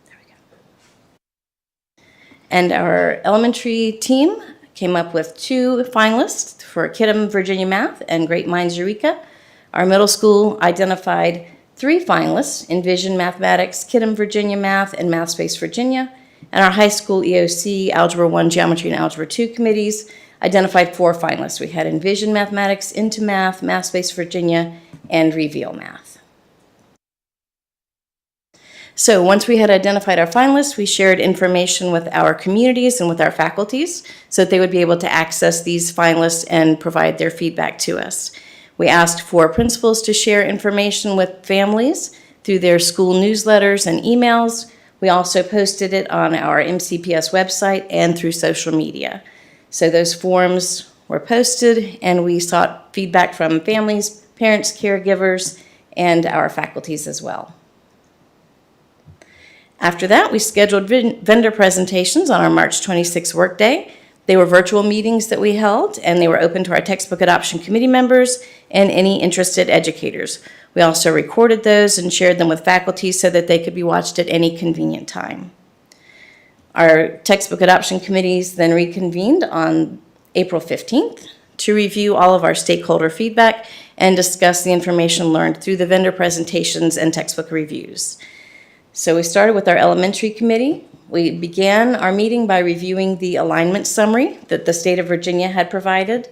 there we go. And our elementary team came up with 2 finalists for Kidam Virginia Math and Great Minds Eureka. Our middle school identified 3 finalists, Envision Mathematics, Kidam Virginia Math, and MathSpace Virginia. And our high school EOC, Algebra 1, Geometry, and Algebra 2 committees identified 4 finalists. We had Envision Mathematics, Into Math, MathSpace Virginia, and Reveal Math. So once we had identified our finalists, we shared information with our communities and with our faculties so that they would be able to access these finalists and provide their feedback to us. We asked for principals to share information with families through their school newsletters and emails. We also posted it on our MCPS website and through social media. So those forms were posted, and we sought feedback from families, parents, caregivers, and our faculties as well. After that, we scheduled vendor presentations on our March 26th workday. They were virtual meetings that we held, and they were open to our textbook adoption committee members and any interested educators. We also recorded those and shared them with faculty so that they could be watched at any convenient time. Our textbook adoption committees then reconvened on April 15th to review all of our stakeholder feedback and discuss the information learned through the vendor presentations and textbook reviews. So we started with our elementary committee. We began our meeting by reviewing the alignment summary that the state of Virginia had provided.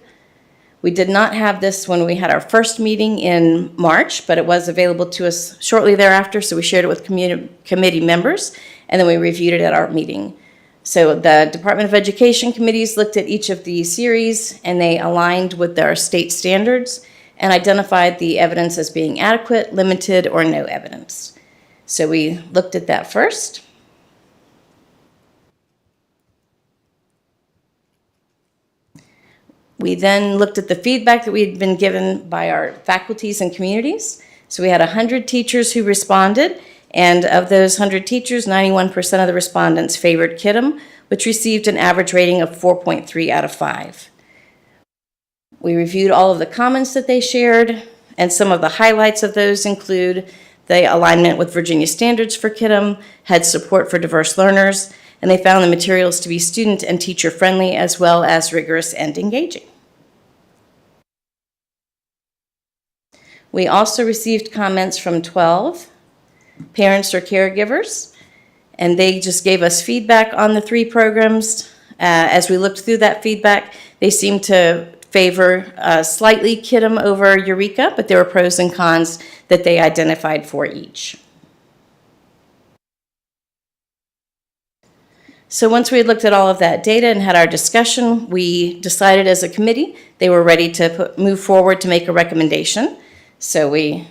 We did not have this when we had our first meeting in March, but it was available to us shortly thereafter, so we shared it with committee members, and then we reviewed it at our meeting. So the Department of Education committees looked at each of the series, and they aligned with our state standards and identified the evidence as being adequate, limited, or no evidence. So we looked at that first. We then looked at the feedback that we had been given by our faculties and communities. So we had 100 teachers who responded, and of those 100 teachers, 91% of the respondents favored Kidam, which received an average rating of 4.3 out of 5. We reviewed all of the comments that they shared, and some of the highlights of those include the alignment with Virginia standards for Kidam, had support for diverse learners, and they found the materials to be student and teacher friendly as well as rigorous and engaging. We also received comments from 12 parents or caregivers, and they just gave us feedback on the 3 programs. As we looked through that feedback, they seemed to favor slightly Kiddom over Eureka, but there were pros and cons that they identified for each. So once we had looked at all of that data and had our discussion, we decided as a committee they were ready to move forward to make a recommendation. So we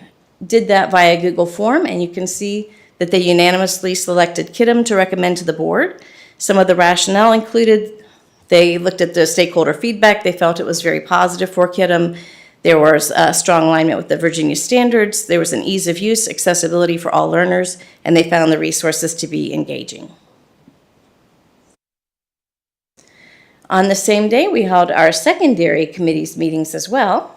did that via Google form, and you can see that they unanimously selected Kiddom to recommend to the board. Some of the rationale included, they looked at the stakeholder feedback. They felt it was very positive for Kiddom. There was a strong alignment with the Virginia standards. There was an ease of use, accessibility for all learners, and they found the resources to be engaging. On the same day, we held our secondary committees meetings as well.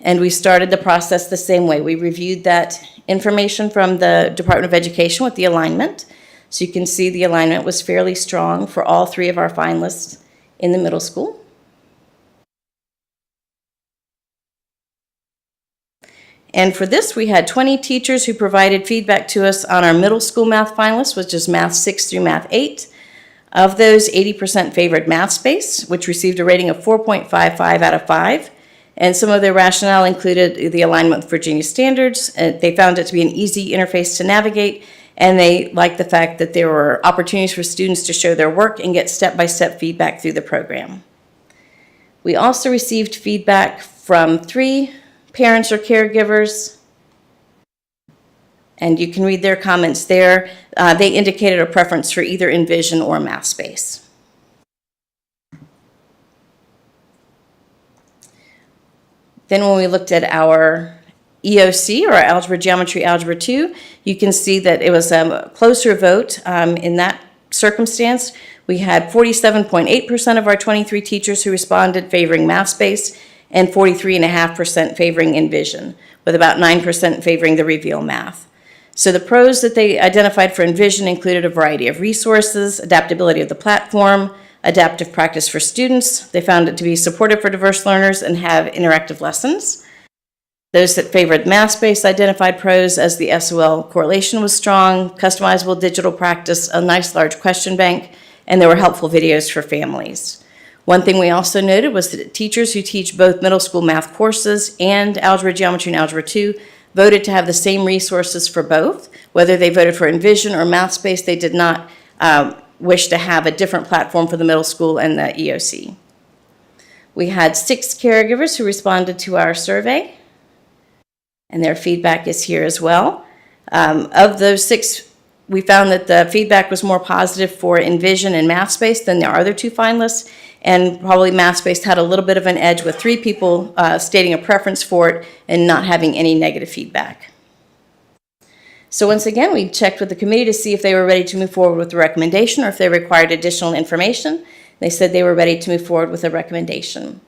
And we started the process the same way. We reviewed that information from the Department of Education with the alignment. So you can see the alignment was fairly strong for all 3 of our finalists in the middle school. And for this, we had 20 teachers who provided feedback to us on our middle school math finalists, which is Math 6 through Math 8. Of those, 80% favored math space, which received a rating of 4.55 out of 5. And some of their rationale included the alignment with Virginia standards. They found it to be an easy interface to navigate, and they liked the fact that there were opportunities for students to show their work and get step-by-step feedback through the program. We also received feedback from 3 parents or caregivers, and you can read their comments there. They indicated a preference for either Envision or Math Space. Then when we looked at our EOC, or Algebra, Geometry, Algebra 2, you can see that it was a closer vote in that circumstance. We had 47.8% of our 23 teachers who responded favoring Math Space and 43.5% favoring Envision, with about 9% favoring the Reveal Math. So the pros that they identified for Envision included a variety of resources, adaptability of the platform, adaptive practice for students. They found it to be supportive for diverse learners and have interactive lessons. Those that favored Math Space identified pros as the SOL correlation was strong, customizable digital practice, a nice large question bank, and there were helpful videos for families. One thing we also noted was that teachers who teach both middle school math courses and Algebra, Geometry, and Algebra 2 voted to have the same resources for both. Whether they voted for Envision or Math Space, they did not wish to have a different platform for the middle school and the EOC. We had 6 caregivers who responded to our survey, and their feedback is here as well. Of those 6, we found that the feedback was more positive for Envision and Math Space than our other 2 finalists, and probably Math Space had a little bit of an edge with 3 people stating a preference for it and not having any negative feedback. So once again, we checked with the committee to see if they were ready to move forward with the recommendation or if they required additional information. They said they were ready to move forward with a recommendation.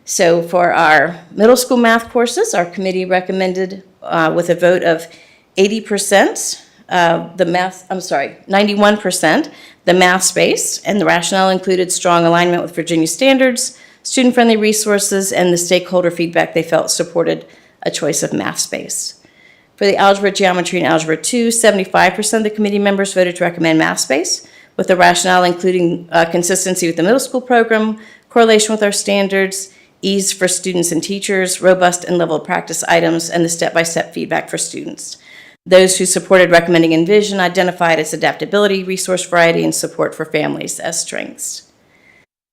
So for our middle school math courses, our committee recommended with a vote of 91%, the Math Space, and the rationale included strong alignment with Virginia standards, student-friendly resources, and the stakeholder feedback they felt supported a choice of Math Space. For the Algebra, Geometry, and Algebra 2, 75% of the committee members voted to recommend Math Space, with the rationale including consistency with the middle school program, correlation with our standards, ease for students and teachers, robust and level practice items, and the step-by-step feedback for students. Those who supported recommending Envision identified its adaptability, resource variety, and support for families as strengths.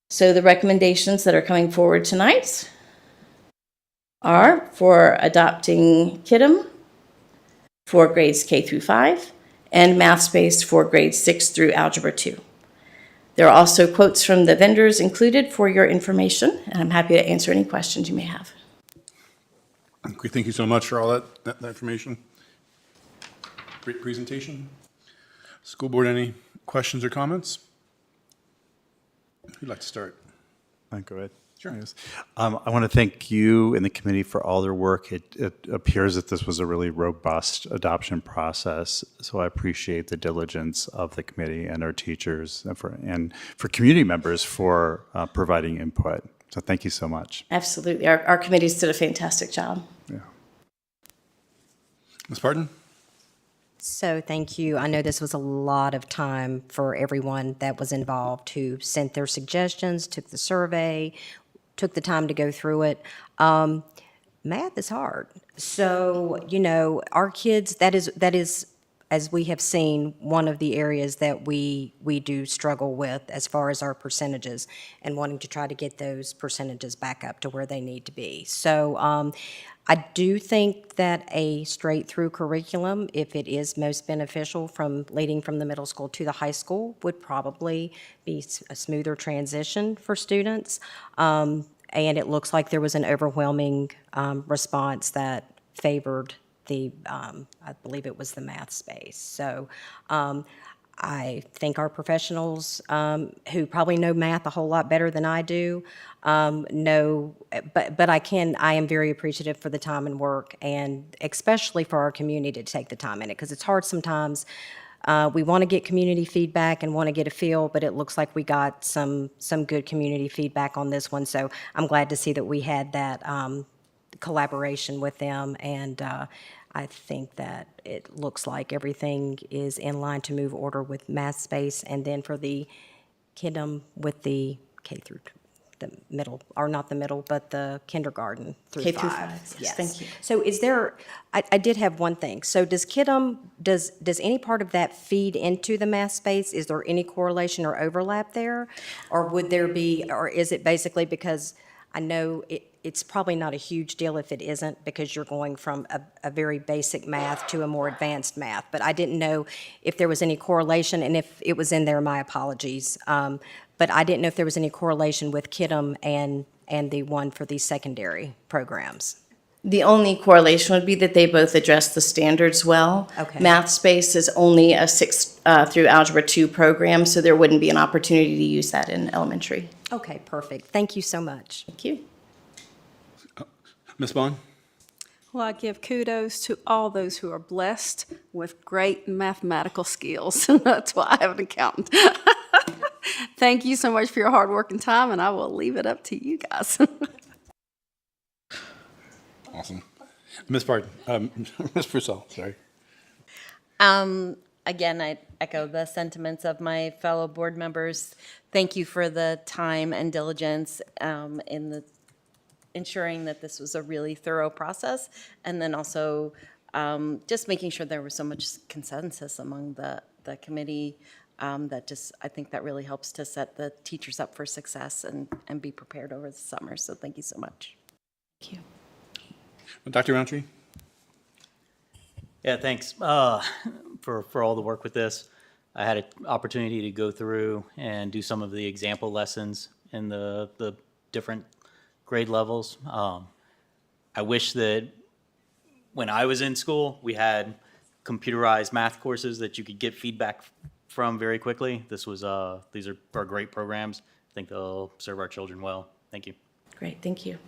So the recommendations that are coming forward tonight are for adopting Kiddom for grades K through 5 and Math Space for grades 6 through Algebra 2. There are also quotes from the vendors included for your information, and I'm happy to answer any questions you may have. Okay, thank you so much for all that information. Great presentation. School board, any questions or comments? Who'd like to start? Go ahead. Sure. Yes. I want to thank you and the committee for all their work. It appears that this was a really robust adoption process, so I appreciate the diligence of the committee and our teachers and for community members for providing input. So thank you so much. Absolutely. Our committees did a fantastic job. Yeah. Ms. Parton? So thank you. I know this was a lot of time for everyone that was involved who sent their suggestions, took the survey, took the time to go through it. Math is hard. So, our kids, that is, as we have seen, one of the areas that we do struggle with as far as our percentages and wanting to try to get those percentages back up to where they need to be. So I do think that a straight-through curriculum, if it is most beneficial from leading from the middle school to the high school, would probably be a smoother transition for students. And it looks like there was an overwhelming response that favored I believe it was the math space. So I think our professionals who probably know math a whole lot better than I do know, but I am very appreciative for the time and work, and especially for our community to take the time in it, because it's hard sometimes. We want to get community feedback and want to get a feel, but it looks like we got some good community feedback on this one. So I'm glad to see that we had that collaboration with them, and I think that it looks like everything is in line to move order with math space, and then for the kiddom with the K through the middle, or not the middle, but the kindergarten through K five. through five, yes, thank you. So is there, I did have one thing. So does kiddom, does any part of that feed into the math space? Is there any correlation or overlap there? Or would there be, or is it basically because I know it's probably not a huge deal if it isn't, because you're going from a very basic math to a more advanced math. But I didn't know if there was any correlation, and if it was in there, my apologies. But I didn't know if there was any correlation with KIDM and the one for these secondary programs. The only correlation would be that they both address the standards well. Okay. Math Space is only a 6 through Algebra 2 program, so there wouldn't be an opportunity to use that in elementary. Okay, perfect. Thank you so much. Thank you. Ms. Bond? Well, I give kudos to all those who are blessed with great mathematical skills. That's why I have an accountant. Thank you so much for your hard work and time, and I will leave it up to you guys. Awesome. Ms. Parton, Ms. Purcell, sorry. Again, I echo the sentiments of my fellow board members. Thank you for the time and diligence in the ensuring that this was a really thorough process, and then also just making sure there was so much consensus among the committee that just, I think that really helps to set the teachers up for success and be prepared over the summer. So thank you so much. Thank you. Dr. Roundtree? Yeah, thanks for all the work with this. I had an opportunity to go through and do some of the example lessons in the different grade levels. I wish that when I was in school, we had computerized math courses that you could get feedback from very quickly. These are great programs. I think they'll serve our children well. Thank you. Great, thank you.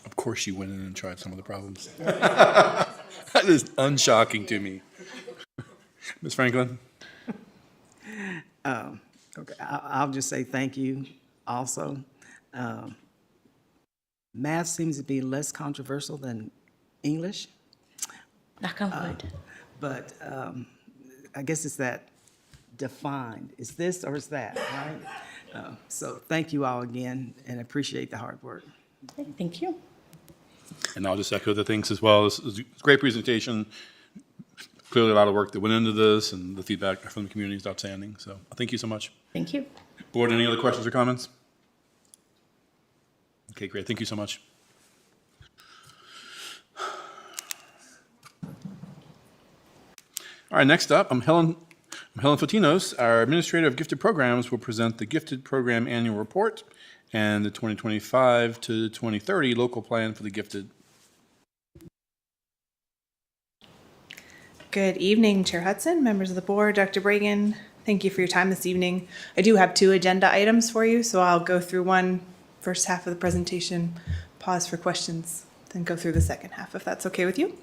Of course you went in and tried some of the problems. That is unshocking to me. Ms. Franklin? Okay, I'll just say thank you also. Math seems to be less controversial than English. Knock on wood. But I guess it's that defined. Is this or is that, right? So thank you all again, and appreciate the hard work. Okay, thank you. And I'll just echo the thanks as well. This is a great presentation. Clearly a lot of work that went into this, and the feedback from the community is outstanding. So thank you so much. Thank you. Board, any other questions or comments? Okay, great. Thank you so much. All right, next up, I'm Helen Fotinos. Our Administrator of Gifted Programs will present the Gifted Program Annual Report and the 2025 to 2030 local plan for the gifted. Good evening, Chair Hudson, members of the board, Dr. Bragan. Thank you for your time this evening. I do have 2 agenda items for you, so I'll go through one first half of the presentation, pause for questions, then go through the second half, if that's okay with you.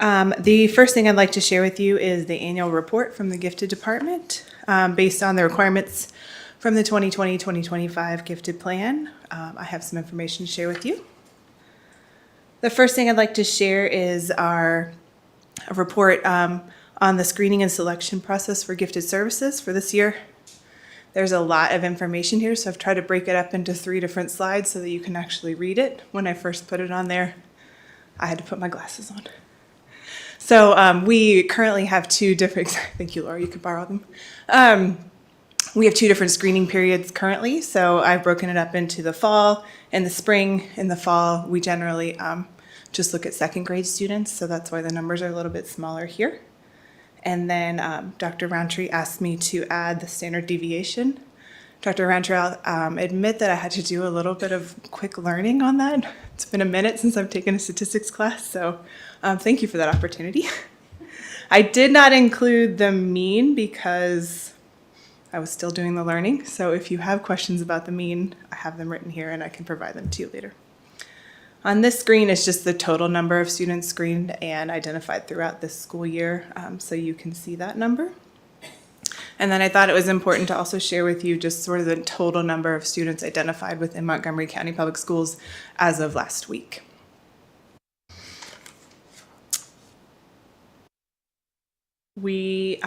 The first thing I'd like to share with you is the annual report from the Gifted Department. Based on the requirements From the 2020-2025 gifted plan, I have some information to share with you. The first thing I'd like to share is a report on the screening and selection process for gifted services for this year. There's a lot of information here, so I've tried to break it up into 3 different slides so that you can actually read it. When I first put it on there, I had to put my glasses on. So we currently have 2 different, thank you, Laura, you could borrow them. We have 2 different screening periods currently, so I've broken it up into the fall and the spring. In the fall, we generally just look at 2nd grade students, so that's why the numbers are a little bit smaller here. And then Dr. Roundtree asked me to add the standard deviation. Dr. Roundtree, I'll admit that I had to do a little bit of quick learning on that. It's been a minute since I've taken a statistics class, so thank you for that opportunity. I did not include the mean because I was still doing the learning. So if you have questions about the mean, I have them written here and I can provide them to you later. On this screen is just the total number of students screened and identified throughout this school year, so you can see that number. And then I thought it was important to also share with you just sort of the total number of students identified within Montgomery County Public Schools as of last week. We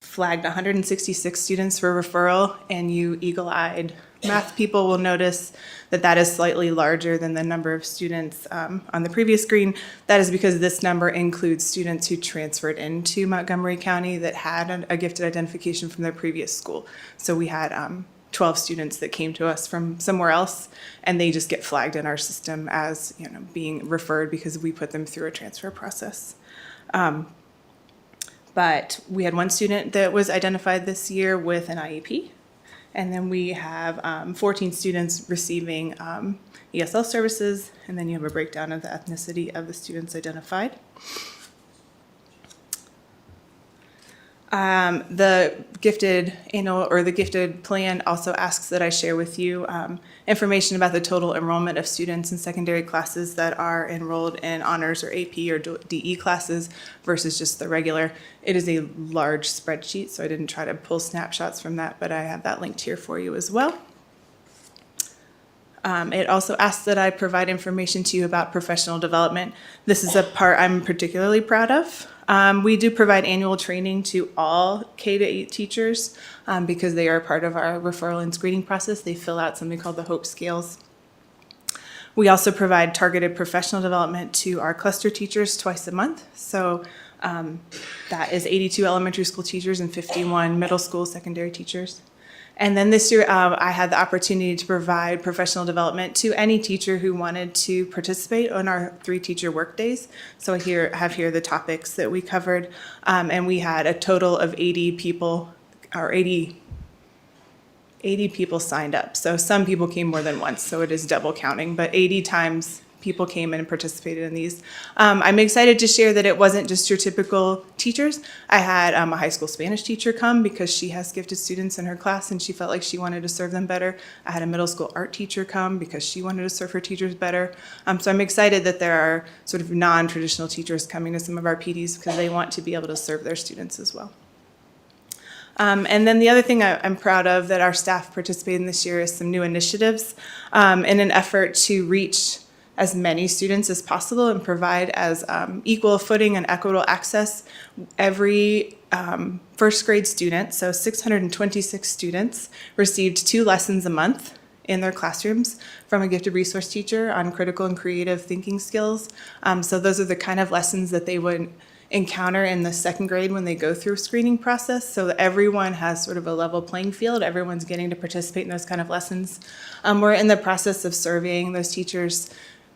flagged 166 students for referral, and you eagle-eyed math people will notice that that is slightly larger than the number of students on the previous screen. That is because this number includes students who transferred into Montgomery County that had a gifted identification from their previous school. So we had 12 students that came to us from somewhere else, and they just get flagged in our system as being referred because we put them through a transfer process. But we had 1 student that was identified this year with an IEP. And then we have 14 students receiving ESL services, and then you have a breakdown of the ethnicity of the students identified. The gifted annual or the gifted plan also asks that I share with you information about the total enrollment of students in secondary classes that are enrolled in honors or AP or DE classes versus just the regular. It is a large spreadsheet, so I didn't try to pull snapshots from that, but I have that linked here for you as well. It also asks that I provide information to you about professional development. This is a part I'm particularly proud of. We do provide annual training to all K-8 teachers because they are part of our referral and screening process. They fill out something called the HOPE scales. We also provide targeted professional development to our cluster teachers twice a month. So that is 82 elementary school teachers and 51 middle school secondary teachers. And then this year, I had the opportunity to provide professional development to any teacher who wanted to participate on our 3 teacher work days. So I have here the topics that we covered. And we had a total of 80 people, or 80 people signed up. So some people came more than once, so it is double counting, but 80 times people came in and participated in these. I'm excited to share that it wasn't just your typical teachers. I had a high school Spanish teacher come because she has gifted students in her class and she felt like she wanted to serve them better. I had a middle school art teacher come because she wanted to serve her teachers better. So I'm excited that there are sort of non-traditional teachers coming to some of our PDs because they want to be able to serve their students as well. And then the other thing I'm proud of that our staff participated in this year is some new initiatives in an effort to reach as many students as possible and provide as equal footing and equitable access. Every first grade student, so 626 students, received 2 lessons a month in their classrooms from a gifted resource teacher on critical and creative thinking skills. So those are the kind of lessons that they would encounter in the 2nd grade when they go through a screening process, so that everyone has sort of a level playing field. Everyone's getting to participate in those kind of lessons. We're in the process of surveying those teachers,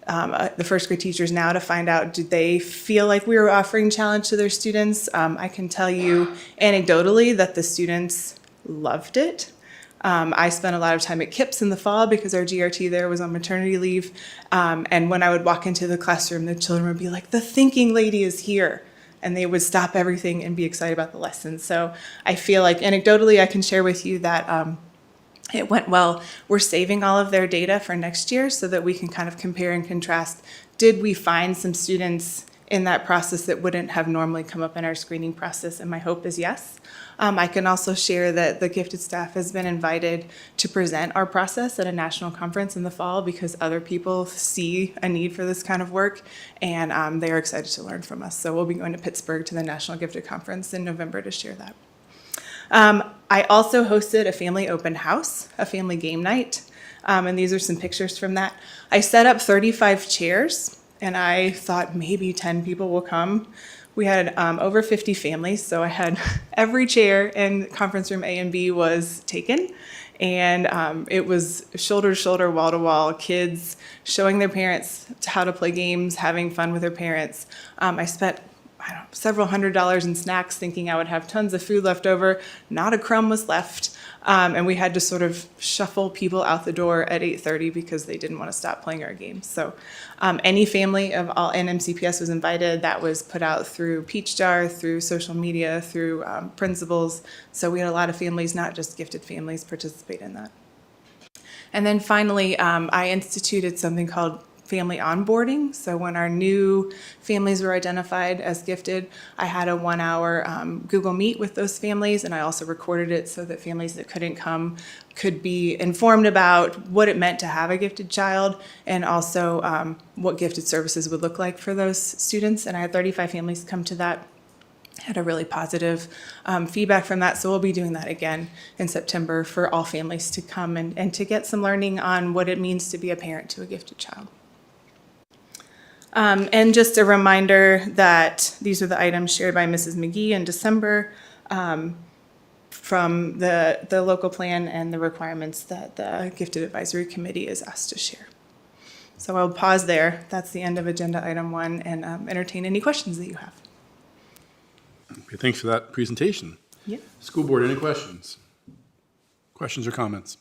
the first grade teachers now, to find out, do they feel like we were offering challenge to their students? I can tell you anecdotally that the students loved it. I spent a lot of time at KIPS in the fall because our GRT there was on maternity leave. And when I would walk into the classroom, the children would be like, the thinking lady is here. And they would stop everything and be excited about the lesson. So I feel like anecdotally I can share with you that it went well. We're saving all of their data for next year so that we can kind of compare and contrast. Did we find some students in that process that wouldn't have normally come up in our screening process? And my hope is yes. I can also share that the gifted staff has been invited to present our process at a national conference in the fall because other people see a need for this kind of work, and they are excited to learn from us. So we'll be going to Pittsburgh to the National Gifted Conference in November to share that. I also hosted a family open house, a family game night, and these are some pictures from that. I set up 35 chairs, and I thought maybe 10 people will come. We had over 50 families, so I had every chair in conference room A and B was taken, and it was shoulder to shoulder, wall to wall, kids showing their parents how to play games, having fun with their parents. I spent several $100s in snacks thinking I would have tons of food left over. Not a crumb was left. And we had to sort of shuffle people out the door at 8:30 because they didn't want to stop playing our games. So any family of all in MCPS was invited. That was put out through Peach Jar, through social media, through principals. So we had a lot of families, not just gifted families, participate in that. And then finally, I instituted something called family onboarding. So when our new families were identified as gifted, I had a 1-hour Google Meet with those families, and I also recorded it so that families that couldn't come could be informed about what it meant to have a gifted child, and also what gifted services would look like for those students. And I had 35 families come to that. Had a really positive feedback from that. So we'll be doing that again in September for all families to come and to get some learning on what it means to be a parent to a gifted child. And just a reminder that these are the items shared by Mrs. McGee in December from the local plan and the requirements that the Gifted Advisory Committee is asked to share. So I'll pause there. That's the end of agenda item 1, and entertain any questions that you have. Okay, thanks for that presentation. Yeah. School board, any questions? Questions or comments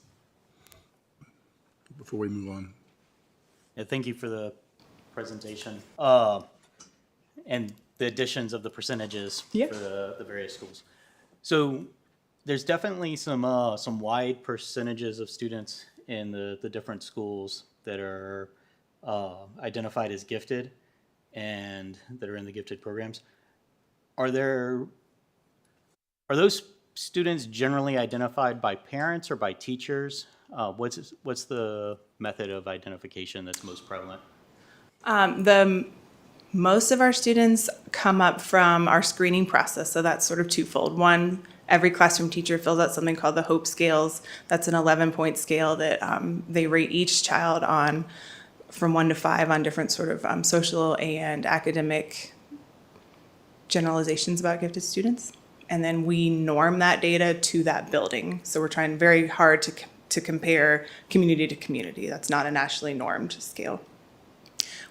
before we move on? Yeah, thank you for the presentation. And the additions of the percentages for the various schools. So there's definitely some wide percentages of students in the different schools that are identified as gifted and that are in the gifted programs. Are those students generally identified by parents or by teachers? What's the method of identification that's most prevalent? Most of our students come up from our screening process, so that's sort of twofold. One, every classroom teacher fills out something called the HOPE scales. That's an 11-point scale that they rate each child on from 1 to 5 on different sort of social and academic generalizations about gifted students. And then we norm that data to that building. So we're trying very hard to compare community to community. That's not a nationally normed scale.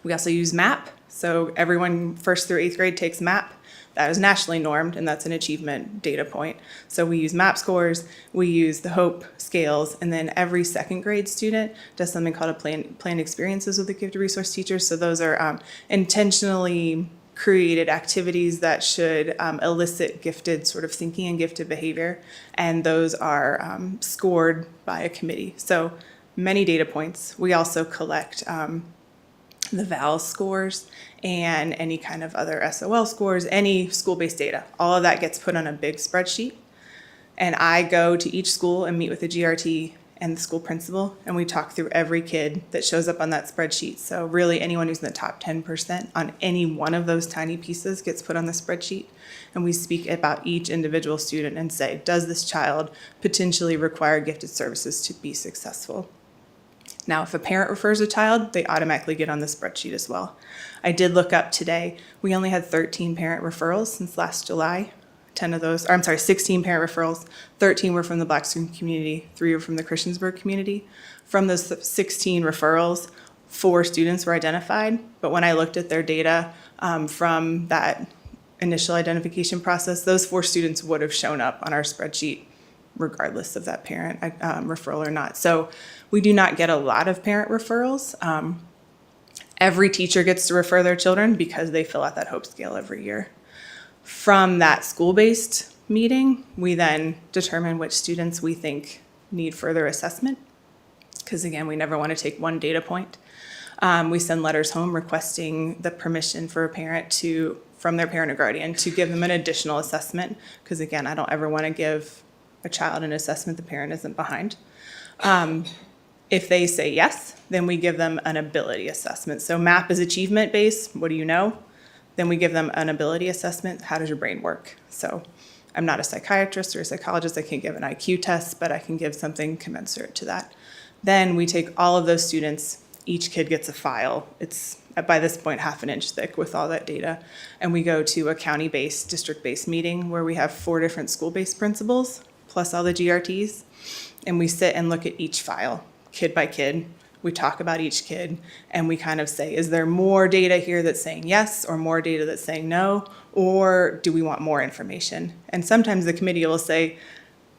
We also use MAP. So everyone 1st through 8th grade takes MAP. That is nationally normed, and that's an achievement data point. So we use MAP scores, we use the HOPE scales, and then every 2nd grade student does something called a planned experiences with the gifted resource teachers. So those are intentionally created activities that should elicit gifted sort of thinking and gifted behavior, and those are scored by a committee. So many data points. We also collect the VAL scores and any kind of other SOL scores, any school-based data. All of that gets put on a big spreadsheet, and I go to each school and meet with the GRT and the school principal, and we talk through every kid that shows up on that spreadsheet. So really anyone who's in the top 10% on any one of those tiny pieces gets put on the spreadsheet, and we speak about each individual student and say, does this child potentially require gifted services to be successful? Now, if a parent refers a child, they automatically get on the spreadsheet as well. I did look up today. We only had 13 parent referrals since last July. 16 parent referrals. 13 were from the Blackstone community, 3 were from the Christiansburg community. From those 16 referrals, 4 students were identified. But when I looked at their data from that initial identification process, those 4 students would have shown up on our spreadsheet regardless of that parent referral or not. So we do not get a lot of parent referrals. Every teacher gets to refer their children because they fill out that HOPE scale every year. From that school-based meeting, we then determine which students we think need further assessment, because again, we never want to take one data point. We send letters home requesting the permission for a parent from their parent or guardian to give them an additional assessment. Because again, I don't ever want to give a child an assessment the parent isn't behind. If they say yes, then we give them an ability assessment. So MAP is achievement based. What do you know? Then we give them an ability assessment. How does your brain work? So I'm not a psychiatrist or a psychologist. I can't give an IQ test, but I can give something commensurate to that. Then we take all of those students. Each kid gets a file. It's by this point half an inch thick with all that data. And we go to a county-based, district-based meeting where we have 4 different school-based principals plus all the GRTs. And we sit and look at each file, kid by kid. We talk about each kid and we kind of say, is there more data here that's saying yes or more data that's saying no? Or do we want more information? And sometimes the committee will say,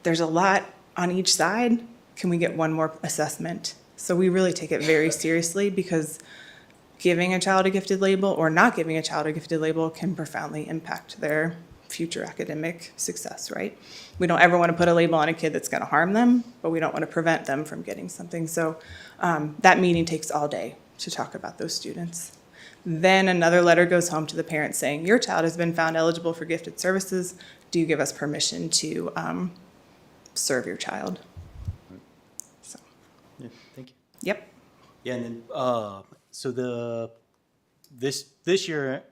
there's a lot on each side. Can we get one more assessment? So we really take it very seriously because giving a child a gifted label or not giving a child a gifted label can profoundly impact their future academic success, right? We don't ever want to put a label on a kid that's going to harm them, but we don't want to prevent them from getting something. So that meeting takes all day to talk about those students. Then another letter goes home to the parent saying, your child has been found eligible for gifted services. Do you give us permission to serve your child? So. Yeah, thank you. Yep. Yeah, and then, so this year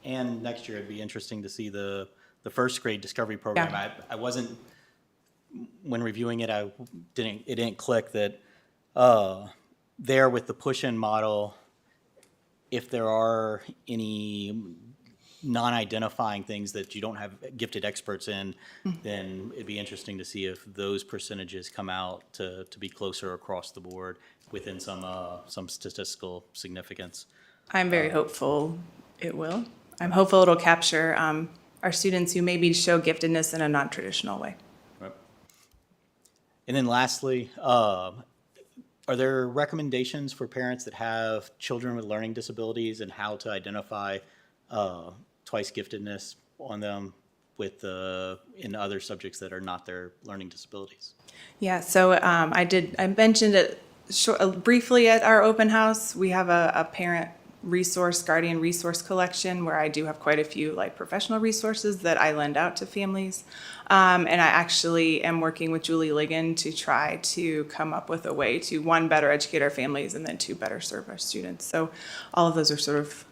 and next year, it'd be interesting to see the first grade discovery program. Yeah. I wasn't, when reviewing it, it didn't click that there with the push-in model, if there are any non-identifying things that you don't have gifted experts in, then it'd be interesting to see if those percentages come out to be closer across the board within some statistical significance. I'm very hopeful it will. I'm hopeful it'll capture our students who maybe show giftedness in a non-traditional way. Right. And then lastly, are there recommendations for parents that have children with learning disabilities and how to identify twice giftedness on them in other subjects that are not their learning disabilities? Yeah, so I mentioned it briefly at our open house. We have a parent guardian resource collection where I do have quite a few professional resources that I lend out to families. And I actually am working with Julie Ligon to try to come up with a way to, 1, better educate our families, and then 2, better serve our students. So all of those are sort of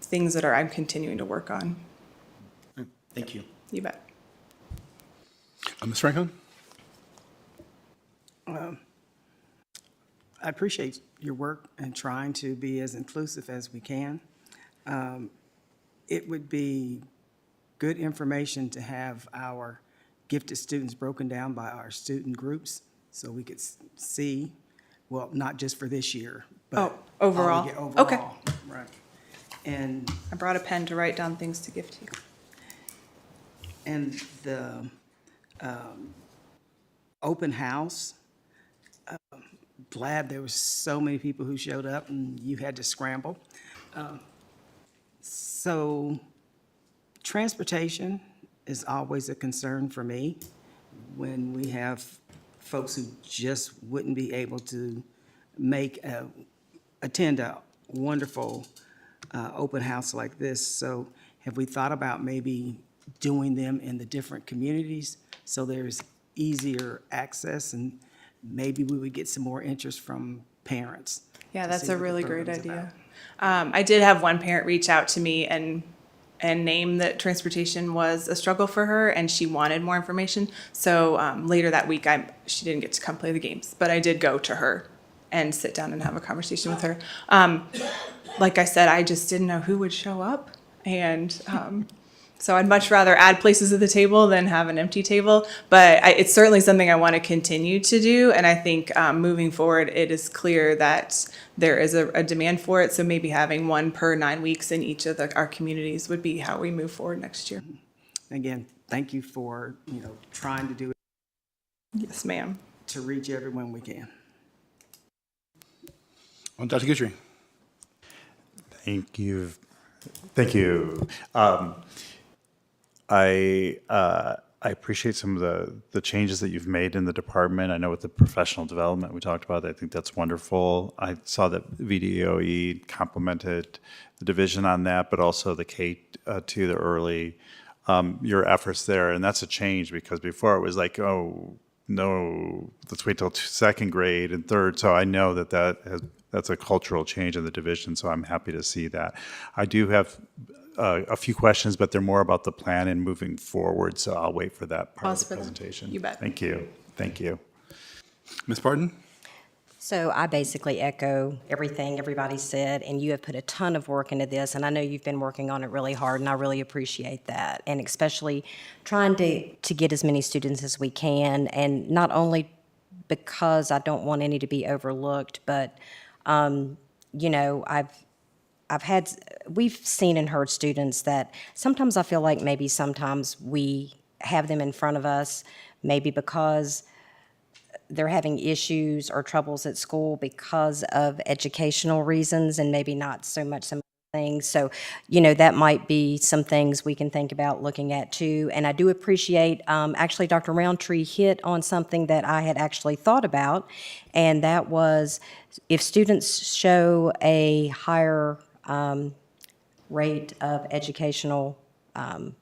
things that I'm continuing to work on. Thank you. You bet. Ms. Franklin? I appreciate your work and trying to be as inclusive as we can. It would be good information to have our gifted students broken down by our student groups so we could see, well, not just for this year, but overall. overall. Okay. Right. And I brought a pen to write down things to gift you. And the open house, glad there was so many people who showed up and you had to scramble. So transportation is always a concern for me when we have folks who just wouldn't be able to attend a wonderful open house like this. So have we thought about maybe doing them in the different communities so there's easier access, and maybe we would get some more interest from parents? Yeah, that's a really great idea. I did have one parent reach out to me and name that transportation was a struggle for her, and she wanted more information. So later that week, she didn't get to come play the games, but I did go to her and sit down and have a conversation with her. Like I said, I just didn't know who would show up, and so I'd much rather add places at the table than have an empty table. But it's certainly something I want to continue to do, and I think moving forward, it is clear that there is a demand for it. So maybe having 1 per 9 weeks in each of our communities would be how we move forward next year. Again, thank you for trying to do it. Yes, ma'am. To reach everyone we can. Dr. Guthrie. Thank you. Thank you. I I appreciate some of the changes that you've made in the department. I know with the professional development we talked about, I think that's wonderful. I saw that VDOE complimented the division on that, but also the K-2, the early, your efforts there. And that's a change because before it was like, oh, no, let's wait till second grade and third. So I know that's a cultural change in the division, so I'm happy to see that. I do have a few questions, but they're more about the plan and moving forward, so I'll wait for that part of the presentation. You bet. Thank you. Thank you. Ms. Barton? So I basically echo everything everybody said, and you have put a ton of work into this, and I know you've been working on it really hard, and I really appreciate that. And especially trying to get as many students as we can, and not only because I don't want any to be overlooked, but, you know, we've seen and heard students that sometimes I feel like maybe sometimes we have them in front of us, maybe because they're having issues or troubles at school because of educational reasons and maybe not so much some things. So, you know, that might be some things we can think about looking at too. And I do appreciate, actually Dr. Roundtree hit on something that I had actually thought about, and that was if students show a higher rate of educational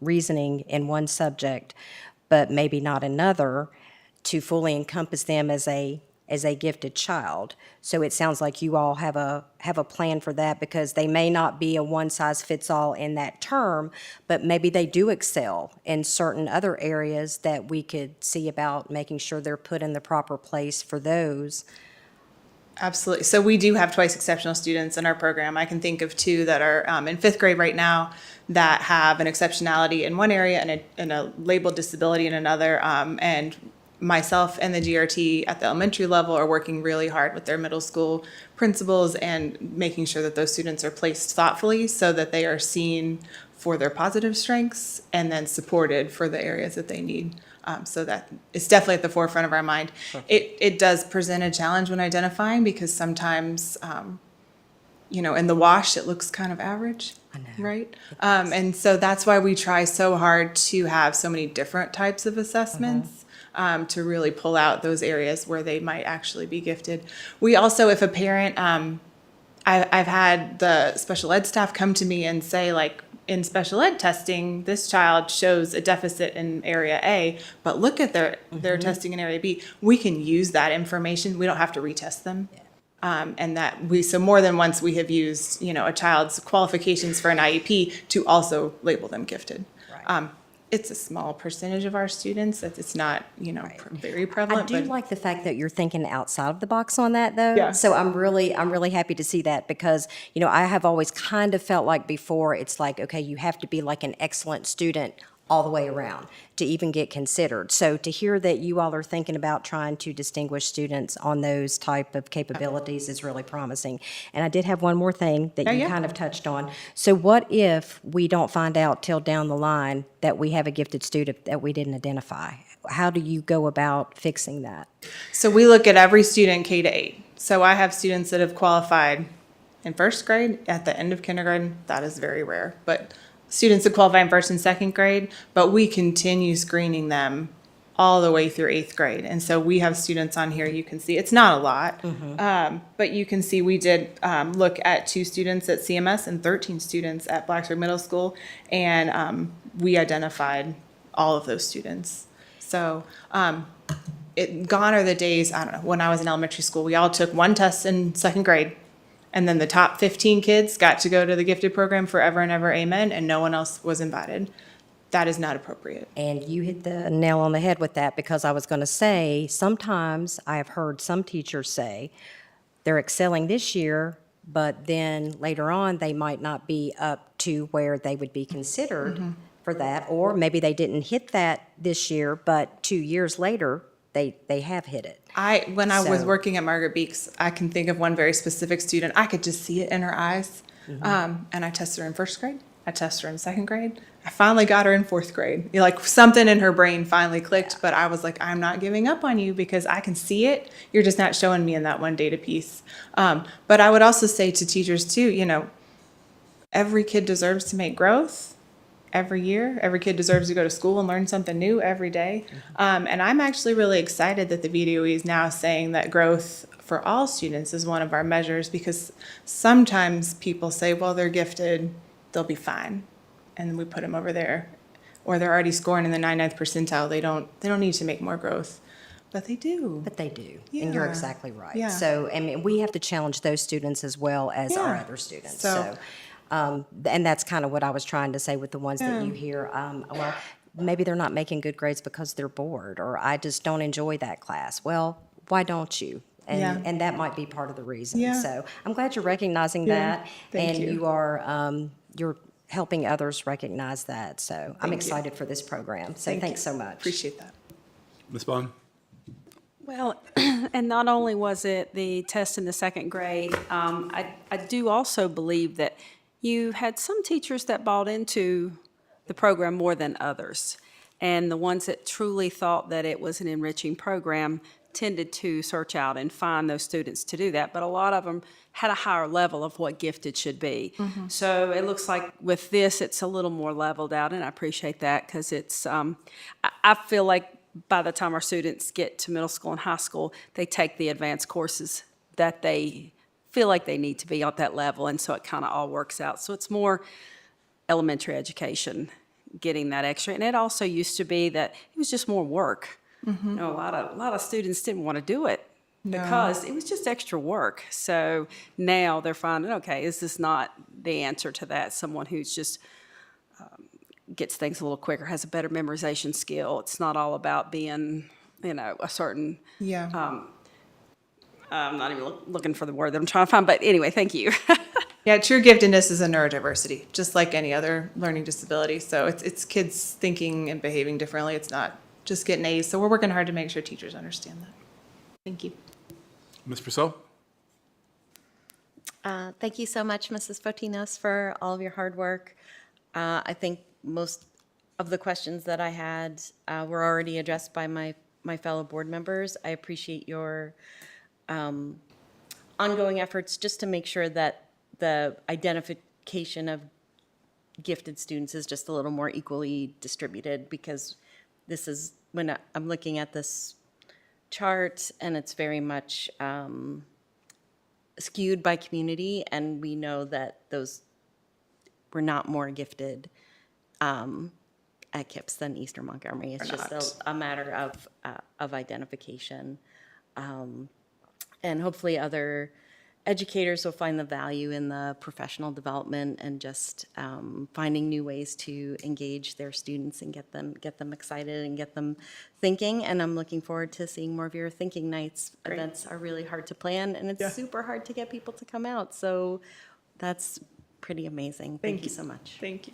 reasoning in one subject, but maybe not another, to fully encompass them as a gifted child. So it sounds like you all have a plan for that, because they may not be a one-size-fits-all in that term, but maybe they do excel in certain other areas that we could see about making sure they're put in the proper place for those. Absolutely. So we do have twice exceptional students in our program. I can think of two that are in fifth grade right now that have an exceptionality in one area and a labeled disability in another. And myself and the GRT at the elementary level are working really hard with their middle school principals and making sure that those students are placed thoughtfully so that they are seen for their positive strengths and then supported for the areas that they need. So that it's definitely at the forefront of our mind. It does present a challenge when identifying, because sometimes, you know, in the wash, it looks kind of average, right? And so that's why we try so hard to have so many different types of assessments to really pull out those areas where they might actually be gifted. We also, if a parent, I've had the special ed staff come to me and say, like, in special ed testing, this child shows a deficit in area A, but look at their testing in area B. We can use that information. We don't have to retest them. And that so more than once we have used, you know, a child's qualifications for an IEP to also label them gifted. Right. It's a small percentage of our students. It's not, you know, very prevalent. I do like the fact that you're thinking outside of the box on that, though. Yeah. So I'm really happy to see that, because, you know, I have always kind of felt like before it's like, okay, you have to be like an excellent student all the way around to even get considered. So to hear that you all are thinking about trying to distinguish students on those type of capabilities is really promising. And I did have one more thing that you kind of touched on. So what if we don't find out till down the line that we have a gifted student that we didn't identify? How do you go about fixing that? So we look at every student K-8. So I have students that have qualified in first grade at the end of kindergarten. That is very rare, but students that qualify in first and second grade, but we continue screening them all the way through 8th grade. And so we have students on here, you can see, it's not a lot, but you can see we did look at 2 students at CMS and 13 students at Blacksburg Middle School, and we identified all of those students. So gone are the days, I don't know, when I was in elementary school, we all took one test in second grade, and then the top 15 kids got to go to the gifted program forever and ever, amen, and no one else was invited. That is not appropriate. And you hit the nail on the head with that, because I was going to say, sometimes I have heard some teachers say they're excelling this year, but then later on they might not be up to where they would be considered for that, or maybe they didn't hit that this year, but 2 years later they have hit it. When I was working at Margaret Beeks, I can think of one very specific student. I could just see it in her eyes. And I tested her in first grade. I tested her in second grade. I finally got her in 4th grade. You know, like something in her brain finally clicked, but I was like, I'm not giving up on you because I can see it. You're just not showing me in that one data piece. But I would also say to teachers too, you know, every kid deserves to make growth. every year. Every kid deserves to go to school and learn something new every day. And I'm actually really excited that the VDOE is now saying that growth for all students is one of our measures, because sometimes people say, well, they're gifted, they'll be fine. And then we put them over there, or they're already scoring in the 99th percentile. They don't need to make more growth, but they do. But they do, and you're Yeah. exactly right. Yeah. So, I mean, we have to challenge those students as well as our Yeah. other students. So- And that's kind of what I was trying to say with the ones that Yeah. you hear. Well, maybe they're not making good grades because they're bored, or I just don't enjoy that class. Well, why don't you? And, Yeah. and that might be part of the reason. Yeah. So I'm glad you're recognizing Yeah. that, Thank and you. you are you're helping others recognize that. So I'm Thank you. excited for this program. So Thank thanks you. so much. Appreciate that. Ms. Bond? Well, and not only was it the test in the second grade, I do also believe that you had some teachers that bought into the program more than others. And the ones that truly thought that it was an enriching program tended to search out and find those students to do that. But a lot of them had a higher level of what gifted should be. So it looks like with this, it's a little more leveled out, and I appreciate that, because it's, I feel like by the time our students get to middle school and high school, they take the advanced courses that they feel like they need to be at that level, and so it kind of all works out. So it's more elementary education, getting that extra. And it also used to be that it was just more work. You know, a lot of students didn't want to do it because it was just extra work. So now they're finding, okay, is this not the answer to that? Someone who's just gets things a little quicker, has a better memorization skill. It's not all about being, a certain, Yeah. I'm not even looking for the word that I'm trying to find, but anyway, thank you. Yeah, true giftedness is a neurodiversity, just like any other learning disability. So it's kids thinking and behaving differently. It's not just getting A's. So we're working hard to make sure teachers understand that. Thank you. Ms. Purcell? Thank you so much, Mrs. Fotinos, for all of your hard work. I think most of the questions that I had were already addressed by my fellow board members. I appreciate your ongoing efforts just to make sure that the identification of gifted students is just a little more equally distributed, because this is, when I'm looking at this chart, and it's very much skewed by community, and we know that those were not more gifted at KIPS than Eastern Montgomery. It's just a matter of identification. And hopefully other educators will find the value in the professional development and just finding new ways to engage their students and get them excited and get them thinking. And I'm looking forward to seeing more of your thinking nights. Great. Events are really hard to plan, and it's super hard to get people to come out. So that's pretty amazing. Thank you so much. Thank you.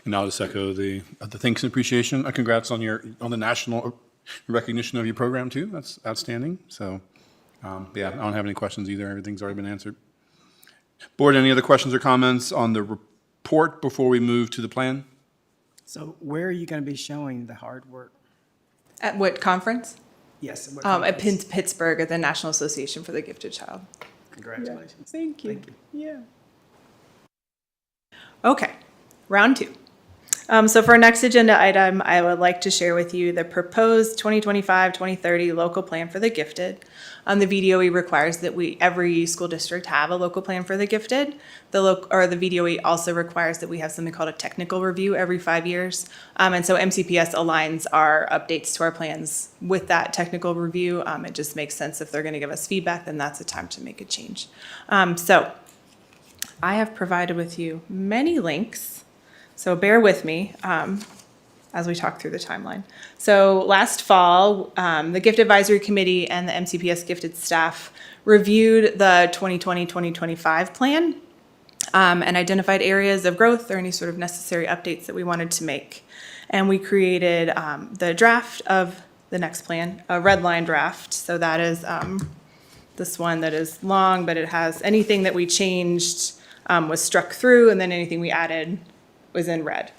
And I'll just echo the thanks and appreciation. Congrats on the national recognition of your program too. That's outstanding. So, yeah, I don't have any questions either. Everything's already been answered. Board, any other questions or comments on the report before we move to the plan? So where are you going to be showing the hard work? At what conference? Yes. What At conference? Pittsburgh at the National Association for the Gifted Child. Congratulations. Thank you. Thank you. Yeah. Okay, round two. So for our next agenda item, I would like to share with you the proposed 2025-2030 local plan for the gifted. The VDOE requires that every school district have a local plan for the gifted. The VDOE also requires that we have something called a technical review every 5 years. And so MCPS aligns our updates to our plans with that technical review. It just makes sense if they're going to give us feedback, then that's the time to make a change. So I have provided with you many links. So bear with me as we talk through the timeline. So last fall, the Gift Advisory Committee and the MCPS gifted staff reviewed the 2020-2025 plan and identified areas of growth or any sort of necessary updates that we wanted to make. And we created the draft of the next plan, a red line draft. So that is this one that is long, but it has anything that we changed was struck through, and then anything we added was in red.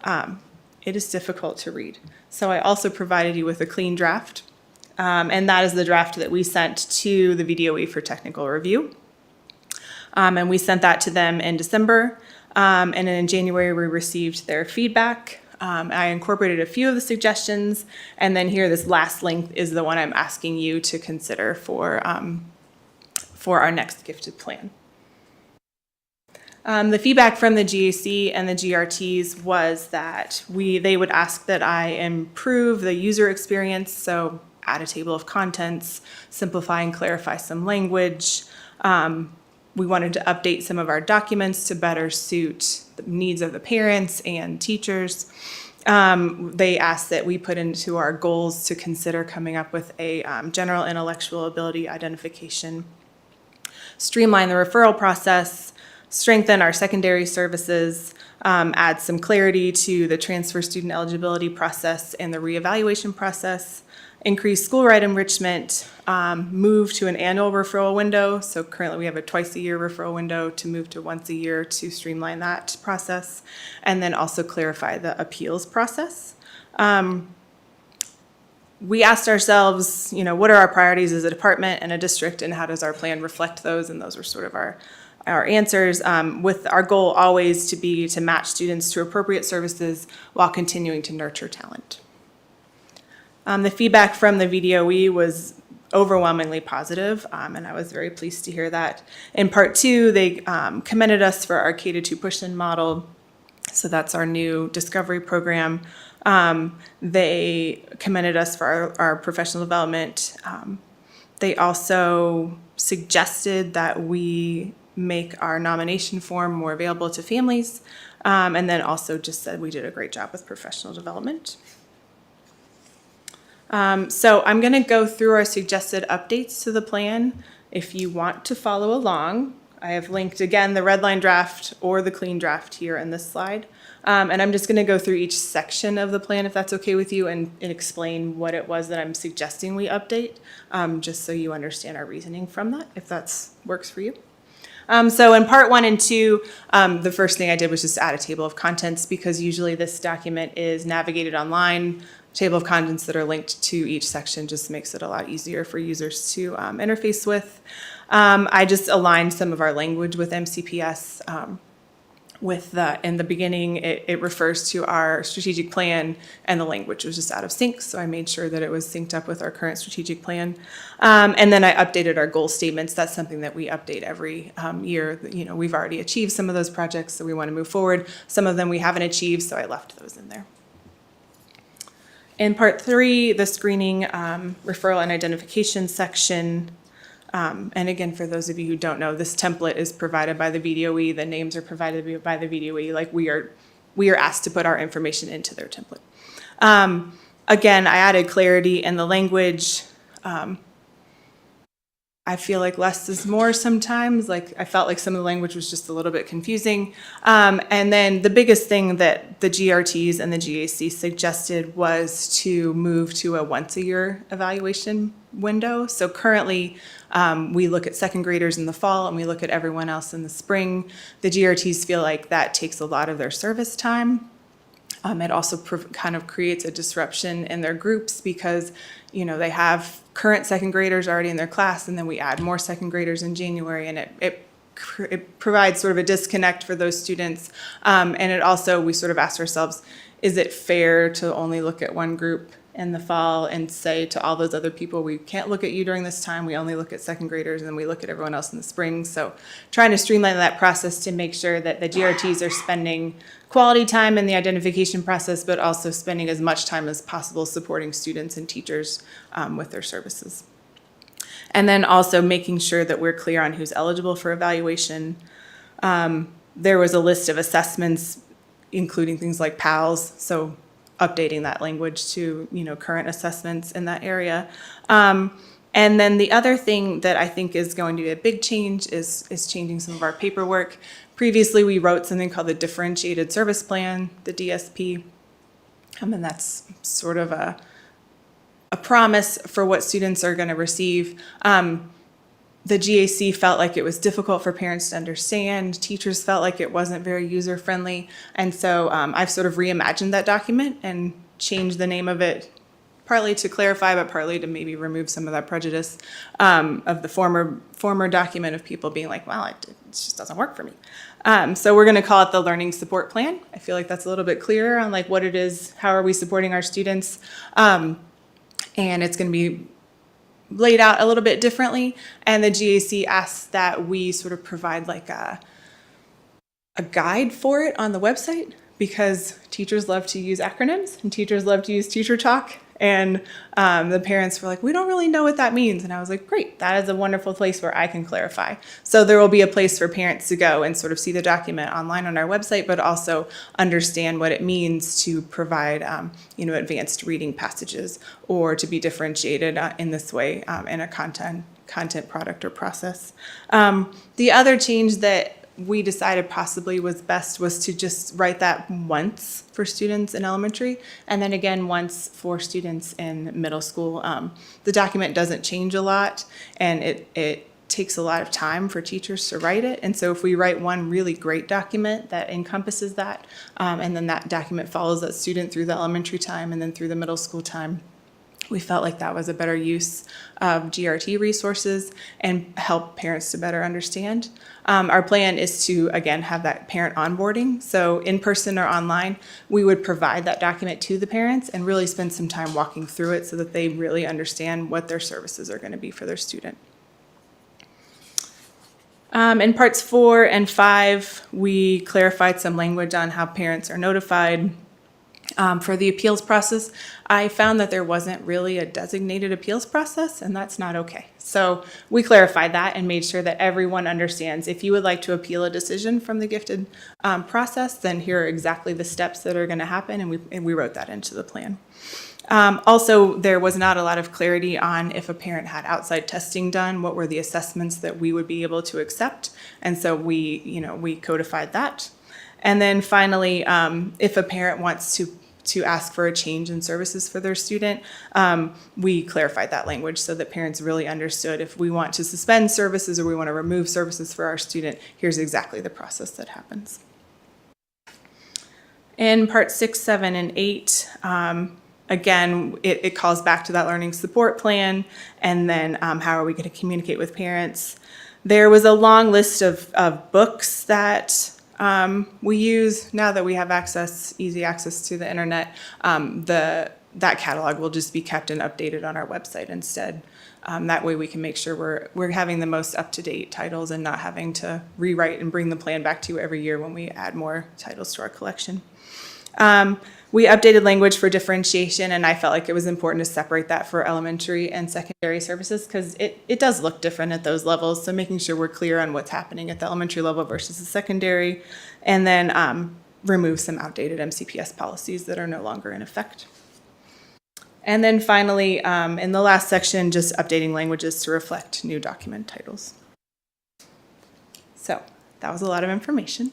It is difficult to read. So I also provided you with a clean draft, and that is the draft that we sent to the VDOE for technical review. And we sent that to them in December. And then in January, we received their feedback. I incorporated a few of the suggestions, and then here, this last link is the one I'm asking you to consider for our next gifted plan. The feedback from the GAC and the GRTs was that they would ask that I improve the user experience, so add a table of contents, simplify and clarify some language. We wanted to update some of our documents to better suit the needs of the parents and teachers. They asked that we put into our goals to consider coming up with a general intellectual ability identification, streamline the referral process, strengthen our secondary services, add some clarity to the transfer student eligibility process and the reevaluation process, increase school-wide enrichment, move to an annual referral window. So currently we have a twice-a-year referral window to move to once a year to streamline that process, and then also clarify the appeals process. We asked ourselves, what are our priorities as a department and a district, and how does our plan reflect those? And those were sort of our answers, with our goal always to be to match students to appropriate services while continuing to nurture talent. The feedback from the VDOE was overwhelmingly positive, and I was very pleased to hear that. In part 2, they commended us for our K-2 push-in model. So that's our new discovery program. They commended us for our professional development. They also suggested that we make our nomination form more available to families, and then also just said we did a great job with professional development. So I'm going to go through our suggested updates to the plan. If you want to follow along, I have linked again the red line draft or the clean draft here in this slide. And I'm just going to go through each section of the plan, if that's okay with you, and explain what it was that I'm suggesting we update, just so you understand our reasoning from that, if that works for you. So in part 1 and 2, the first thing I did was just add a table of contents, because usually this document is navigated online. Table of contents that are linked to each section just makes it a lot easier for users to interface with. I just aligned some of our language with MCPS. In the beginning, it refers to our strategic plan, and the language was just out of sync, so I made sure that it was synced up with our current strategic plan. And then I updated our goal statements. That's something that we update every year. We've already achieved some of those projects, so we want to move forward. Some of them we haven't achieved, so I left those in there. In part 3, the screening, referral and identification section. And again, for those of you who don't know, this template is provided by the VDOE. The names are provided by the VDOE. Like we are asked to put our information into their template. Again, I added clarity in the language. I feel like less is more sometimes. Like I felt like some of the language was just a little bit confusing. And then the biggest thing that the GRTs and the GAC suggested was to move to a once-a-year evaluation window. So currently, we look at second graders in the fall and we look at everyone else in the spring. The GRTs feel like that takes a lot of their service time. It also kind of creates a disruption in their groups, because they have current second graders already in their class, and then we add more second graders in January, and it provides sort of a disconnect for those students. And it also, we sort of asked ourselves, is it fair to only look at one group in the fall and say to all those other people, we can't look at you during this time, we only look at second graders, and then we look at everyone else in the spring. So trying to streamline that process to make sure that the GRTs are spending quality time in the identification process, but also spending as much time as possible supporting students and teachers with their services. And then also making sure that we're clear on who's eligible for evaluation. There was a list of assessments, including things like PALS, so updating that language to current assessments in that area. And then the other thing that I think is going to be a big change is changing some of our paperwork. Previously, we wrote something called the Differentiated Service Plan, the DSP, and that's sort of a promise for what students are going to receive. The GAC felt like it was difficult for parents to understand. Teachers felt like it wasn't very user-friendly. And so I've sort of reimagined that document and changed the name of it partly to clarify, but partly to maybe remove some of that prejudice of the former document of people being like, well, it just doesn't work for me. So we're going to call it the Learning Support Plan. I feel like that's a little bit clearer on like what it is, how are we supporting our students, and it's going to be laid out a little bit differently. And the GAC asks that we sort of provide like a guide for it on the website, because teachers love to use acronyms and teachers love to use teacher talk. And the parents were like, we don't really know what that means. And I was like, great, that is a wonderful place where I can clarify. So there will be a place for parents to go and sort of see the document online on our website, but also understand what it means to provide, advanced reading passages, or to be differentiated in this way in a content product or process. The other change that we decided possibly was best was to just write that once for students in elementary, and then again once for students in middle school. The document doesn't change a lot, and it takes a lot of time for teachers to write it. And so if we write one really great document that encompasses that, and then that document follows that student through the elementary time and then through the middle school time, we felt like that was a better use of GRT resources and help parents to better understand. Our plan is to, again, have that parent onboarding. So in person or online, we would provide that document to the parents and really spend some time walking through it so that they really understand what their services are going to be for their student. In parts 4 and 5, we clarified some language on how parents are notified. For the appeals process, I found that there wasn't really a designated appeals process, and that's not okay. So we clarified that and made sure that everyone understands, if you would like to appeal a decision from the gifted process, then here are exactly the steps that are going to happen, and we wrote that into the plan. Also, there was not a lot of clarity on if a parent had outside testing done, what were the assessments that we would be able to accept, and so we codified that. And then finally, if a parent wants to ask for a change in services for their student, we clarified that language so that parents really understood, if we want to suspend services or we want to remove services for our student, here's exactly the process that happens. In part 6, 7, and 8, again, it calls back to that learning support plan, and then how are we going to communicate with parents. There was a long list of books that we use now that we have easy access to the internet. That catalog will just be kept and updated on our website instead. That way we can make sure we're having the most up-to-date titles and not having to rewrite and bring the plan back to you every year when we add more titles to our collection. We updated language for differentiation, and I felt like it was important to separate that for elementary and secondary services, because it does look different at those levels. So making sure we're clear on what's happening at the elementary level versus the secondary, and then remove some outdated MCPS policies that are no longer in effect. And then finally, in the last section, just updating languages to reflect new document titles. So that was a lot of information.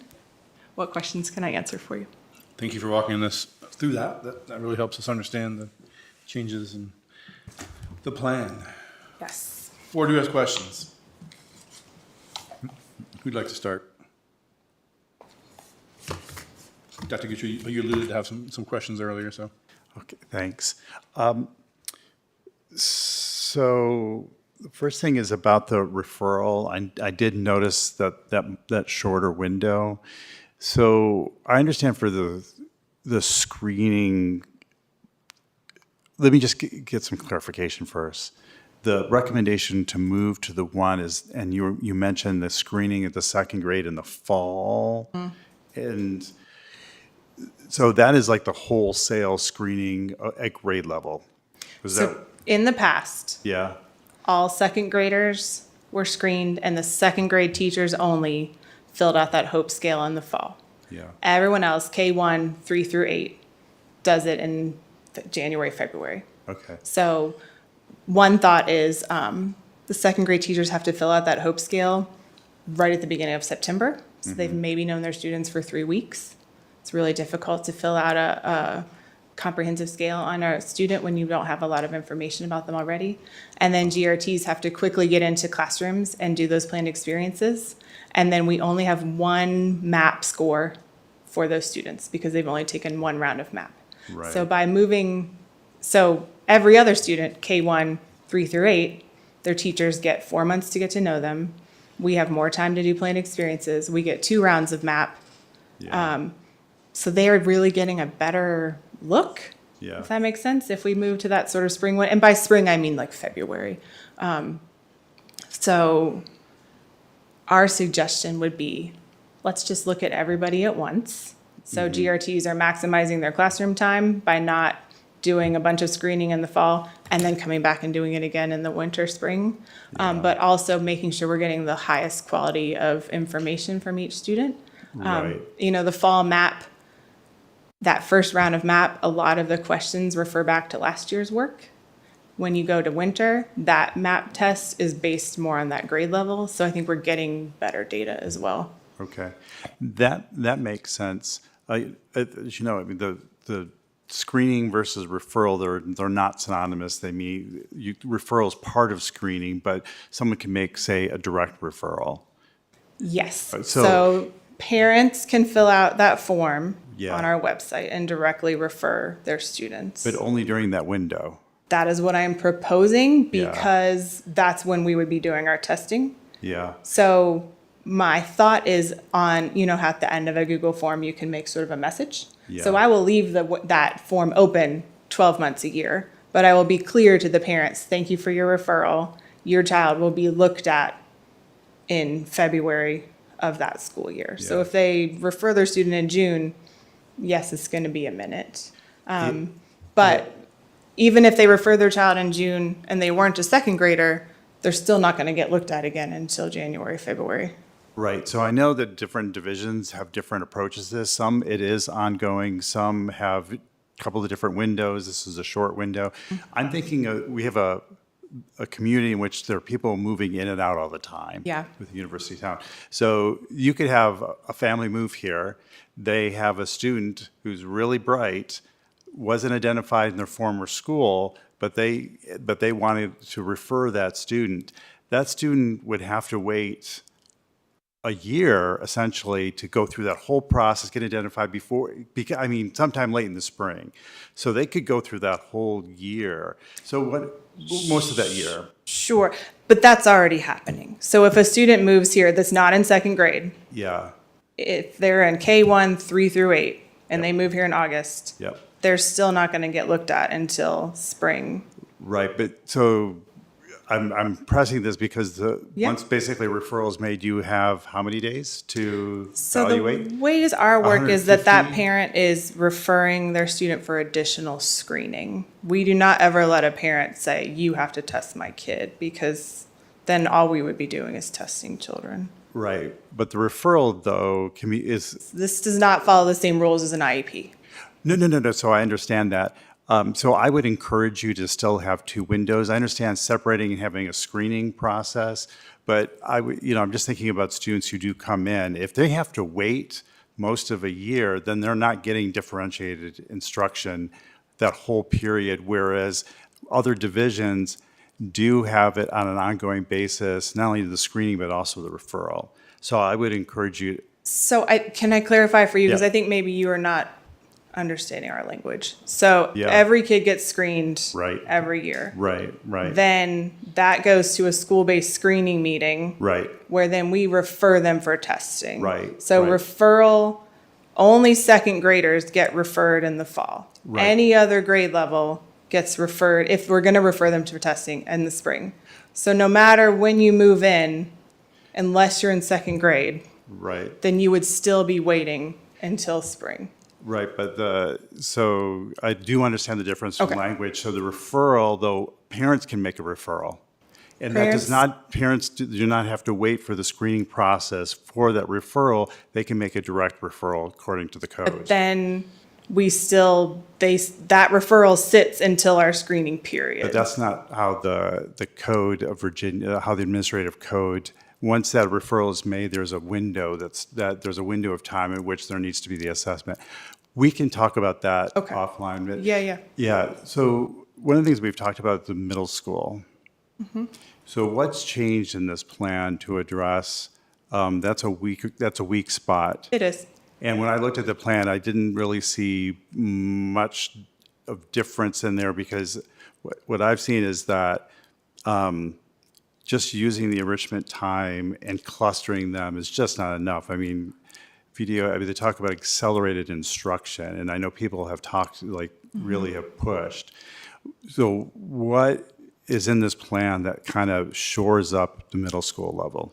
What questions can I answer for you? Thank you for walking us through that. That really helps us understand the changes in the plan. Yes. Board, who has questions? Who'd like to start? Dr. Gucci, you alluded to have some questions earlier, so. Okay, thanks. So the first thing is about the referral. I did notice that shorter window. So I understand for the screening, let me just get some clarification first. The recommendation to move to the one is, and you mentioned the screening at the second grade in the fall. And so that is like the wholesale screening at grade level. In the past, Yeah, all second graders were screened, and the second grade teachers only filled out that hope scale in the fall. yeah. Everyone else, K1, 3 through 8, does it in January, February. Okay. So one thought is the second grade teachers have to fill out that hope scale right at the beginning of September. So they've maybe known their students for 3 weeks. It's really difficult to fill out a comprehensive scale on a student when you don't have a lot of information about them already. And then GRTs have to quickly get into classrooms and do those planned experiences. And then we only have one MAP score for those students because they've only taken one round of MAP. Right. So by moving, so every other student, K1, 3 through 8, their teachers get 4 months to get to know them. We have more time to do planned experiences. We get 2 rounds of MAP. So they are really getting a better look, Yeah. if that makes sense, if we move to that sort of spring one. And by spring, I mean like February. So our suggestion would be, let's just look at everybody at once. So GRTs are maximizing their classroom time by not doing a bunch of screening in the fall and then coming back and doing it again in the winter, spring. But also making sure we're getting the highest quality of information from each student. Right. You know, the fall MAP, that first round of MAP, a lot of the questions refer back to last year's work. When you go to winter, that MAP test is based more on that grade level. So I think we're getting better data as well. Okay, that makes sense. As you know, I mean, the screening versus referral, they're not synonymous. They mean referral is part of screening, but someone can make, say, a direct referral. Yes. So- So parents can fill out that form Yeah. on our website and directly refer their students. But only during that window. That is what I'm proposing Yeah. because that's when we would be doing our testing. Yeah. So my thought is on, you know, how at the end of a Google form, you can make sort of a message. So Yeah. I will leave that form open 12 months a year, but I will be clear to the parents, thank you for your referral. Your child will be looked at in February of that school year. So Yeah. if they refer their student in June, yes, it's going to be a minute. But even if they refer their child in June and they weren't a second grader, they're still not going to get looked at again until January, February. Right. So I know that different divisions have different approaches to this. Some it is ongoing. Some have a couple of different windows. This is a short window. I'm thinking we have a community in which there are people moving in and out all the time. Yeah. With the university town. So you could have a family move here. They have a student who's really bright, wasn't identified in their former school, but they wanted to refer that student. That student would have to wait a year essentially to go through that whole process, get identified sometime late in the spring. So they could go through that whole year. So most of that year. Sure, but that's already happening. So if a student moves here that's not in second grade, Yeah. if they're in K1, 3 through 8, and they move here in August, Yep. they're still not going to get looked at until spring. Right. But so I'm pressing this because Yeah. once basically referral is made, you have how many days to So evaluate? the ways our work is that 150? parent is referring their student for additional screening. We do not ever let a parent say, you have to test my kid, because then all we would be doing is testing children. Right. But the referral though is This does not follow the same rules as an IEP. No. So I understand that. So I would encourage you to still have 2 windows. I understand separating and having a screening process, but I'm just thinking about students who do come in. If they have to wait most of a year, then they're not getting differentiated instruction that whole period, whereas other divisions do have it on an ongoing basis, not only the screening, but also the referral. So I would encourage you. So can I clarify for you? Because Yeah. I think maybe you are not understanding our language. So Yeah. every kid gets screened Right. every year. Right. Then that goes to a school-based screening meeting Right. where then we refer them for testing. Right, So right. referral, only second graders get referred in the fall. Right. Any other grade level gets referred, if we're going to refer them to testing in the spring. So no matter when you move in, unless you're in second grade, Right. then you would still be waiting until spring. Right, but so I do understand the difference in Okay. language. So the referral, though, parents can make a referral. And that does Parents- not, parents do not have to wait for the screening process for that referral. They can make a direct referral according to the But code. then that referral sits until our screening period. But that's not how the code of Virginia, how the administrative code, once that referral is made, there's a window there's a window of time in which there needs to be the assessment. We can talk about that offline. But Yeah. Yeah, so one of the things we've talked about is the middle school. Mhm. So what's changed in this plan to address, that's a weak spot. It is. And when I looked at the plan, I didn't really see much of difference in there because what I've seen is that just using the enrichment time and clustering them is just not enough. I mean, they talk about accelerated instruction, and I know people have talked, like, really have pushed. So what is in this plan that kind of shores up the middle school level?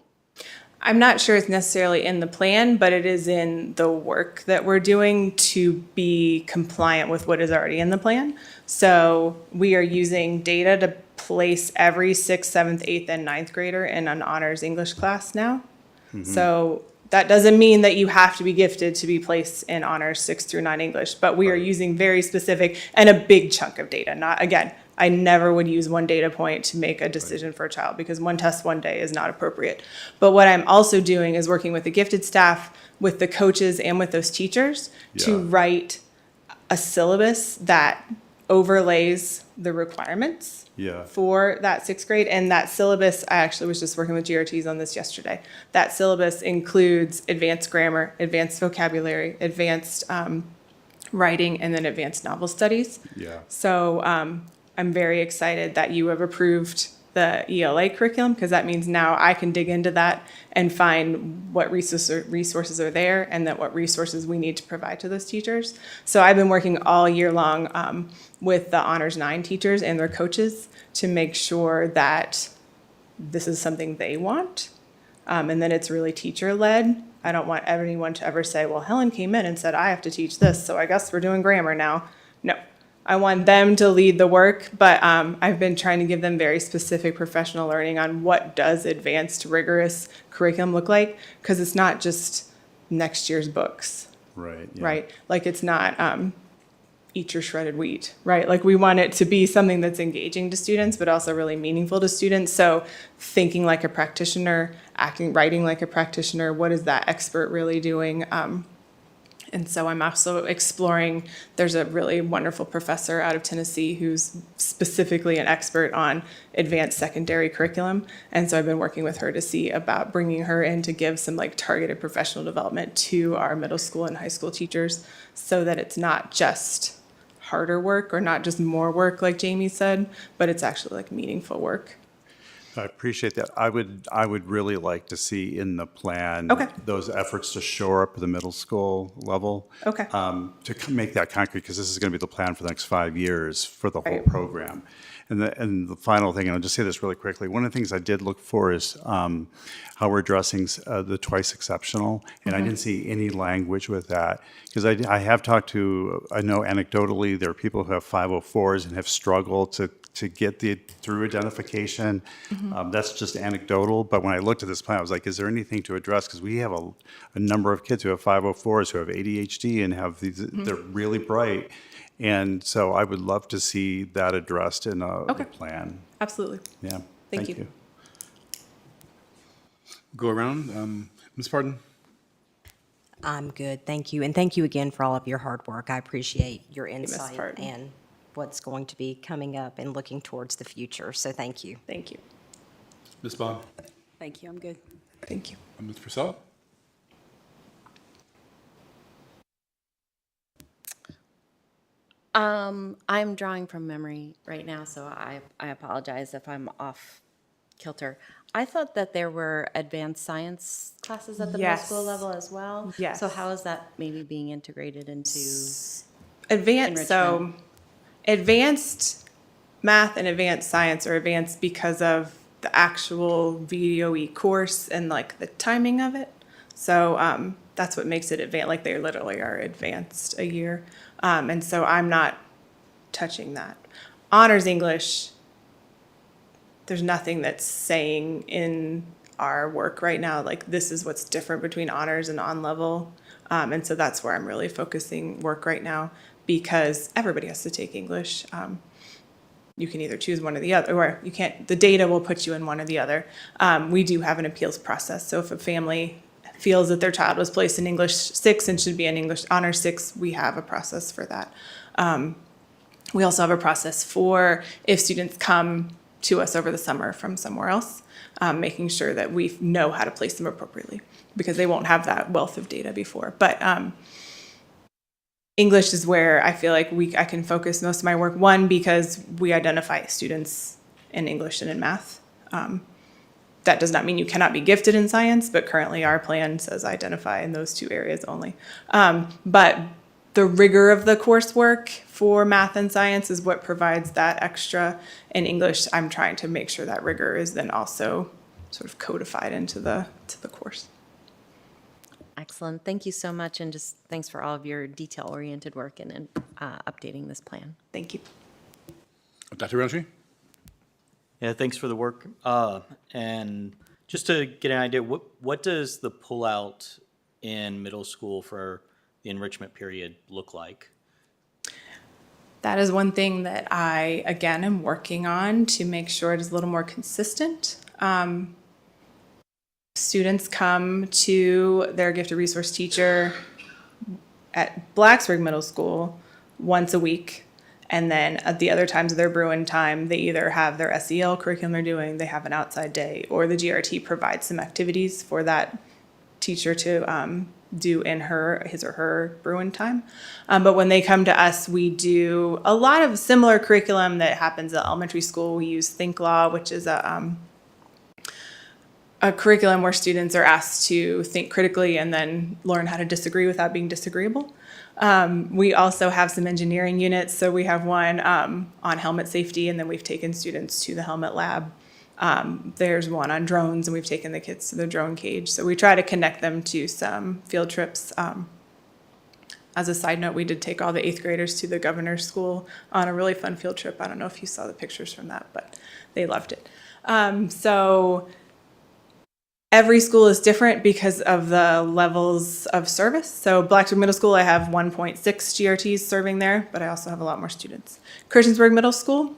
I'm not sure it's necessarily in the plan, but it is in the work that we're doing to be compliant with what is already in the plan. So we are using data to place every 6th, 7th, 8th, and 9th grader in an honors English class now. So that doesn't mean that you have to be gifted to be placed in honors 6 through 9 English, but we are using very specific and a big chunk of data. Not, again, I never would use one data point to make a decision for a child because one test one day is not appropriate. But what I'm also doing is working with the gifted staff, with the coaches, and with those teachers to write a syllabus that overlays the requirements for that 6th grade. And that syllabus, I actually was just working with GRTs on this yesterday. That syllabus includes advanced grammar, advanced vocabulary, advanced writing, and then advanced novel studies. So I'm very excited that you have approved the ELA curriculum, because that means now I can dig into that and find what resources are there and then what resources we need to provide to those teachers. So I've been working all year long with the Honors 9 teachers and their coaches to make sure that this is something they want, and then it's really teacher-led. I don't want anyone to ever say, well, Helen came in and said, I have to teach this, so I guess we're doing grammar now. No. I want them to lead the work, but I've been trying to give them very specific professional learning on what does advanced rigorous curriculum look like, because it's not just next year's books, right? Like it's not eat your shredded wheat, right? Like we want it to be something that's engaging to students, but also really meaningful to students. So thinking like a practitioner, writing like a practitioner, what is that expert really doing? And so I'm also exploring, there's a really wonderful professor out of Tennessee who's specifically an expert on advanced secondary curriculum. And so I've been working with her to see about bringing her in to give some like targeted professional development to our middle school and high school teachers so that it's not just harder work or not just more work like Jamie said, but it's actually like meaningful work. I appreciate that. I would really like to see in the plan those efforts to shore up the middle school level. To make that concrete, because this is going to be the plan for the next 5 years for the whole program. And the final thing, and I'll just say this really quickly, one of the things I did look for is how we're addressing the twice exceptional, and I didn't see any language with that, because I have talked to, I know anecdotally, there are people who have 504s and have struggled to get through identification. That's just anecdotal, but when I looked at this plan, I was like, is there anything to address? Because we have a number of kids who have 504s, who have ADHD and have these, they're really bright. And so I would love to see that addressed in a plan. Absolutely. Yeah. Thank you. Go around. Ms. Pardon? I'm good, thank you. And thank you again for all of your hard work. I appreciate your insight Pardon. and what's going to be coming up and looking towards the future. So thank you. Thank you. Ms. Bond? Thank you, I'm good. Thank you. Ms. Purcell? I'm drawing from memory right now, so I apologize if I'm off kilter. I thought that there were advanced science classes at the middle school level as well. Yes. So how is that maybe being integrated into Advanced, so enrichment? advanced math and advanced science are advanced because of the actual VOE course and like the timing of it. So that's what makes it advanced, like they literally are advanced a year. And so I'm not touching that. Honors English, there's nothing that's saying in our work right now, like this is what's different between honors and on-level. And so that's where I'm really focusing work right now, because everybody has to take English. You can either choose one or the other, or you can't, the data will put you in one or the other. We do have an appeals process. So if a family feels that their child was placed in English 6 and should be in English Honor 6, we have a process for that. We also have a process for if students come to us over the summer from somewhere else, making sure that we know how to place them appropriately, because they won't have that wealth of data before. But English is where I feel like I can focus most of my work. One, because we identify students in English and in math. That does not mean you cannot be gifted in science, but currently our plan says identify in those 2 areas only. But the rigor of the coursework for math and science is what provides that extra. In English, I'm trying to make sure that rigor is then also sort of codified into the course. Excellent. Thank you so much, and just thanks for all of your detail-oriented work and updating this plan. Thank you. Dr. Roundtree? Yeah, thanks for the work. And just to get an idea, what does the pullout in middle school for the enrichment period look like? That is one thing that I, again, am working on to make sure it is a little more consistent. Students come to their gifted resource teacher at Blacksburg Middle School once a week. And then at the other times of their Bruin time, they either have their SEL curriculum they're doing, they have an outside day, or the GRT provides some activities for that teacher to do in his or her Bruin time. But when they come to us, we do a lot of similar curriculum that happens at elementary school. We use Think Law, which is a curriculum where students are asked to think critically and then learn how to disagree without being disagreeable. We also have some engineering units. So we have one on helmet safety, and then we've taken students to the helmet lab. There's one on drones, and we've taken the kids to the drone cage. So we try to connect them to some field trips. As a side note, we did take all the 8th graders to the governor's school on a really fun field trip. I don't know if you saw the pictures from that, but they loved it. So every school is different because of the levels of service. So Blacksburg Middle School, I have 1.6 GRTs serving there, but I also have a lot more students. Christiansburg Middle School,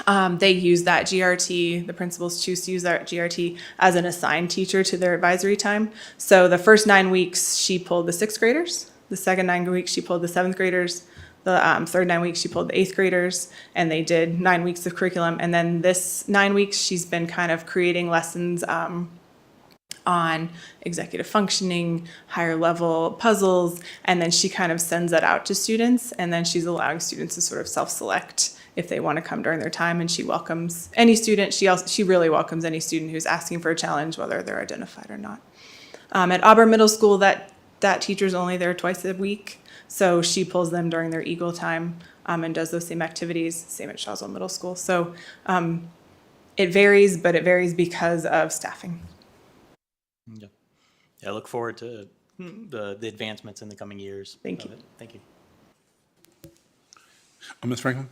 they use that GRT, the principals choose to use that GRT as an assigned teacher to their advisory time. So the first 9 weeks, she pulled the 6th graders. The second 9 weeks, she pulled the 7th graders. The third 9 weeks, she pulled the 8th graders, and they did 9 weeks of curriculum. And then this 9 weeks, she's been kind of creating lessons on executive functioning, higher level puzzles, and then she kind of sends that out to students, and then she's allowing students to sort of self-select if they want to come during their time, and she welcomes any student. She really welcomes any student who's asking for a challenge, whether they're identified or not. At Auburn Middle School, that teacher's only there twice a week, so she pulls them during their Eagle time and does those same activities. Same at Shawsville Middle School. So it varies, but it varies because of staffing. Yeah, I look forward to the advancements in the coming years. Thank you. Thank you. Ms. Franklin?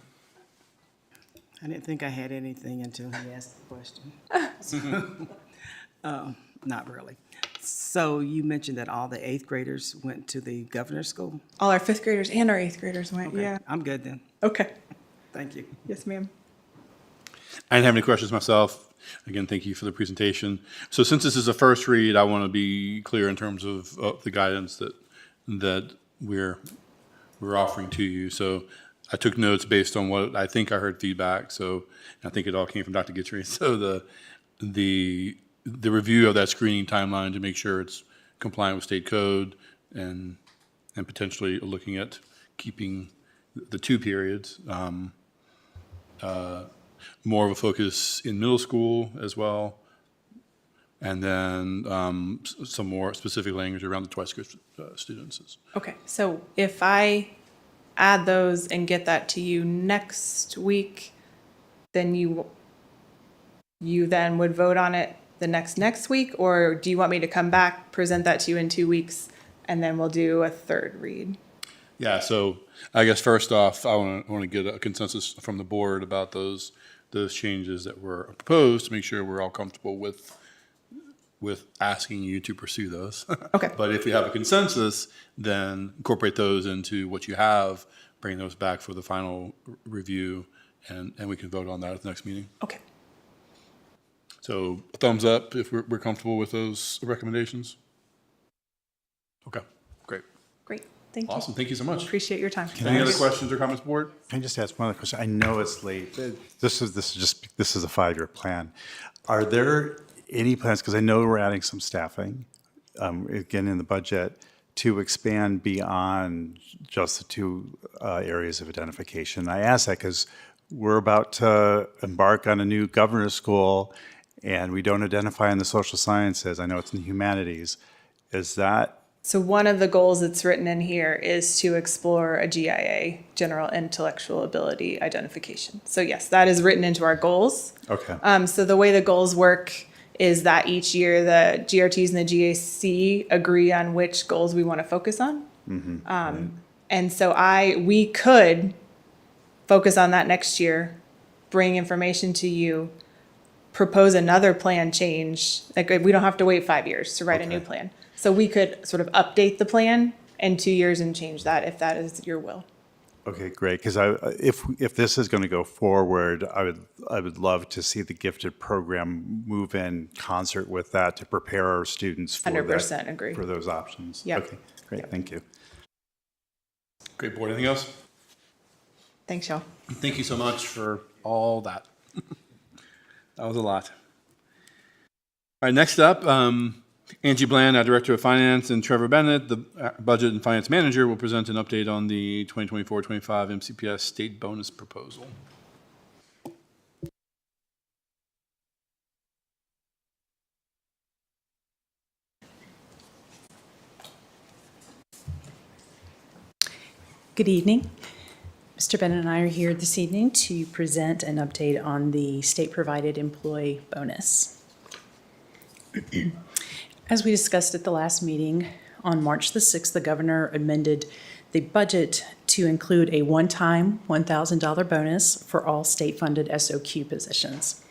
I didn't think I had anything until he asked the question. Not really. So you mentioned that all the 8th graders went to the governor's school? All our 5th graders and our 8th graders went, Okay, yeah. I'm good then. Okay. Thank you. Yes, ma'am. I didn't have any questions myself. Again, thank you for the presentation. So since this is a first read, I want to be clear in terms of the guidance that we're offering to you. So I took notes based on what I think I heard feedback. So I think it all came from Dr. Guthrie. So the review of that screening timeline to make sure it's compliant with state code and potentially looking at keeping the 2 periods. More of a focus in middle school as well, and then some more specific language around the twice gifted students. Okay, so if I add those and get that to you next week, then you then would vote on it the next week, or do you want me to come back, present that to you in 2 weeks, and then we'll do a 3rd read? Yeah, so I guess first off, I want to get a consensus from the board about those changes that were proposed to make sure we're all comfortable with asking you to pursue those. Okay. But if you have a consensus, then incorporate those into what you have, bring those back for the final review, and we can vote on that at the next meeting. Okay. So thumbs up if we're comfortable with those recommendations. Okay, great. Great. Thank you. Awesome. Thank you so much. Appreciate your time. Can Any I other just- questions or comments, board? Can I just ask one other question? I know it's late. This is a 5-year plan. Are there any plans, because I know we're adding some staffing, again, in the budget, to expand beyond just the two areas of identification. I ask that because we're about to embark on a new governor's school, and we don't identify in the social sciences. I know it's in humanities. Is that So one of the goals that's written in here is to explore a GIA, general intellectual ability identification. So yes, that is written into our goals. okay? So the way the goals work is that each year the GRTs and the GAC agree on which goals we want to focus on. And so we could focus on that next year, bring information to you, propose another plan change. Like we don't have to wait 5 years to write a new plan. So we could sort of update the plan in 2 years and change that if that is your will. Okay, great. Because if this is going to go forward, I would love to see the gifted program move in concert with that to prepare our students for 100% agree. for those options. Yep. Okay, great. Thank you. Great, board. Anything else? Thanks, y'all. Thank you so much for all that. That was a lot. All right, next up, Angie Bland, our Director of Finance, and Trevor Bennett, the Budget and Finance Manager, will present an update on the 2024-25 MCPS state bonus proposal. Good evening. Mr. Bennett and I are here this evening to present an update on the state-provided employee bonus. As we discussed at the last meeting, on March the 6th, the governor amended the budget to include a one-time $1,000 bonus for all state-funded SOQ positions.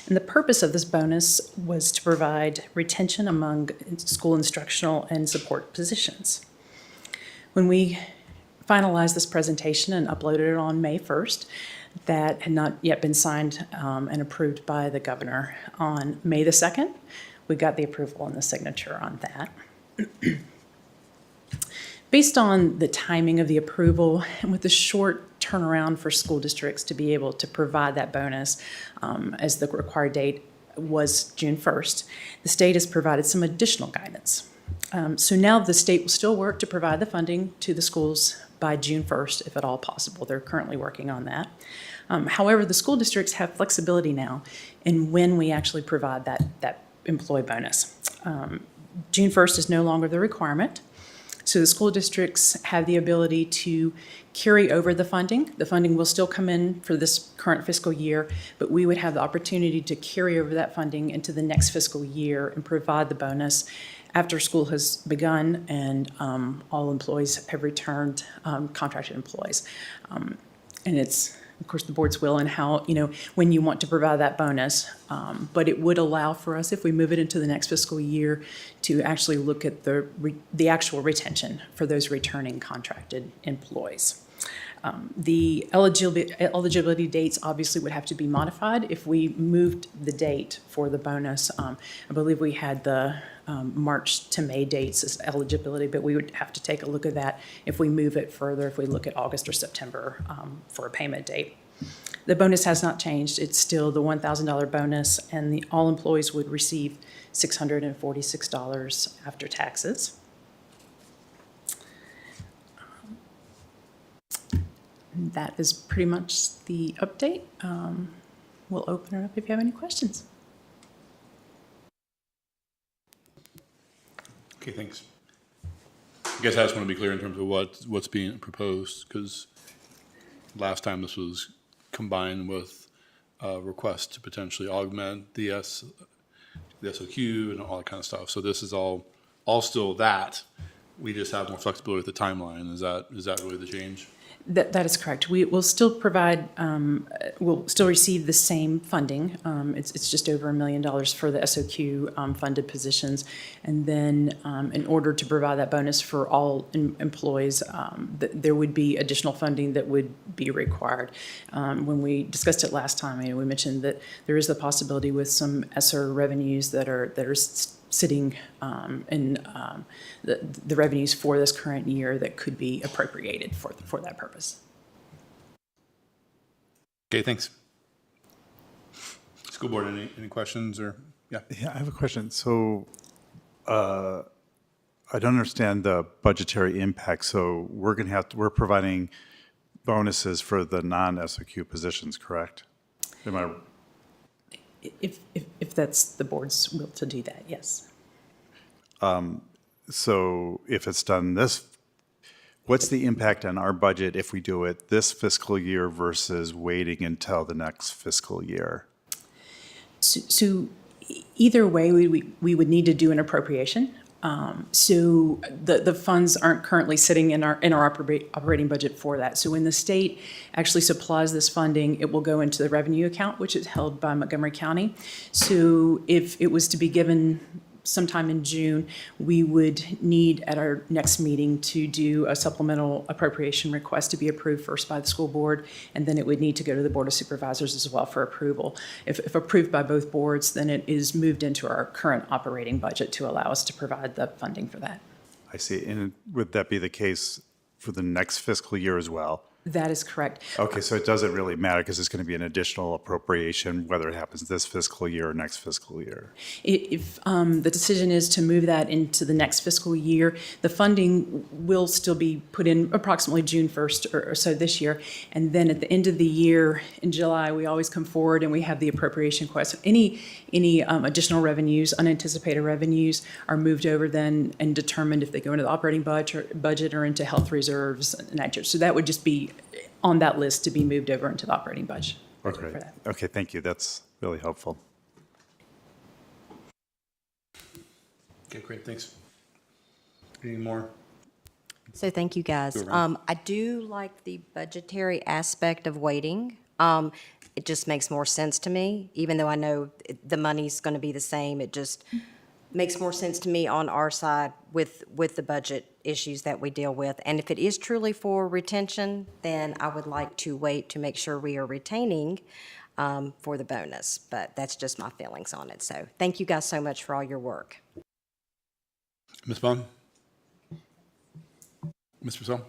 And the purpose of this bonus was to provide retention among school instructional and support positions. When we finalized this presentation and uploaded it on May 1st, that had not yet been signed and approved by the governor. On May the 2nd, we got the approval and the signature on that. Based on the timing of the approval and with the short turnaround for school districts to be able to provide that bonus, as the required date was June 1st, the state has provided some additional guidance. So now the state will still work to provide the funding to the schools by June 1st, if at all possible. They're currently working on that. However, the school districts have flexibility now in when we actually provide that employee bonus. June 1st is no longer the requirement. So the school districts have the ability to carry over the funding. The funding will still come in for this current fiscal year, but we would have the opportunity to carry over that funding into the next fiscal year and provide the bonus after school has begun and all employees have returned, contracted employees. And it's, of course, the board's will and how, when you want to provide that bonus. But it would allow for us, if we move it into the next fiscal year, to actually look at the actual retention for those returning contracted employees. The eligibility dates obviously would have to be modified if we moved the date for the bonus. I believe we had the March to May dates as eligibility, but we would have to take a look at that if we move it further, if we look at August or September for a payment date. The bonus has not changed. It's still the $1,000 bonus, and all employees would receive $646 after taxes. That is pretty much the update. We'll open it up if you have any questions. Okay, thanks. I guess I just want to be clear in terms of what's being proposed, because last time this was combined with a request to potentially augment the SOQ and all that kind of stuff. So this is all still that. We just have more flexibility with the timeline. Is that really the change? That is correct. We will still provide, we'll still receive the same funding. It's just over $1 million for the SOQ funded positions. And then in order to provide that bonus for all employees, there would be additional funding that would be required. When we discussed it last time, we mentioned that there is the possibility with some ESSER revenues that are sitting in the revenues for this current year that could be appropriated for that purpose. Okay, thanks. School board, any questions or, yeah? Yeah, I have a question. So I I don't understand the budgetary impact, so we're providing bonuses for the non-SOQ positions, correct? Am I, If that's the board's will to do that, yes. so if it's done what's the impact on our budget if we do it this fiscal year versus waiting until the next fiscal year? So either way, we would need to do an appropriation. So the funds aren't currently sitting in our operating budget for that. So when the state actually supplies this funding, it will go into the revenue account, which is held by Montgomery County. So if it was to be given sometime in June, we would need at our next meeting to do a supplemental appropriation request to be approved first by the school board, and then it would need to go to the Board of Supervisors as well for approval. If approved by both boards, then it is moved into our current operating budget to allow us to provide the funding for that. I see. And would that be the case for the next fiscal year as well? That is correct. Okay, so it doesn't really matter because it's going to be an additional appropriation, whether it happens this fiscal year or next fiscal year. If the decision is to move that into the next fiscal year, the funding will still be put in approximately June 1st or so this year. And then at the end of the year, in July, we always come forward and we have the appropriation request. Any additional revenues, unanticipated revenues, are moved over then and determined if they go into the operating budget or into health reserves and that. So that would just be on that list to be moved over into the operating budget. Okay. Okay, thank you. That's really helpful. Okay, great, thanks. Any more? So thank you, guys. Go around. I do like the budgetary aspect of waiting. It just makes more sense to me, even though I know the money's going to be the same. It just makes more sense to me on our side with the budget issues that we deal with. And if it is truly for retention, then I would like to wait to make sure we are retaining for the bonus. But that's just my feelings on it. So thank you guys so much for all your work. Ms. Vaughn? Ms. Purcell?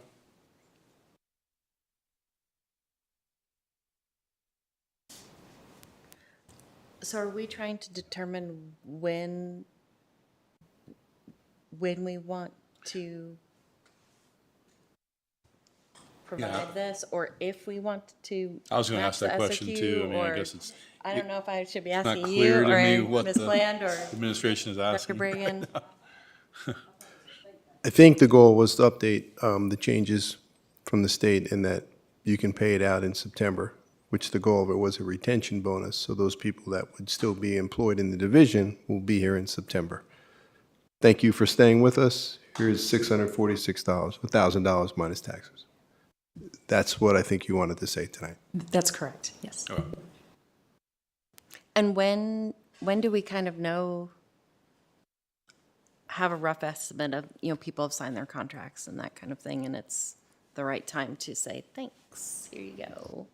So are we trying to determine when we want to provide this, or if we want to? I was gonna match ask that the question SOQ, too. I mean, I or- guess it's I don't know if I should be not asking clear you to me or what Ms. the Bland or administration is asking. Dr. Bragan. I think the goal was to update the changes from the state in that you can pay it out in September, which the goal of it was a retention bonus. So those people that would still be employed in the division will be here in September. Thank you for staying with us. Here's $646, $1,000 minus taxes. That's what I think you wanted to say tonight. That's correct, yes. Oh, And when do we kind of have a rough estimate of, people have signed their contracts and that kind of thing, and it's the right time to say, thanks, here you go?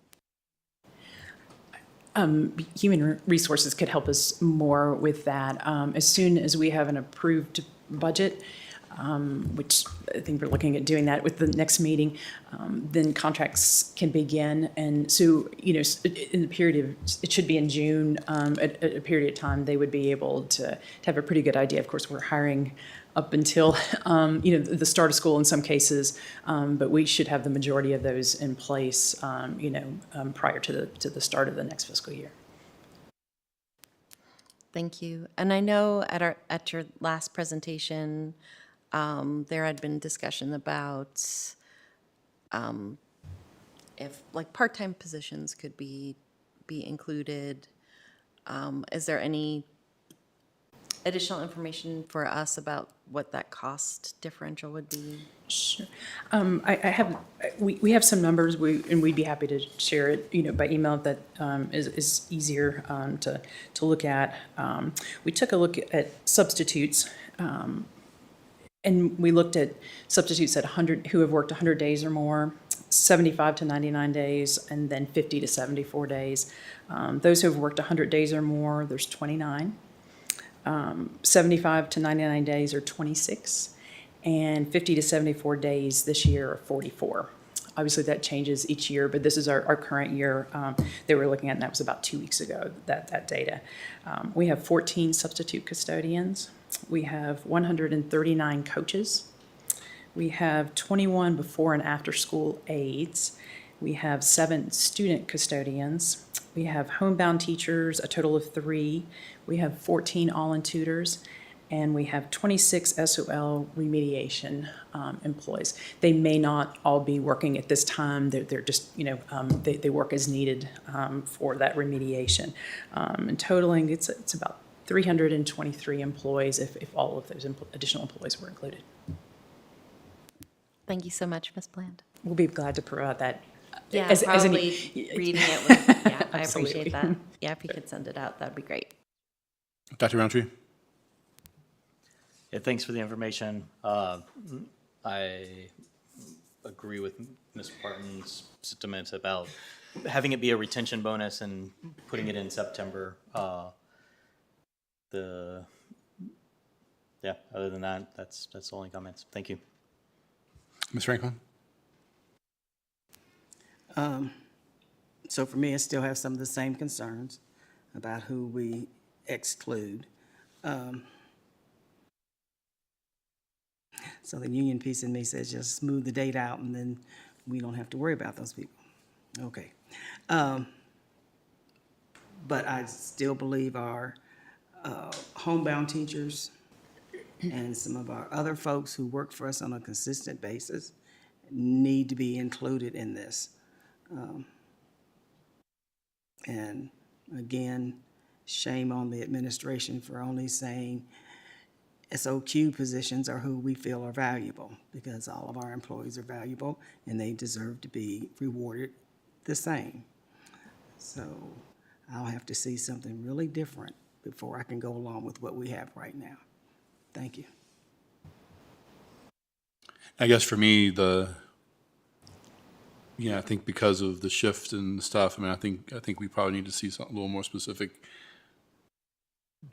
Human resources could help us more with that. As soon as we have an approved budget, which I think we're looking at doing that with the next meeting, then contracts can begin. And so, in the period of, it should be in June, at a period of time, they would be able to have a pretty good idea. Of course, we're hiring up until, the start of school in some cases, but we should have the majority of those in place, prior to the start of the next fiscal year. Thank you. And I know at your last presentation, there had been discussion about if part-time positions could be included. Is there any additional information for us about what that cost differential would be? Sure. We have some numbers, and we'd be happy to share it, by email if that is easier to look at. We took a look at substitutes, and we looked at substitutes at 100 who have worked 100 days or more, 75 to 99 days, and then 50 to 74 days. Those who have worked 100 days or more, there's 29. 75 to 99 days are 26, and 50 to 74 days this year are 44. Obviously, that changes each year, but this is our current year that we're looking at, and that was about 2 weeks ago, that data. We have 14 substitute custodians. We have 139 coaches. We have 21 before and after school aides. We have 7 student custodians. We have homebound teachers, a total of 3. We have 14 all-in tutors, and we have 26 SOL remediation employees. They may not all be working at this time. They're just, they work as needed for that remediation. And totaling, it's about 323 employees if all of those additional employees were included. Thank you so much, Ms. Bland. We'll be glad to provide that. Yeah, as probably any- reading it was, yeah, I Absolutely. appreciate that. Yeah, if you could send it out, that'd be great. Dr. Roundtree? Yeah, thanks for the information. I agree with Ms. Parton's sentiments about having it be a retention bonus and putting it in September. Other than that, that's the only comments. Thank you. Ms. Franklin? So for me, I still have some of the same concerns about who we exclude. So the union piece in me says just smooth the date out and then we don't have to worry about those people. Okay. But I still believe our homebound teachers and some of our other folks who work for us on a consistent basis need to be included in this. And again, shame on the administration for only saying SOQ positions are who we feel are valuable, because all of our employees are valuable and they deserve to be rewarded the same. So I'll have to see something really different before I can go along with what we have right now. Thank you. I guess for me, I think because of the shift and stuff, I think we probably need to see something a little more specific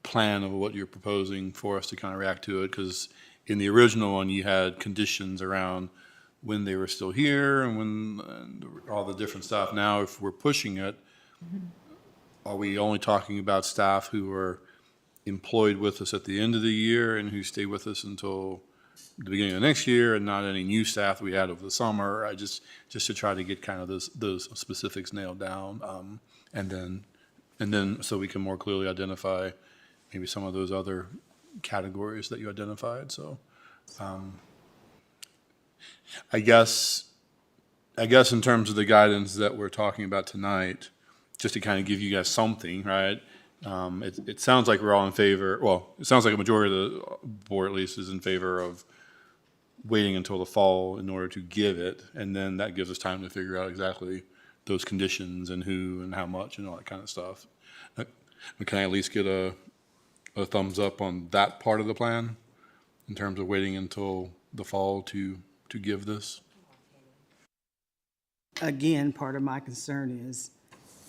plan of what you're proposing for us to kind of react to it, because in the original one, you had conditions around when they were still here and all the different stuff. Now, if we're pushing it, are we only talking about staff who are employed with us at the end of the year and who stay with us until the beginning of next year, and not any new staff we had over the summer? I just to try to get kind of those specifics nailed down, and then so we can more clearly identify maybe some of those other categories that you identified. So, I guess in terms of the guidance that we're talking about tonight, just to kind of give you guys something, right? It sounds like we're all in favor. Well, it sounds like a majority of the board, at least, is in favor of waiting until the fall in order to give it, and then that gives us time to figure out exactly those conditions and who and how much and all that kind of stuff. Can I at least get a thumbs up on that part of the plan in terms of waiting until the fall to give this? Again, part of my concern is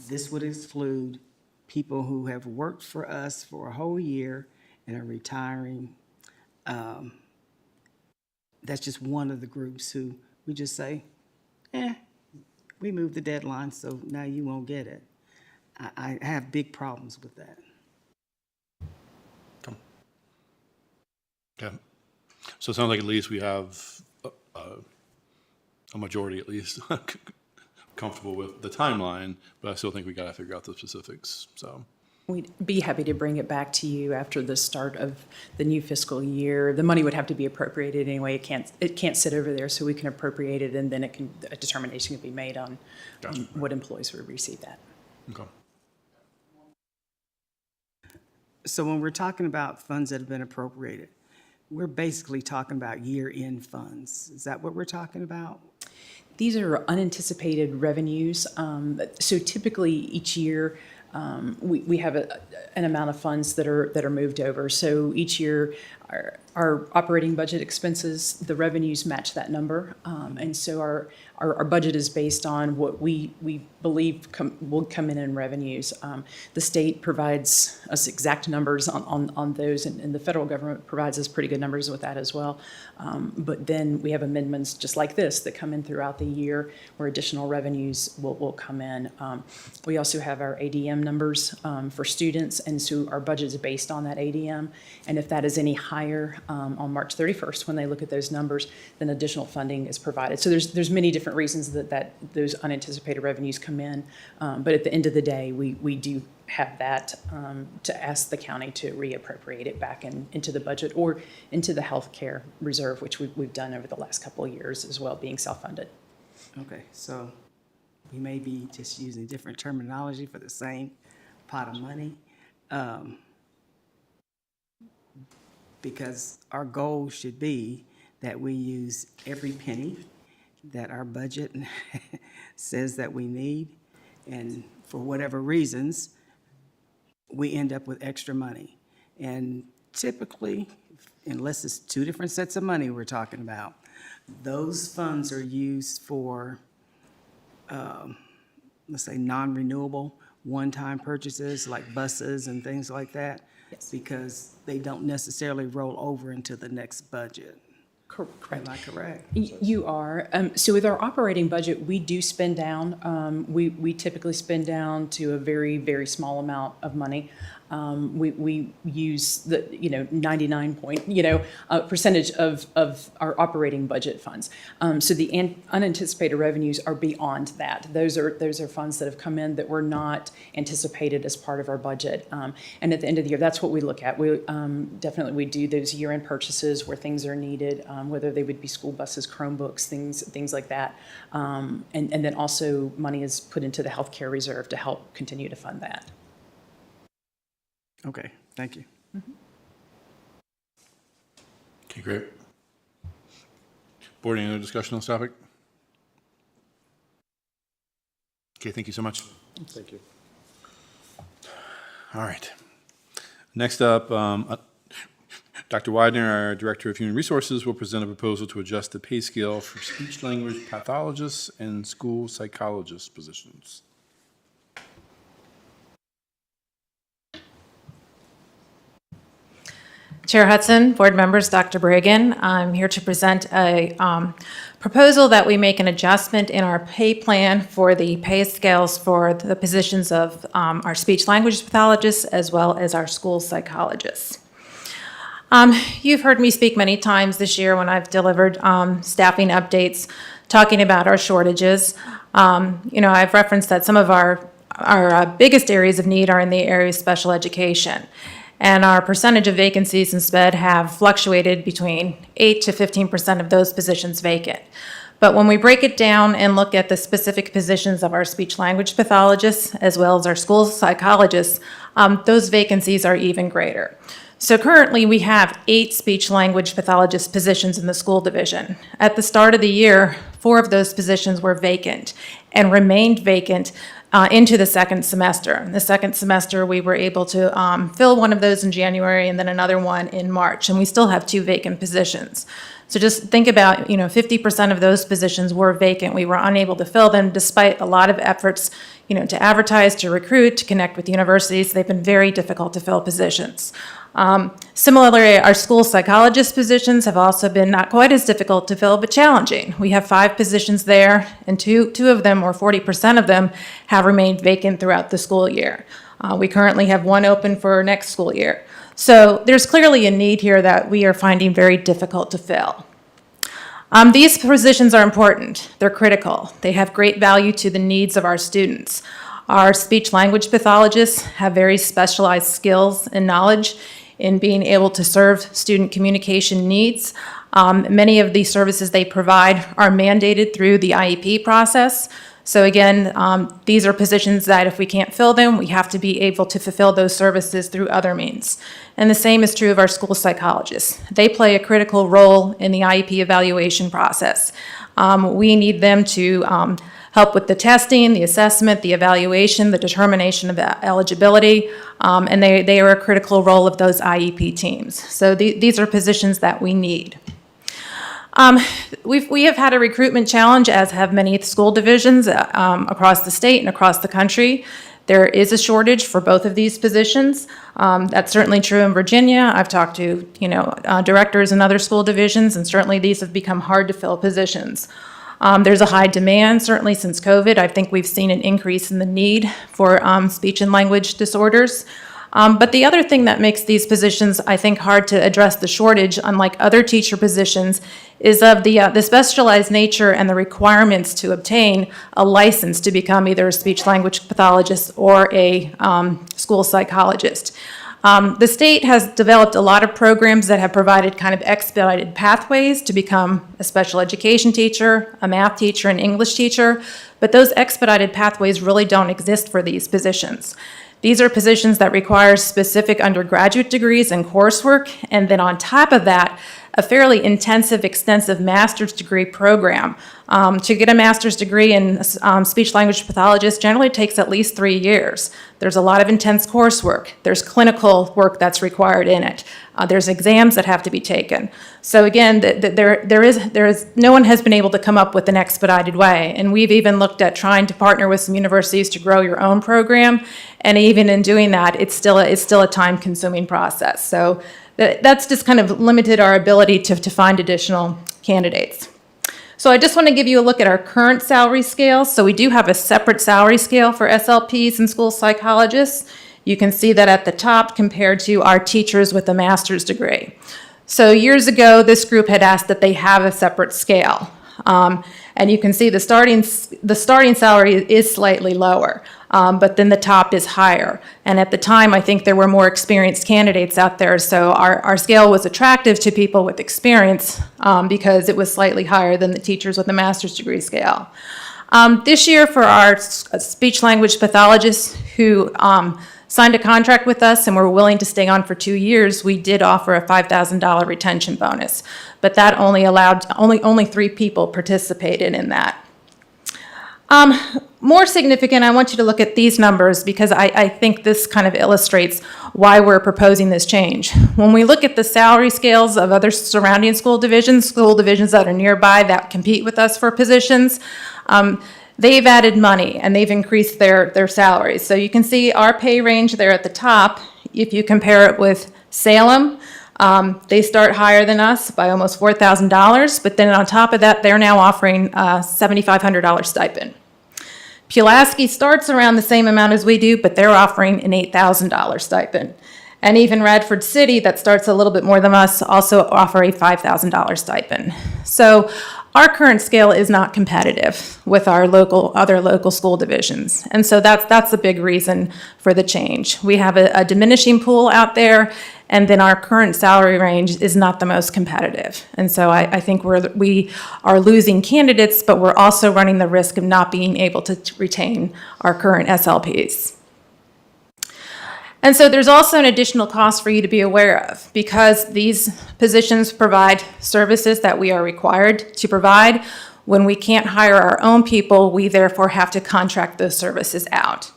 this would exclude people who have worked for us for a whole year and are retiring. That's just one of the groups who we just say, we moved the deadline, so now you won't get it. I have big problems with that. Okay. So it sounds like at least we have a majority, at least, comfortable with the timeline, but I still think we got to figure out the specifics. So We'd be happy to bring it back to you after the start of the new fiscal year. The money would have to be appropriated anyway. It can't sit over there, so we can appropriate it, and then a determination can be made on what employees would receive that. Okay. So when we're talking about funds that have been appropriated, we're basically talking about year-end funds. Is that what we're talking about? These are unanticipated revenues. So typically each year, we have an amount of funds that are moved over. So each year, our operating budget expenses, the revenues match that number. And so our budget is based on what we believe will come in revenues. The state provides us exact numbers on those, and the federal government provides us pretty good numbers with that as well. But then we have amendments just like this that come in throughout the year where additional revenues will come in. We also have our ADM numbers for students, and so our budget is based on that ADM. And if that is any higher on March 31st, when they look at those numbers, then additional funding is provided. So there's many different reasons that those unanticipated revenues come in. But at the end of the day, we do have that to ask the county to reappropriate it back into the budget or into the healthcare reserve, which we've done over the last couple of years as well, being self-funded. Okay, so we may be just using different terminology for the same pot of money. Because our goal should be that we use every penny that our budget says that we need, and for whatever reasons, we end up with extra money. And typically, unless it's two different sets of money we're talking about, those funds are used for, let's say, non-renewable, one-time purchases like buses and things like that. Yes. Because they don't necessarily roll over into the next budget. Correct. Am I correct? You are. So with our operating budget, we do spend down. We typically spend down to a very, very small amount of money. We use the 99 percentage of our operating budget funds. So the unanticipated revenues are beyond that. Those are funds that have come in that were not anticipated as part of our budget. And at the end of the year, that's what we look at. We definitely do those year-end purchases where things are needed, whether they would be school buses, Chromebooks, things like that. And then also money is put into the healthcare reserve to help continue to fund that. Okay, thank you. Mm-hmm. Okay, great. Board, any other discussion on this topic? Okay, thank you so much. Thank you. All right. Next up, Dr. Widener, our Director of Human Resources, will present a proposal to adjust the pay scale for speech-language pathologists and school psychologist positions. Chair Hudson, board members, Dr. Bragan, I'm here to present a proposal that we make an adjustment in our pay plan for the pay scales for the positions of our speech-language pathologists as well as our school psychologists. You've heard me speak many times this year when I've delivered staffing updates talking about our shortages. I've referenced that some of our biggest areas of need are in the area of special education. And our percentage of vacancies in SPED have fluctuated between 8 to 15% of those positions vacant. But when we break it down and look at the specific positions of our speech-language pathologists as well as our school psychologists, those vacancies are even greater. So currently we have 8 speech-language pathologist positions in the school division. At the start of the year, 4 of those positions were vacant and remained vacant into the second semester. In the second semester, we were able to fill one of those in January and then another one in March, and we still have 2 vacant positions. So just think about, 50% of those positions were vacant. We were unable to fill them despite a lot of efforts, to advertise, to recruit, to connect with universities. They've been very difficult to fill positions. Similarly, our school psychologist positions have also been not quite as difficult to fill, but challenging. We have 5 positions there, and two of them, or 40% of them, have remained vacant throughout the school year. We currently have 1 open for next school year. So there's clearly a need here that we are finding very difficult to fill. These positions are important. They're critical. They have great value to the needs of our students. Our speech-language pathologists have very specialized skills and knowledge in being able to serve student communication needs. Many of these services they provide are mandated through the IEP process. So again, these are positions that if we can't fill them, we have to be able to fulfill those services through other means. And the same is true of our school psychologists. They play a critical role in the IEP evaluation process. We need them to help with the testing, the assessment, the evaluation, the determination of eligibility, and they are a critical role of those IEP teams. So these are positions that we need. We have had a recruitment challenge, as have many school divisions across the state and across the country. There is a shortage for both of these positions. That's certainly true in Virginia. I've talked to directors in other school divisions, and certainly these have become hard to fill positions. There's a high demand, certainly since COVID. I think we've seen an increase in the need for speech and language disorders. But the other thing that makes these positions, I think, hard to address the shortage, unlike other teacher positions, is of the specialized nature and the requirements to obtain a license to become either a speech-language pathologist or a school psychologist. The state has developed a lot of programs that have provided kind of expedited pathways to become a special education teacher, a math teacher, an English teacher, but those expedited pathways really don't exist for these positions. These are positions that require specific undergraduate degrees and coursework, and then on top of that, a fairly intensive, extensive master's degree program. To get a master's degree in speech-language pathologist generally takes at least 3 years. There's a lot of intense coursework. There's clinical work that's required in it. There's exams that have to be taken. So again, no one has been able to come up with an expedited way. And we've even looked at trying to partner with some universities to grow your own program. And even in doing that, it's still a time-consuming process. So that's just kind of limited our ability to find additional candidates. So I just want to give you a look at our current salary scale. So we do have a separate salary scale for SLPs and school psychologists. You can see that at the top compared to our teachers with a master's degree. So years ago, this group had asked that they have a separate scale. And you can see the starting salary is slightly lower, but then the top is higher. And at the time, I think there were more experienced candidates out there, so our scale was attractive to people with experience because it was slightly higher than the teachers with a master's degree scale. This year, for our speech-language pathologists who signed a contract with us and were willing to stay on for 2 years, we did offer a $5,000 retention bonus, but that only 3 people participated in that. More significant, I want you to look at these numbers because I think this kind of illustrates why we're proposing this change. When we look at the salary scales of other surrounding school divisions that are nearby that compete with us for positions, they've added money and they've increased their salaries. So you can see our pay range there at the top. If you compare it with Salem, they start higher than us by almost $4,000, but then on top of that, they're now offering a $7,500 stipend. Pulaski starts around the same amount as we do, but they're offering an $8,000 stipend. And even Radford City, that starts a little bit more than us, also offer a $5,000 stipend. So our current scale is not competitive with our other local school divisions. And so that's a big reason for the change. We have a diminishing pool out there, and then our current salary range is not the most competitive. And so I think we are losing candidates, but we're also running the risk of not being able to retain our current SLPs. And so there's also an additional cost for you to be aware of because these positions provide services that we are required to provide. When we can't hire our own people, we therefore have to contract those services out.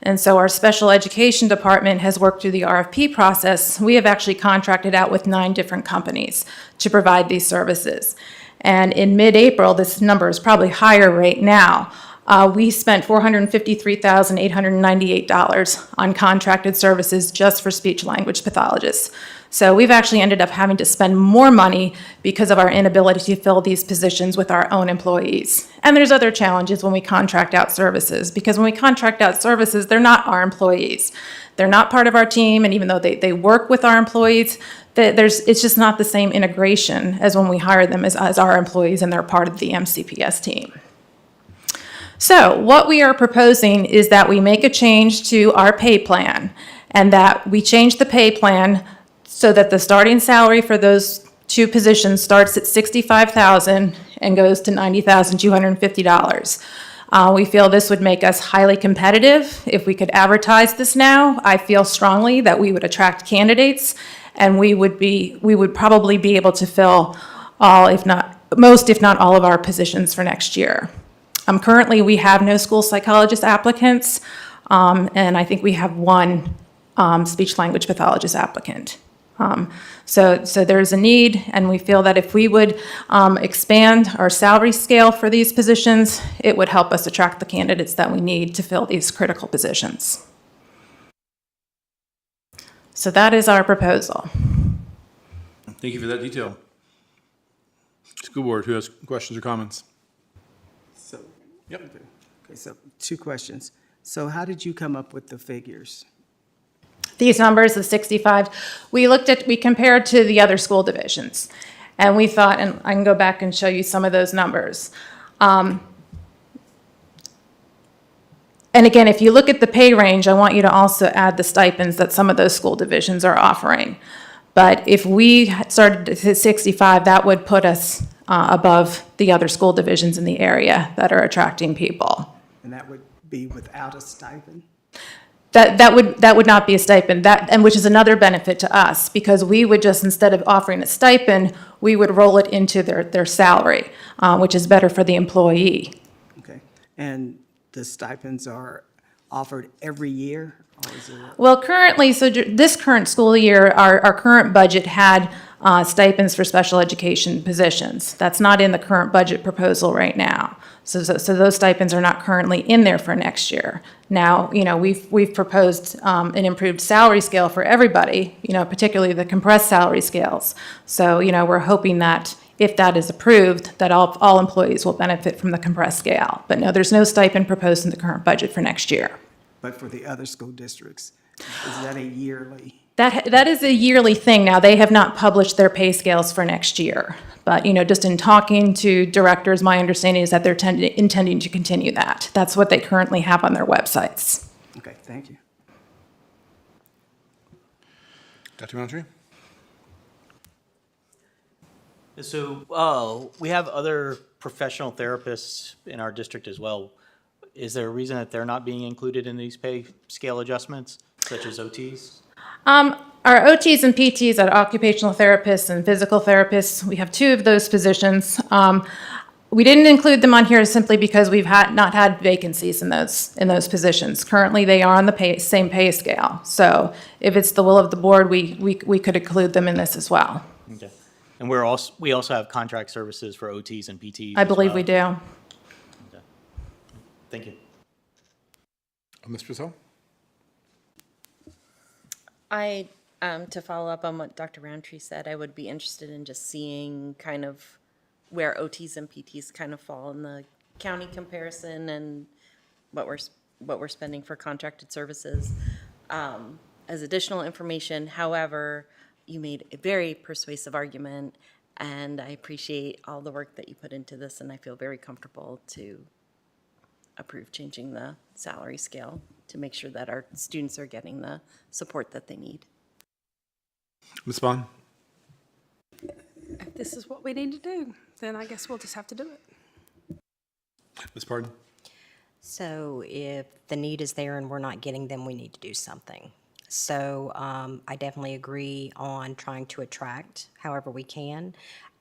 And so our special education department has worked through the RFP process. We have actually contracted out with 9 different companies to provide these services. And in mid-April, this number is probably higher right now. We spent $453,898 on contracted services just for speech-language pathologists. So we've actually ended up having to spend more money because of our inability to fill these positions with our own employees. And there's other challenges when we contract out services, because when we contract out services, they're not our employees. They're not part of our team, and even though they work with our employees, it's just not the same integration as when we hire them as our employees and they're part of the MCPS team. So what we are proposing is that we make a change to our pay plan and that we change the pay plan so that the starting salary for those 2 positions starts at $65,000 and goes to $90,250. We feel this would make us highly competitive. If we could advertise this now, I feel strongly that we would attract candidates and we would probably be able to fill most, if not all of our positions for next year. Currently, we have no school psychologist applicants, and I think we have one speech-language pathologist applicant. So there's a need, and we feel that if we would expand our salary scale for these positions, it would help us attract the candidates that we need to fill these critical positions. So that is our proposal. Thank you for that detail. School board, who has questions or comments? So, Yep. okay, so 2 questions. So how did you come up with the figures? These numbers, the 65, we compared to the other school divisions. And we thought, and I can go back and show you some of those numbers. And again, if you look at the pay range, I want you to also add the stipends that some of those school divisions are offering. But if we started at 65, that would put us above the other school divisions in the area that are attracting people. And that would be without a stipend? That would not be a stipend, and which is another benefit to us, because we would just, instead of offering a stipend, we would roll it into their salary, which is better for the employee. Okay. And the stipends are offered every year? Or is it Well, currently, so this current school year, our current budget had stipends for special education positions. That's not in the current budget proposal right now. So those stipends are not currently in there for next year. Now, we've proposed an improved salary scale for everybody, particularly the compressed salary scales. So, we're hoping that if that is approved, that all employees will benefit from the compressed scale. But no, there's no stipend proposed in the current budget for next year. But for the other school districts, is that a yearly? That is a yearly thing. Now, they have not published their pay scales for next year. But, just in talking to directors, my understanding is that they're intending to continue that. That's what they currently have on their websites. Okay, thank you. Dr. Roundtree? So we have other professional therapists in our district as well. Is there a reason that they're not being included in these pay scale adjustments, such as OTs? Our OTs and PTs are occupational therapists and physical therapists. We have 2 of those positions. We didn't include them on here simply because we've not had vacancies in those positions. Currently, they are on the same pay scale. So if it's the will of the board, we could include them in this as well. Okay. And we also have contract services for OTs and PTs. I believe we do. Okay. Thank you. Ms. Purcell? To follow up on what Dr. Roundtree said, I would be interested in just seeing kind of where OTs and PTs kind of fall in the county comparison and what we're spending for contracted services as additional information. However, you made a very persuasive argument, and I appreciate all the work that you put into this, and I feel very comfortable to approve changing the salary scale to make sure that our students are getting the support that they need. Ms. Bond? If this is what we need to do, then I guess we'll just have to do it. Ms. Pardon? So if the need is there and we're not getting them, we need to do something. So I definitely agree on trying to attract however we can.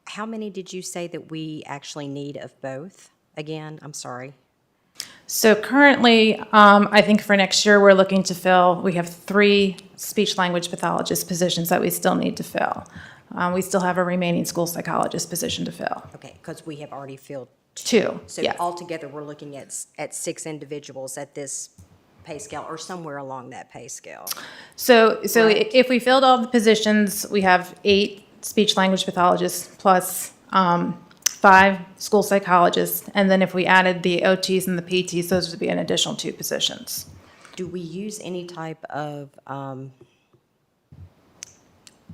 How many did you say that we actually need of both? Again, I'm sorry. So currently, I think for next year, we're looking to fill, we have 3 speech-language pathologist positions that we still need to fill. We still have a remaining school psychologist position to fill. Okay, because we have already filled 2, So yeah. altogether, we're looking at 6 individuals at this pay scale or somewhere along that pay scale. So Right. if we filled all the positions, we have 8 speech-language pathologists plus 5 school psychologists. And then if we added the OTs and the PTs, those would be an additional 2 positions. Do we use any type of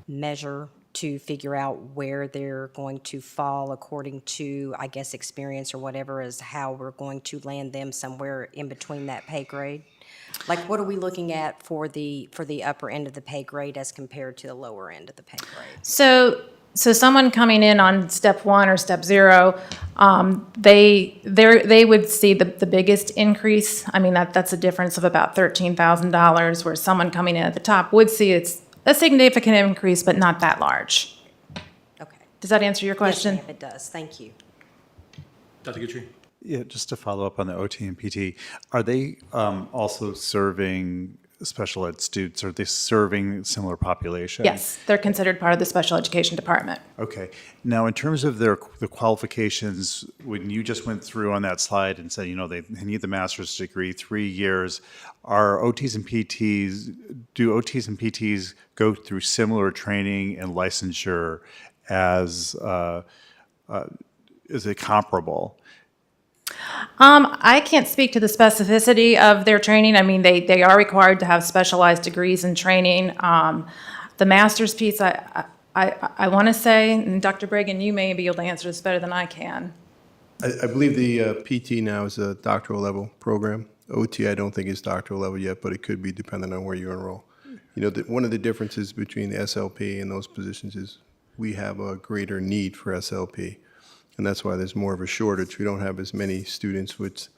measure to figure out where they're going to fall according to, I guess, experience or whatever, as how we're going to land them somewhere in between that pay grade? Like, what are we looking at for the upper end of the pay grade as compared to the lower end of the pay grade? So someone coming in on step 1 or step 0, they would see the biggest increase. I mean, that's a difference of about $13,000, where someone coming in at the top would see it's a significant increase, but not that large. Okay. Does that answer your question? Yes, ma'am, it does. Thank you. Dr. Guthrie? Yeah, just to follow up on the OT and PT, are they also serving special ed students? Are they serving similar population? Yes, they're considered part of the special education department. Okay. Now, in terms of the qualifications, when you just went through on that slide and said, they need the master's degree, 3 years, are OTs and PTs, do OTs and PTs go through similar training and licensure as, is it comparable? I can't speak to the specificity of their training. I mean, they are required to have specialized degrees in training. The master's piece, I want to say, and Dr. Bragan, you may be able to answer this better than I can. I believe the PT now is a doctoral level program. OT, I don't think is doctoral level yet, but it could be depending on where you enroll. One of the differences between the SLP and those positions is we have a greater need for SLP. And that's why there's more of a shortage. We don't have as many students with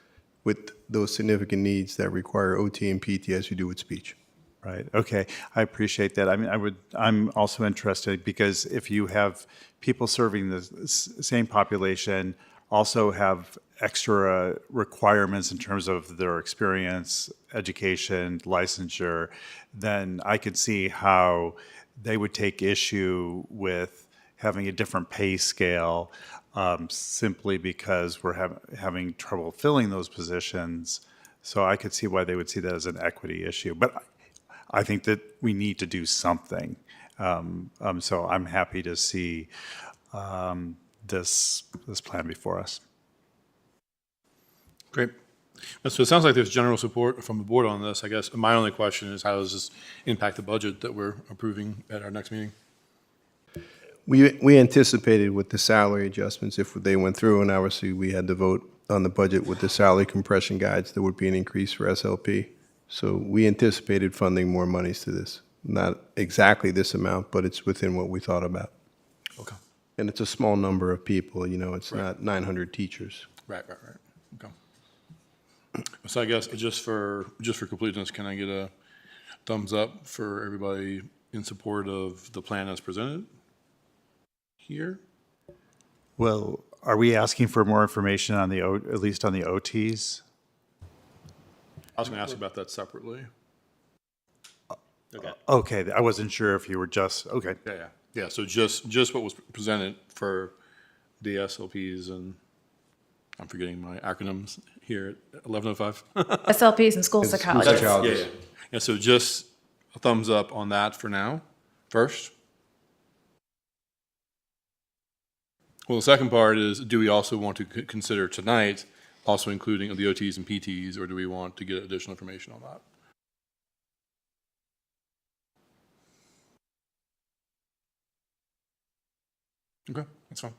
those significant needs that require OT and PT as we do with speech. Right. Okay. I appreciate that. I mean, I'm also interested because if you have people serving the same population, also have extra requirements in terms of their experience, education, licensure, then I could see how they would take issue with having a different pay scale simply because we're having trouble filling those positions. So I could see why they would see that as an equity issue. But I think that we need to do something. So I'm happy to see this plan before us. Great. So it sounds like there's general support from the board on this. I guess my only question is, how does this impact the budget that we're approving at our next meeting? We anticipated with the salary adjustments, if they went through, and obviously we had to vote on the budget with the salary compression guides, there would be an increase for SLP. So we anticipated funding more monies to this. Not exactly this amount, but it's within what we thought about. Okay. And it's a small number of people, it's Right. not 900 teachers. Right. Okay. So I guess just for completeness, can I get a thumbs up for everybody in support of the plan as presented here? Well, are we asking for more information on at least on the OTs? I was going to ask about that separately. Okay. Okay, I wasn't sure if you were just, okay. Yeah. So just what was presented for the SLPs, and I'm forgetting my acronyms here at 11:05. SLPs and school psychologists. Yeah. So just a thumbs up on that for now, first. Well, the second part is, do we also want to consider tonight also including the OTs and PTs, or do we want to get additional information on that? Okay, that's fine.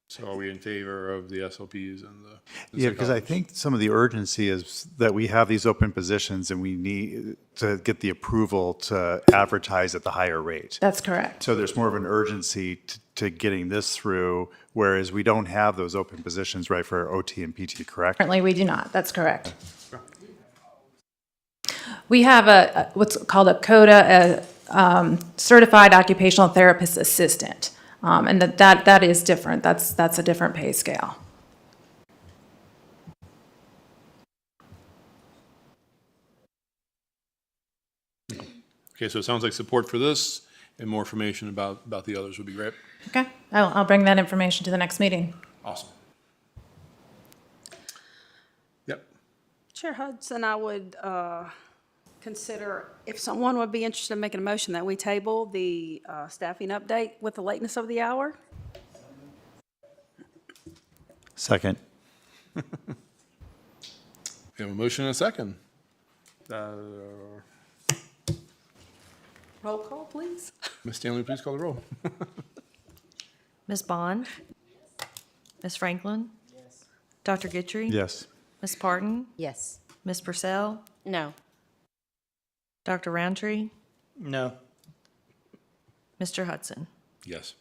So are we in favor of the SLPs and the Yeah, because I think some of the urgency is that we have these open positions and we need to get the approval to advertise at the higher rate. That's correct. So there's more of an urgency to getting this through, whereas we don't have those open positions, right, for OT and PT, correct? Currently, we do not. That's correct. We have what's called a CODA, Certified Occupational Therapist Assistant. And that is different. That's a different pay scale. Okay, so it sounds like support for this and more information about the others would be great. Okay, I'll bring that information to the next meeting. Awesome. Yep. Chair Hudson, I would consider, if someone would be interested in making a motion, that we table the staffing update with the lateness of the hour. Second. We have a motion and a second. Roll call, please. Ms. Stanley, please call the roll. Ms. Bond? Ms. Franklin? Yes. Dr. Guidry? Yes. Ms. Parton? Yes. Ms. Purcell? No. Dr. Roundtree? No. Mr. Hudson? Yes.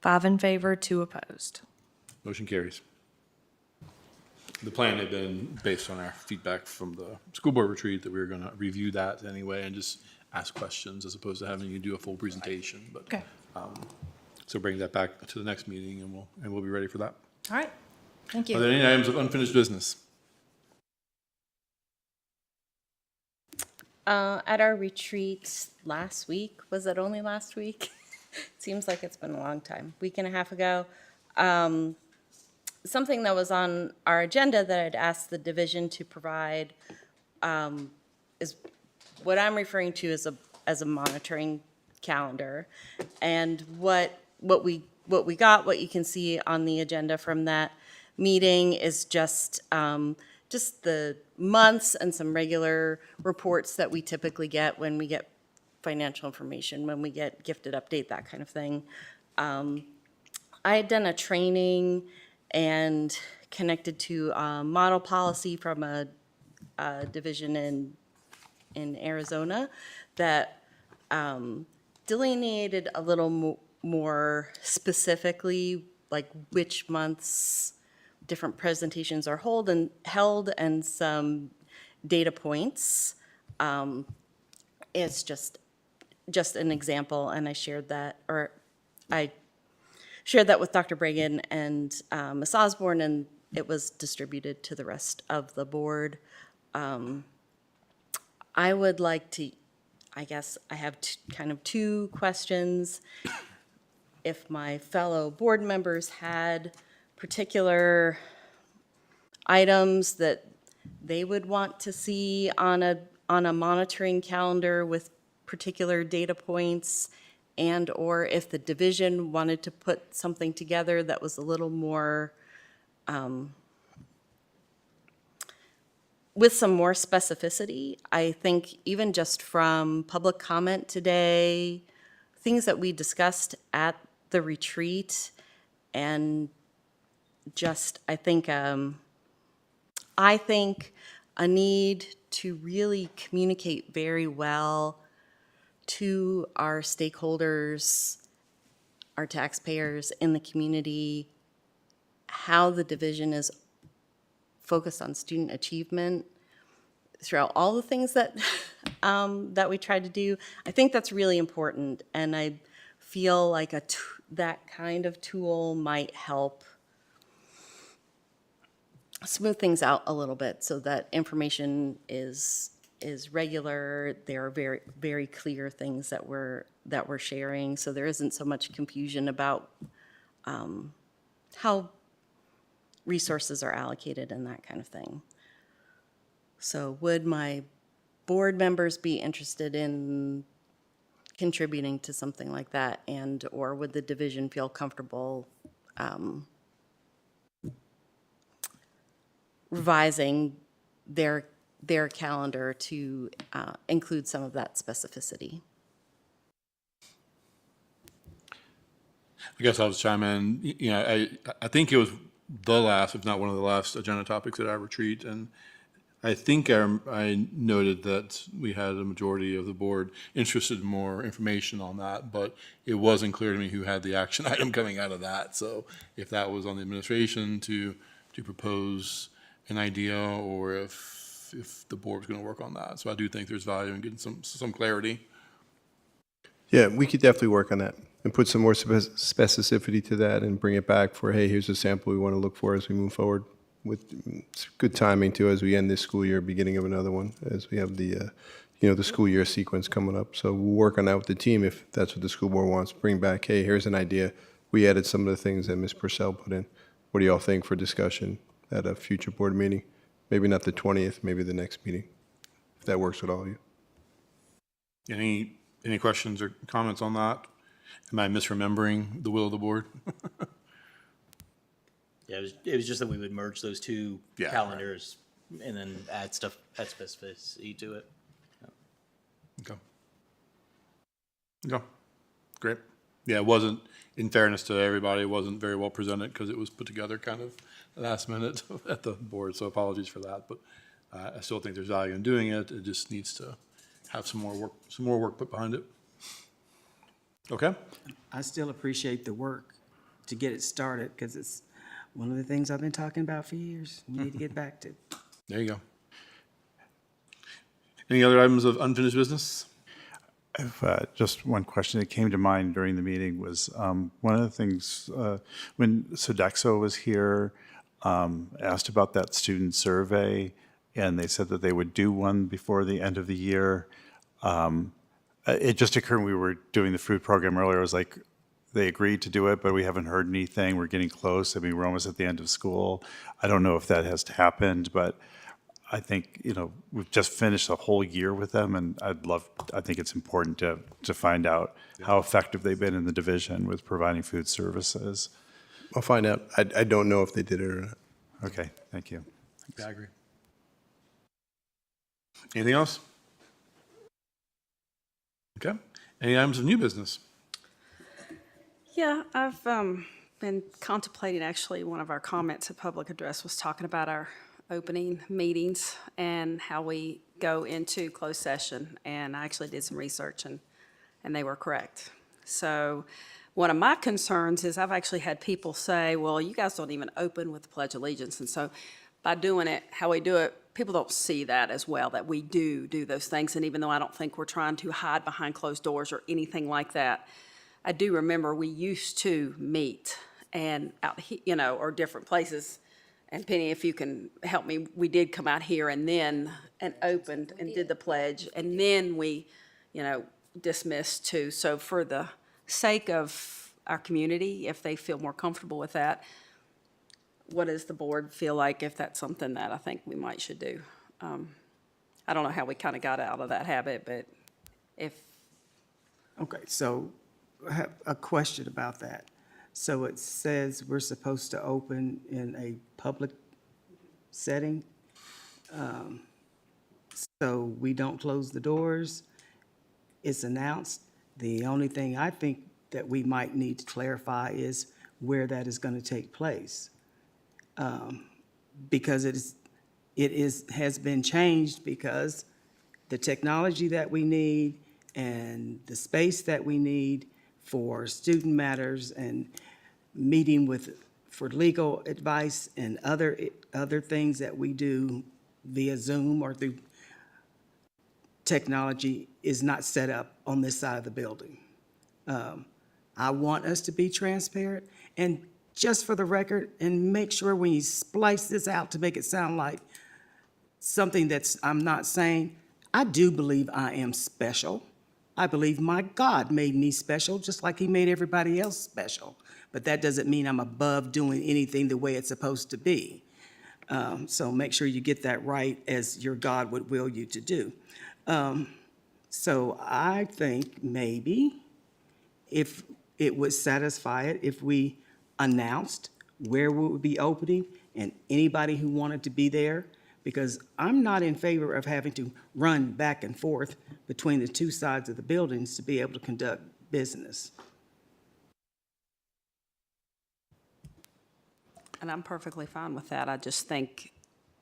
5 in favor, 2 opposed. Motion carries. The plan had been based on our feedback from the school board retreat that we were going to review that anyway and just ask questions as opposed to having you do a full presentation. But Okay. so bring that back to the next meeting, and we'll be ready for that. All right, thank Are you. there any items of unfinished business? At our retreat last week, was it only last week? Seems like it's been a long time, week and a half ago. Something that was on our agenda that I'd asked the division to provide is what I'm referring to as a monitoring calendar. And what we got, what you can see on the agenda from that meeting is just the months and some regular reports that we typically get when we get financial information, when we get gifted update, that kind of thing. I had done a training and connected to a model policy from a division in Arizona that delineated a little more specifically, like which months different presentations are held and some data points. It's just an example, and I shared that with Dr. Bragan and Ms. Osborne, and it was distributed to the rest of the board. I would like to, I guess I have kind of two questions. If my fellow board members had particular items that they would want to see on a monitoring calendar with particular data points, and/or if the division wanted to put something together that was a little more, with some more specificity. I think even just from public comment today, things that we discussed at the retreat, and just, I think a need to really communicate very well to our stakeholders, our taxpayers in the community, how the division is focused on student achievement throughout all the things that that we try to do. I think that's really important, and I feel like that kind of tool might help smooth things out a little bit so that information is regular. There are very, very clear things that we're sharing, so there isn't so much confusion about how resources are allocated and that kind of thing. So would my board members be interested in contributing to something like that, and/or would the division feel comfortable revising their calendar to include some of that specificity? I guess I'll just chime in. You know, I think it was the last, if not one of the last, agenda topics at our retreat, and I think I noted that we had a majority of the board interested in more information on that, but it wasn't clear to me who had the action item coming out of that. So if that was on the administration to propose an idea, or if the board was going to work on that. So I do think there's value in getting some clarity. Yeah, we could definitely work on that and put some more specificity to that and bring it back for, hey, here's a sample we want to look for as we move forward. With good timing too, as we end this school year, beginning of another one, as we have the school year sequence coming up. So we'll work on that with the team if that's what the school board wants. Bring back, hey, here's an idea. We added some of the things that Ms. Purcell put in. What do y'all think for discussion at a future board meeting? Maybe not the 20th, maybe the next meeting, if that works with all of you. Any questions or comments on that? Am I misremembering the will of the board? Yeah, it was just that we would merge those two Yeah, calendars and then add specificity to it. Okay, great. Yeah, it wasn't, in fairness to everybody, it wasn't very well presented because it was put together kind of last minute at the board, so apologies for that. But I still think there's value in doing it. It just needs to have some more work put behind it. Okay? I still appreciate the work to get it started, because it's one of the things I've been talking about for years. We need to get back to. There you go. Any other items of unfinished business? Just one question that came to mind during the meeting was, one of the things, when Sodexo was here, asked about that student survey, and they said that they would do one before the end of the year. It just occurred when we were doing the food program earlier, it was like, they agreed to do it, but we haven't heard anything. We're getting close. I mean, we're almost at the end of school. I don't know if that has happened, but I think, we've just finished a whole year with them, and I think it's important to find out how effective they've been in the division with providing food services. I'll find out. I don't know if they did it or not. Okay, thank you. Yeah, I agree. Anything else? Okay. Any items of new business? Yeah, I've been contemplating, actually, one of our comments at public address was talking about our opening meetings and how we go into closed session. And I actually did some research and they were correct. So one of my concerns is I've actually had people say, well, you guys don't even open with the Pledge of Allegiance. And so by doing it, how we do it, people don't see that as well, that we do those things. And even though I don't think we're trying to hide behind closed doors or anything like that, I do remember we used to meet and out, or different places. And Penny, if you can help me, we did come out here and opened and did the pledge. And then we, dismissed too. So for the sake of our community, if they feel more comfortable with that, what does the board feel like if that's something that I think we should do? I don't know how we kind of got out of that habit, but if. Okay, so I have a question about that. So it says we're supposed to open in a public setting. So we don't close the doors. It's announced. The only thing I think that we might need to clarify is where that is going to take place. Because has been changed because the technology that we need and the space that we need for student matters and meeting for legal advice and other things that we do via Zoom or through technology is not set up on this side of the building. I want us to be transparent, and just for the record, and make sure when you splice this out to make it sound like something I'm not saying, I do believe I am special. I believe my God made me special, just like he made everybody else special. But that doesn't mean I'm above doing anything the way it's supposed to be. So make sure you get that right as your God would will you to do. So I think maybe if it would satisfy it, if we announced where we would be opening and anybody who wanted to be there, because I'm not in favor of having to run back and forth between the two sides of the buildings to be able to conduct business. And I'm perfectly fine with that. I just think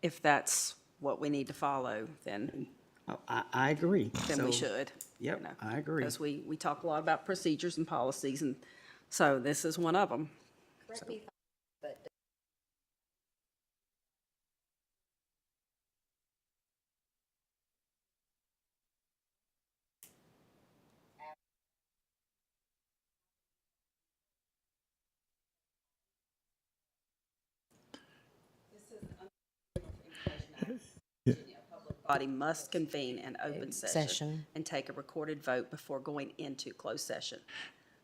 if that's what we need to follow, then. I agree. Then we should. Yep, I agree. Because we talk a lot about procedures and policies, and so this is one of them. Correct me if I'm wrong, but Body must convene an open session Session. and take a recorded vote before going into closed session.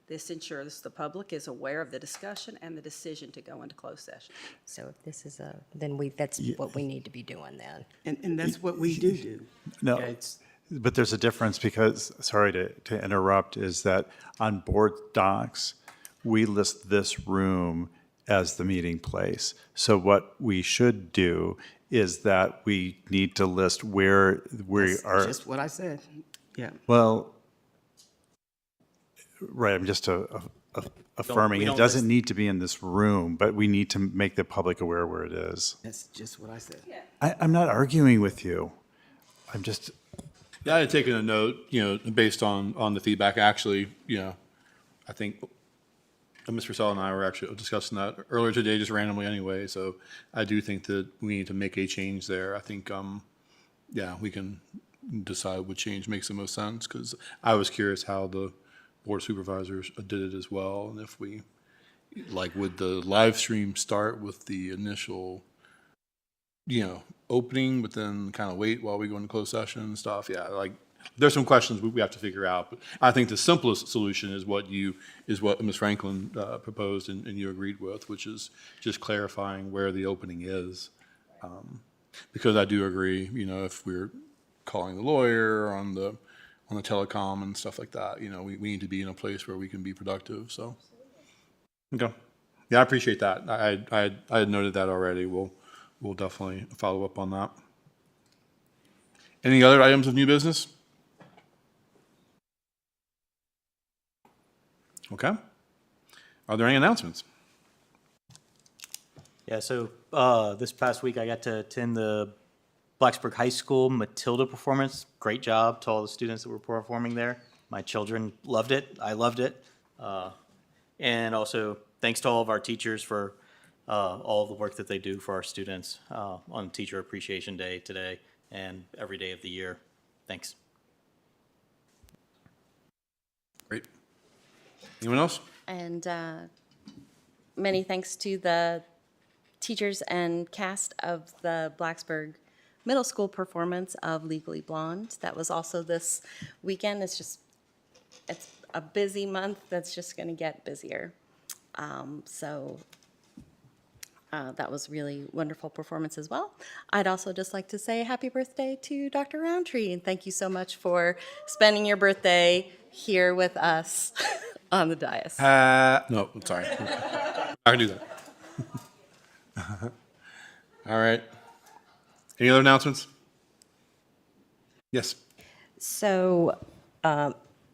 This ensures the public is aware of the discussion and the decision to go into closed session. So if this is then that's what we need to be doing then. And that's what we do. No, but there's a difference because, sorry to interrupt, is that on board docs, we list this room as the meeting place. So what we should do is that we need to list where we That's are. just what I said, yeah. Well, right, I'm just affirming. we It don't doesn't list- need to be in this room, but we need to make the public aware where it is. That's just what I said. I'm not arguing with you. I'm just, Yeah, I had taken a note, based on the feedback, actually, I think Ms. Purcell and I were actually discussing that earlier today, just randomly anyway, so I do think that we need to make a change there. I think, we can decide what change makes the most sense, because I was curious how the board of supervisors did it as well, and if we, like, would the live stream start with the initial, opening, but then kind of wait while we go into closed session and stuff? Yeah, like, there's some questions we have to figure out, but I think the simplest solution is what Ms. Franklin proposed and you agreed with, which is just clarifying where the opening is. Because I do agree, if we're calling the lawyer on the telecom and stuff like that, we need to be in a place where we can be productive, so. Okay. Yeah, I appreciate that. I had noted that already. We'll definitely follow up on that. Any other items of new business? Okay. Are there any announcements? Yeah, so this past week I got to attend the Blacksburg High School Matilda performance. Great job to all the students that were performing there. My children loved it. I loved it. And also thanks to all of our teachers for all the work that they do for our students on Teacher Appreciation Day today and every day of the year. Thanks. Great. Anyone else? And many thanks to the teachers and cast of the Blacksburg Middle School performance of Legally Blonde. That was also this weekend. It's a busy month that's just going to get busier. That was really wonderful performance as well. I'd also just like to say happy birthday to Dr. Roundtree, and thank you so much for spending your birthday here with us on the dais. No, I'm sorry. I can do that. All right. Any other announcements? Yes. So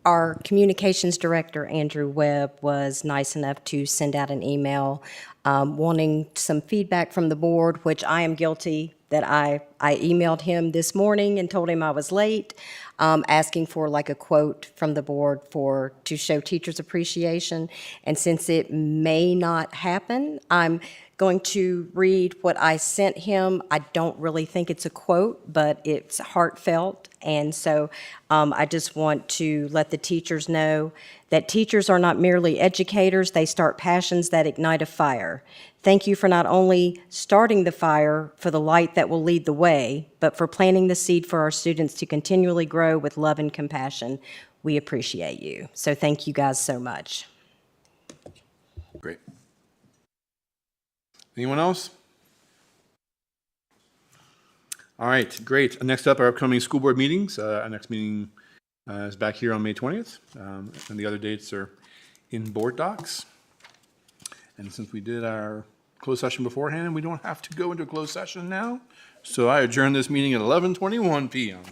our communications director, Andrew Webb, was nice enough to send out an email wanting some feedback from the board, which I am guilty that I emailed him this morning and told him I was late, asking for like a quote from the board to show teachers' appreciation. And since it may not happen, I'm going to read what I sent him. I don't really think it's a quote, but it's heartfelt. And so I just want to let the teachers know that teachers are not merely educators, they start passions that ignite a fire. Thank you for not only starting the fire for the light that will lead the way, but for planting the seed for our students to continually grow with love and compassion. We appreciate you. So thank you guys so much. Great. Anyone else? All right, great. Next up, our upcoming school board meetings. Our next meeting is back here on May 20th, and the other dates are in board docs. And since we did our closed session beforehand, we don't have to go into a closed session now. So I adjourn this meeting at 11:21 p.m.